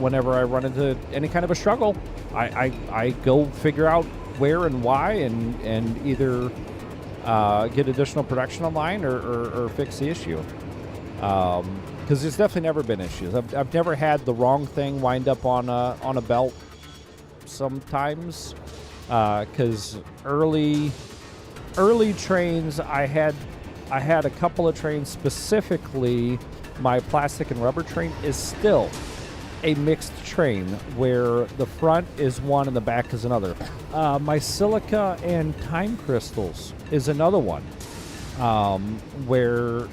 whenever I run into any kind of a struggle, I go figure out where and why, and either get additional production online or fix the issue. Because there's definitely never been issues. I've never had the wrong thing wind up on a belt sometimes. Because early trains, I had a couple of trains specifically. My plastic and rubber train is still a mixed train where the front is one and the back is another. My silica and time crystals is another one, where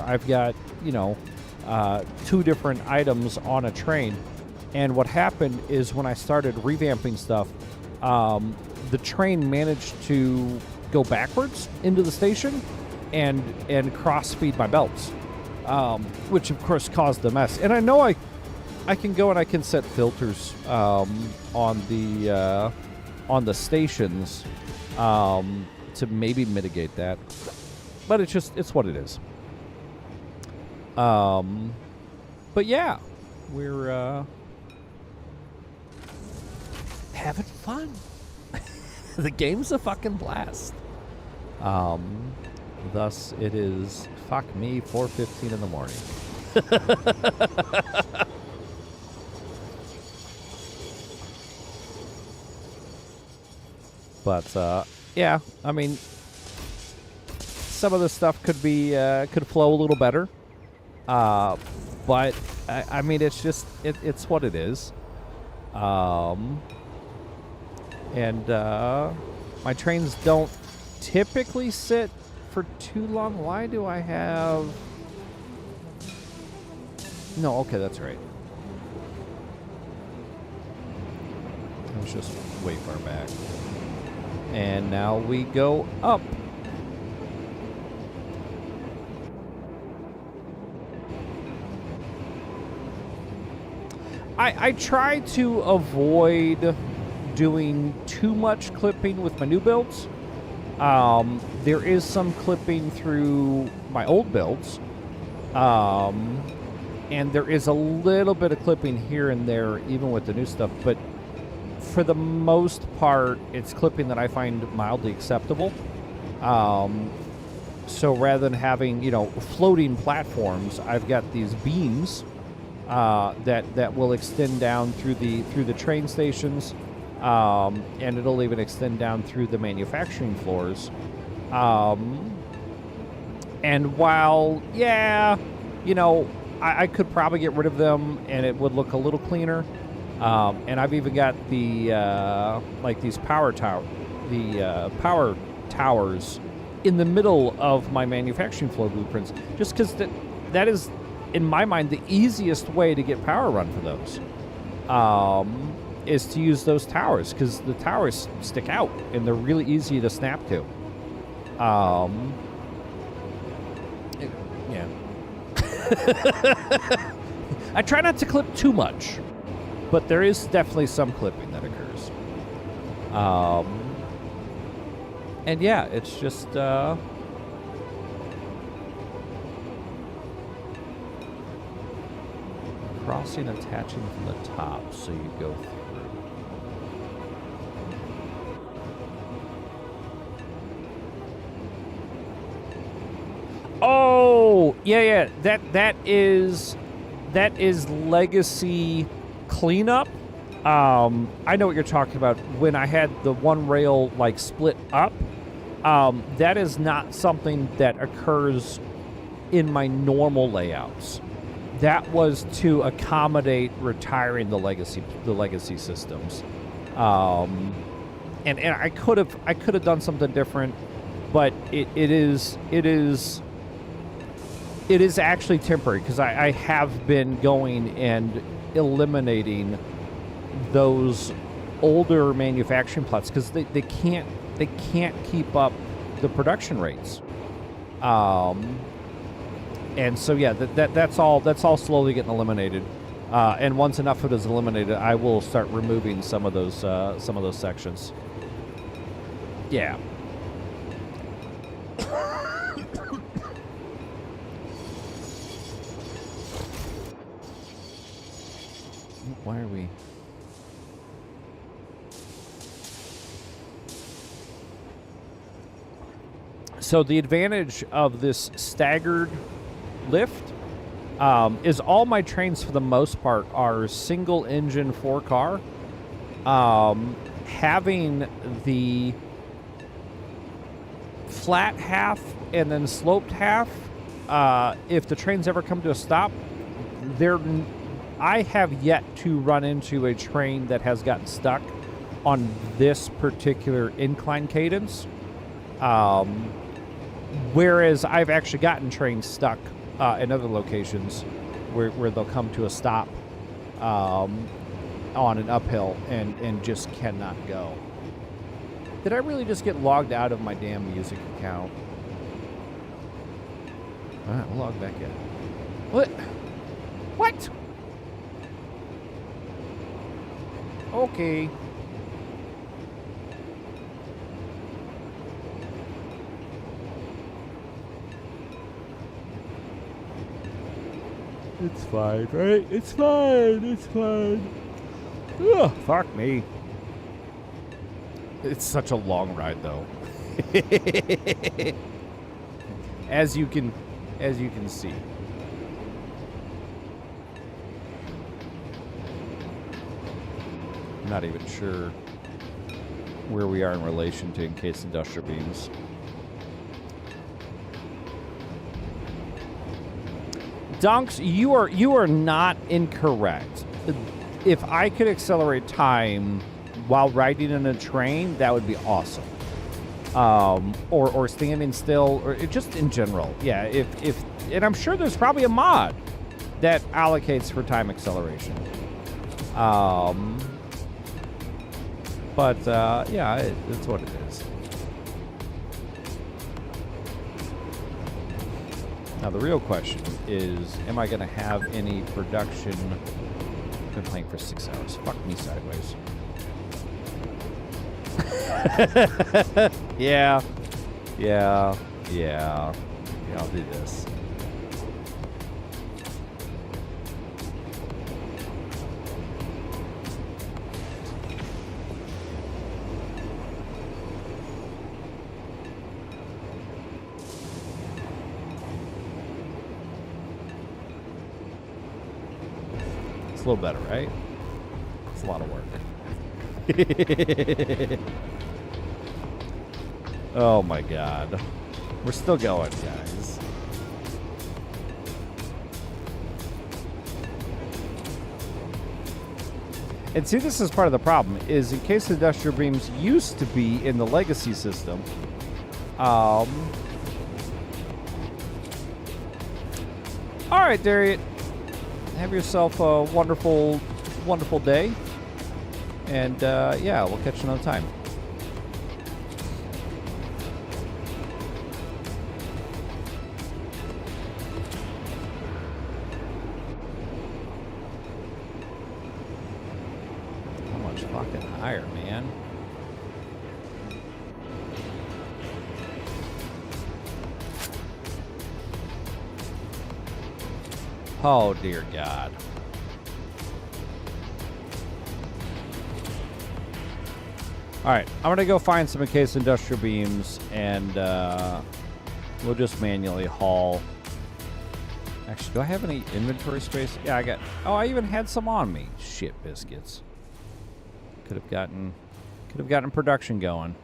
I've got, you know, 2 different items on a train. And what happened is when I started revamping stuff, the train managed to go backwards into the station and cross-feed my belts, which of course caused the mess. And I know I can go and I can set filters on the stations to maybe mitigate that, but it's what it is. But yeah, we're having fun. The game's a fucking blast. Thus it is, fuck me, 4:15 in the morning. But yeah, I mean, some of the stuff could flow a little better. But I mean, it's just it's what it is. And my trains don't typically sit for too long. Why do I have... No, okay, that's right. I was just way far back. And now we go up. I try to avoid doing too much clipping with my new builds. There is some clipping through my old builds. And there is a little bit of clipping here and there, even with the new stuff. But for the most part, it's clipping that I find mildly acceptable. So rather than having, you know, floating platforms, I've got these beams that will extend down through the train stations. And it'll even extend down through the manufacturing floors. And while, yeah, you know, I could probably get rid of them and it would look a little cleaner. And I've even got the, like these power towers in the middle of my manufacturing floor blueprints, just because that is, in my mind, the easiest way to get power run for those. Is to use those towers, because the towers stick out and they're really easy to snap to. Yeah. I try not to clip too much, but there is definitely some clipping that occurs. And yeah, it's just crossing attaching from the top, so you go through. Oh, yeah. That is legacy cleanup. I know what you're talking about. When I had the one rail like split up, that is not something that occurs in my normal layouts. That was to accommodate retiring the legacy systems. And I could have done something different, but it is actually temporary, because I have been going and eliminating those older manufacturing plots because they can't keep up the production rates. And so yeah, that's all slowly getting eliminated. And once enough of it is eliminated, I will start removing some of those sections. Yeah. Why are we? So the advantage of this staggered lift is all my trains, for the most part, are single engine 4-car. Having the flat half and then sloped half, if the trains ever come to a stop, I have yet to run into a train that has gotten stuck on this particular incline cadence. Whereas I've actually gotten trains stuck in other locations where they'll come to a stop on an uphill and just cannot go. Did I really just get logged out of my damn music account? All right, we'll log back in. What? What? Okay. It's fine, right? It's fine. It's fine. Ugh, fuck me. It's such a long ride, though. as you can see. I'm not even sure where we are in relation to encased industrial beams. Dunks, you are not incorrect. If I could accelerate time while riding in a train, that would be awesome. Or standing still, or just in general. Yeah, if and I'm sure there's probably a mod that allocates for time acceleration. But yeah, it's what it is. Now the real question is, am I going to have any production? I've been playing for 6 hours. Fuck me sideways. Yeah, I'll do this. It's a little better, right? It's a lot of work. Oh my god. We're still going, guys. And see, this is part of the problem, is encased industrial beams used to be in the legacy system. Alright, Darius. Have yourself a wonderful, wonderful day. And, yeah, we'll catch you another time. How much fucking higher, man? Oh, dear God. All right, I'm going to go find some encased industrial beams, and we'll just manually haul. Actually, do I have any inventory space? Yeah, I got... Oh, I even had some on me. Shit biscuits. Could have gotten production going.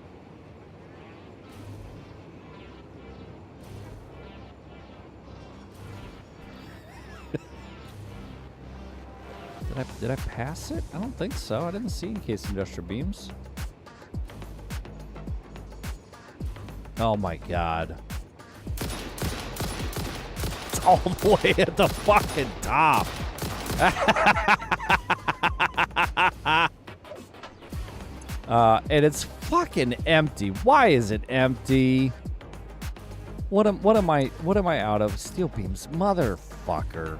Did I pass it? I don't think so. I didn't see encased industrial beams. Oh my god. It's all the way at the fucking top. And it's fucking empty. Why is it empty? What am I out of? Steel beams, motherfucker.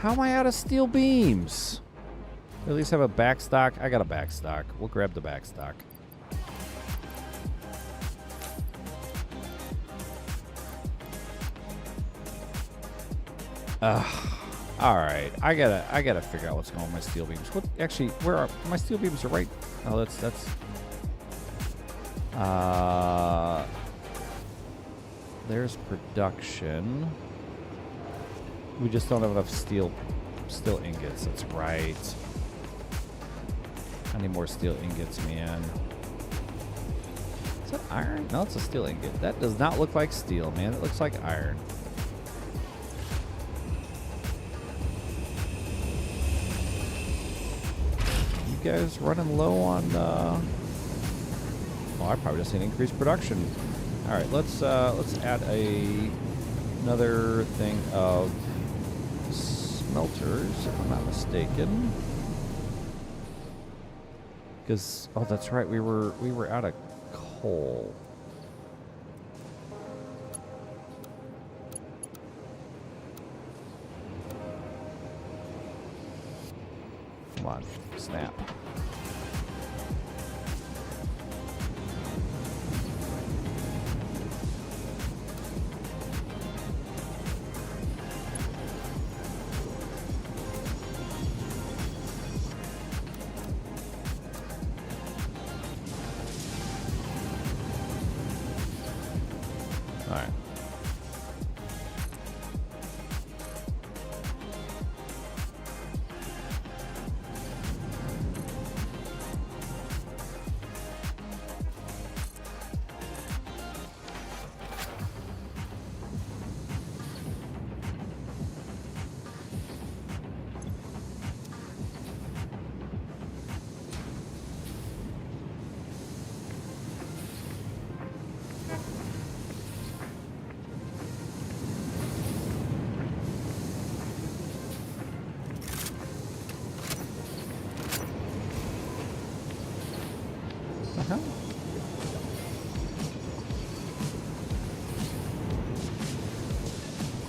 How am I out of steel beams? At least have a backstock. I got a backstock. We'll grab the backstock. All right. I gotta figure out what's going on with my steel beams. What actually? Where are my steel beams? Are right. Oh, that's. There's production. We just don't have enough steel ingots. That's right. I need more steel ingots, man. Is that iron? No, it's a steel ingot. That does not look like steel, man. It looks like iron. You guys running low on, well, I probably just need increased production. All right, let's add another thing of smelters, if I'm not mistaken. Because, oh, that's right, we were out of coal. Come on, snap. All right.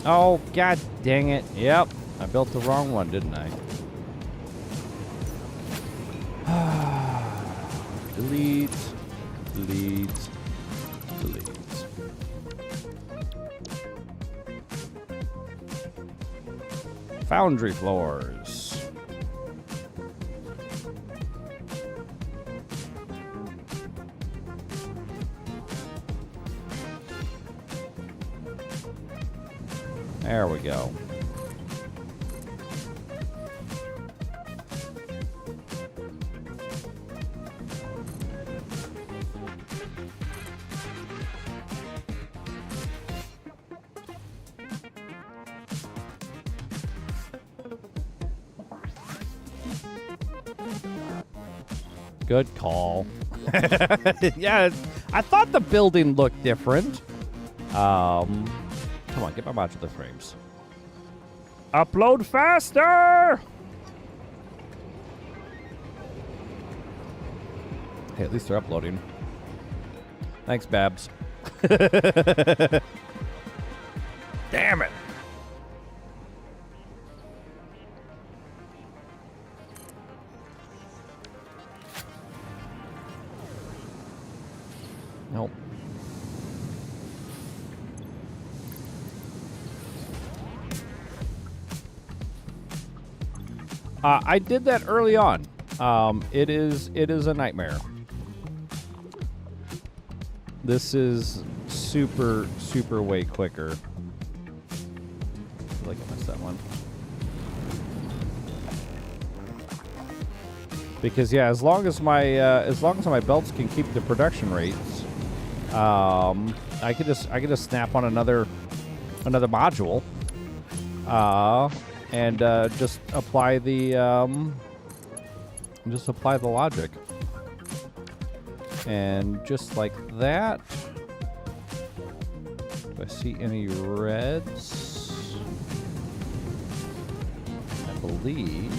Oh, god dang it. Yep. I built the wrong one, didn't I? Delete. Delete. Delete. Foundry floors. There we go. Good call. Yeah, I thought the building looked different. Come on, get my modular frames. Upload faster! Hey, at least they're uploading. Thanks, Babs. Damn it! Nope. I did that early on. It is a nightmare. This is super way quicker. I feel like I missed that one. Because yeah, as long as my belts can keep the production rates, I could just snap on another module. And just apply the logic, and just like that. Do I see any reds? I believe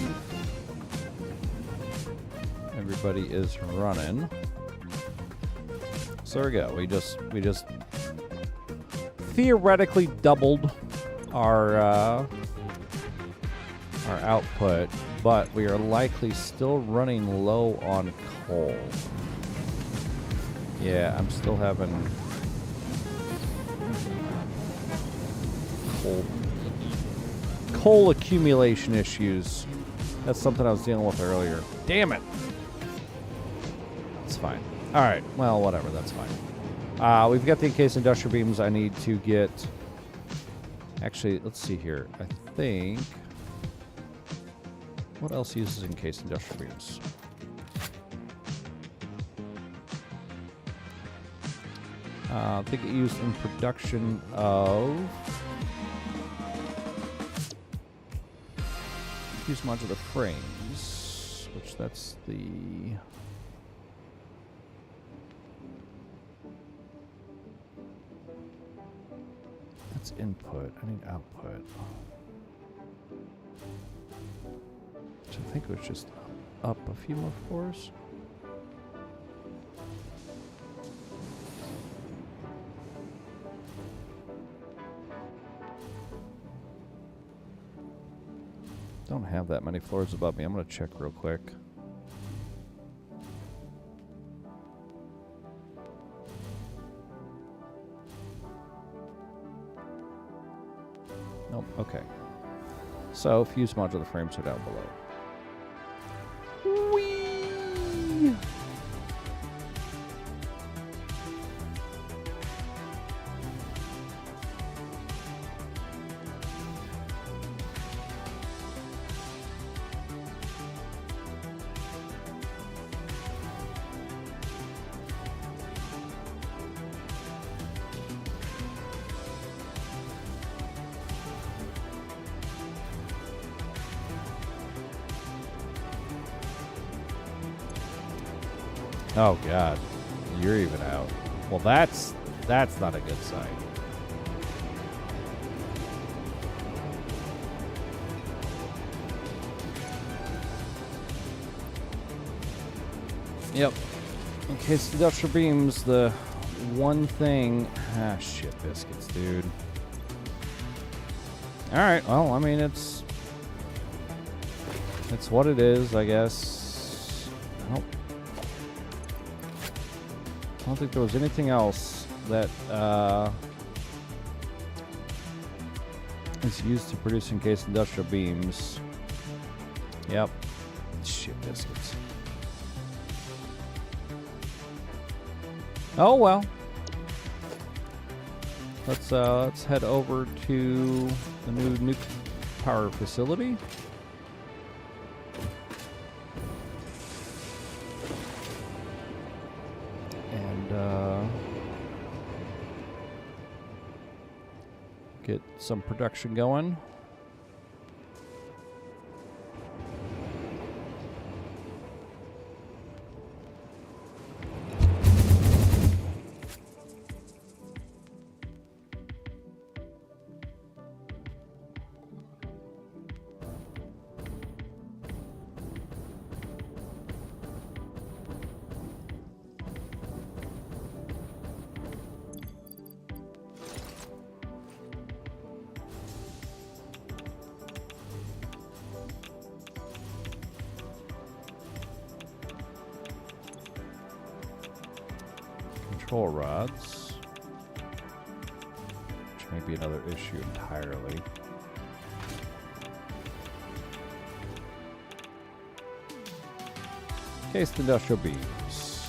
everybody is running. So there we go. We just theoretically doubled our output, but we are likely still running low on coal. Yeah, I'm still having coal accumulation issues. That's something I was dealing with earlier. Damn it. It's fine. All right. Well, whatever. That's fine. We've got the encased industrial beams. I need to get... Actually, let's see here. I think... What else uses encased industrial beams? I think it used in production of... Use modular frames, which that's the... That's input. I need output. Which I think was just up a few more floors. Don't have that many floors above me. I'm going to check real quick. Nope. Okay. So fuse modular frames are down below. Whee! Oh God, you're even out. Well, that's not a good sign. Yep. In case industrial beams, the one thing. Ah, shit biscuits, dude. All right. Well, I mean, it's what it is, I guess. Oh. I don't think there was anything else that is used to produce encased industrial beams. Yep. Shit biscuits. Oh well. Let's head over to the new Nuc power facility. Get some production going. Control rods, which may be another issue entirely. Encased industrial beams.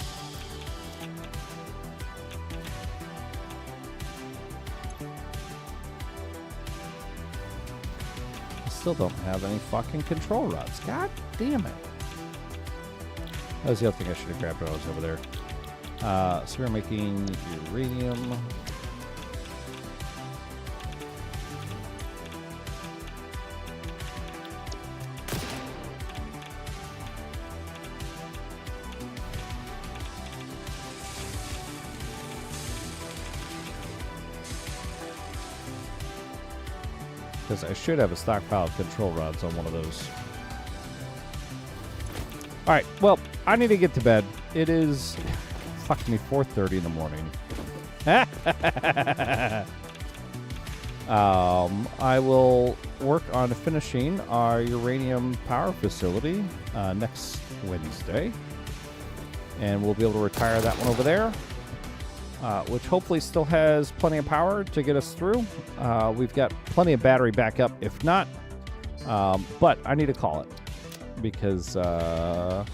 I still don't have any fucking control rods. God damn it. That was the other thing I should have grabbed when I was over there. So we're making uranium. Because I should have a stockpile of control rods on one of those. All right, well, I need to get to bed. It is... Fuck me, 4:30 in the morning. I will work on finishing our uranium power facility next Wednesday. And we'll be able to retire that one over there, which hopefully still has plenty of power to get us through. We've got plenty of battery backup, if not. But I need to call it because, yeah.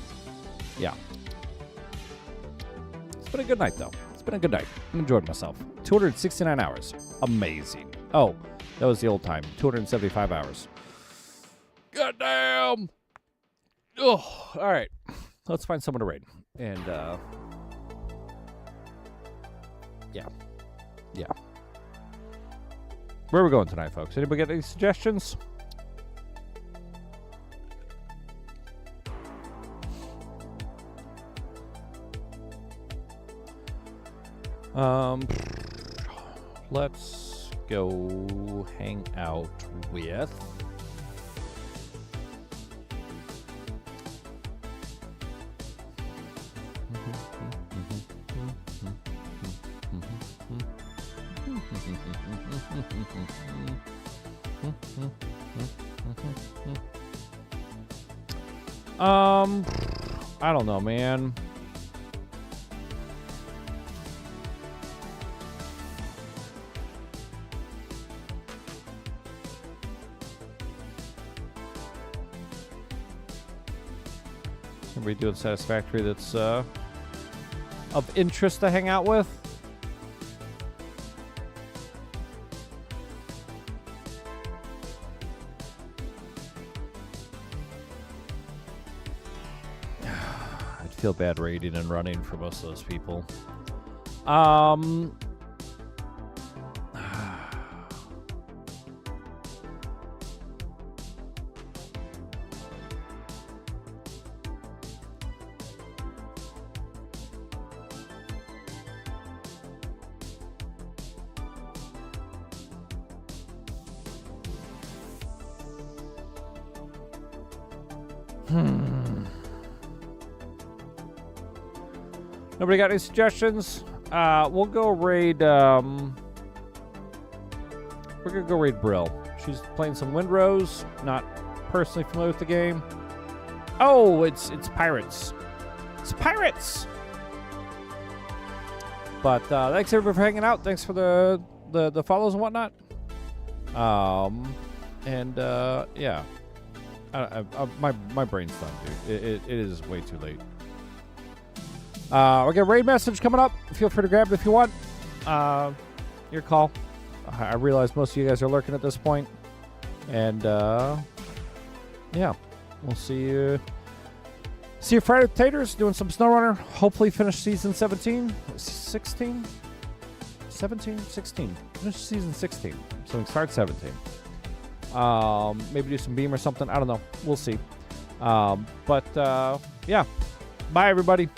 It's been a good night, though. It's been a good night. I'm enjoying myself. 269 hours. Amazing. Oh, that was the old time. 275 hours. Goddamn. Oh, all right. Let's find someone to raid. And, yeah. Where are we going tonight, folks? Anybody got any suggestions? Let's go hang out with... I don't know, man. Somebody doing Satisfactory that's of interest to hang out with? I'd feel bad raiding and running for most of those people. Nobody got any suggestions? We'll go raid, we're gonna go raid Brill. She's playing some Windrose, not personally familiar with the game. Oh, it's Pirates. It's Pirates! But, thanks everybody for hanging out. Thanks for the follows and whatnot. Yeah. My brain's done, dude. It is way too late. We got a raid message coming up. Feel free to grab it if you want. Your call. I realize most of you guys are lurking at this point. And, yeah. We'll see you. See you Friday with Taters doing some SnowRunner. Hopefully finish season 17. 16? 17? 16. Finish season 16. So we can start 17. Maybe do some beam or something. I don't know. We'll see. Yeah. Bye, everybody.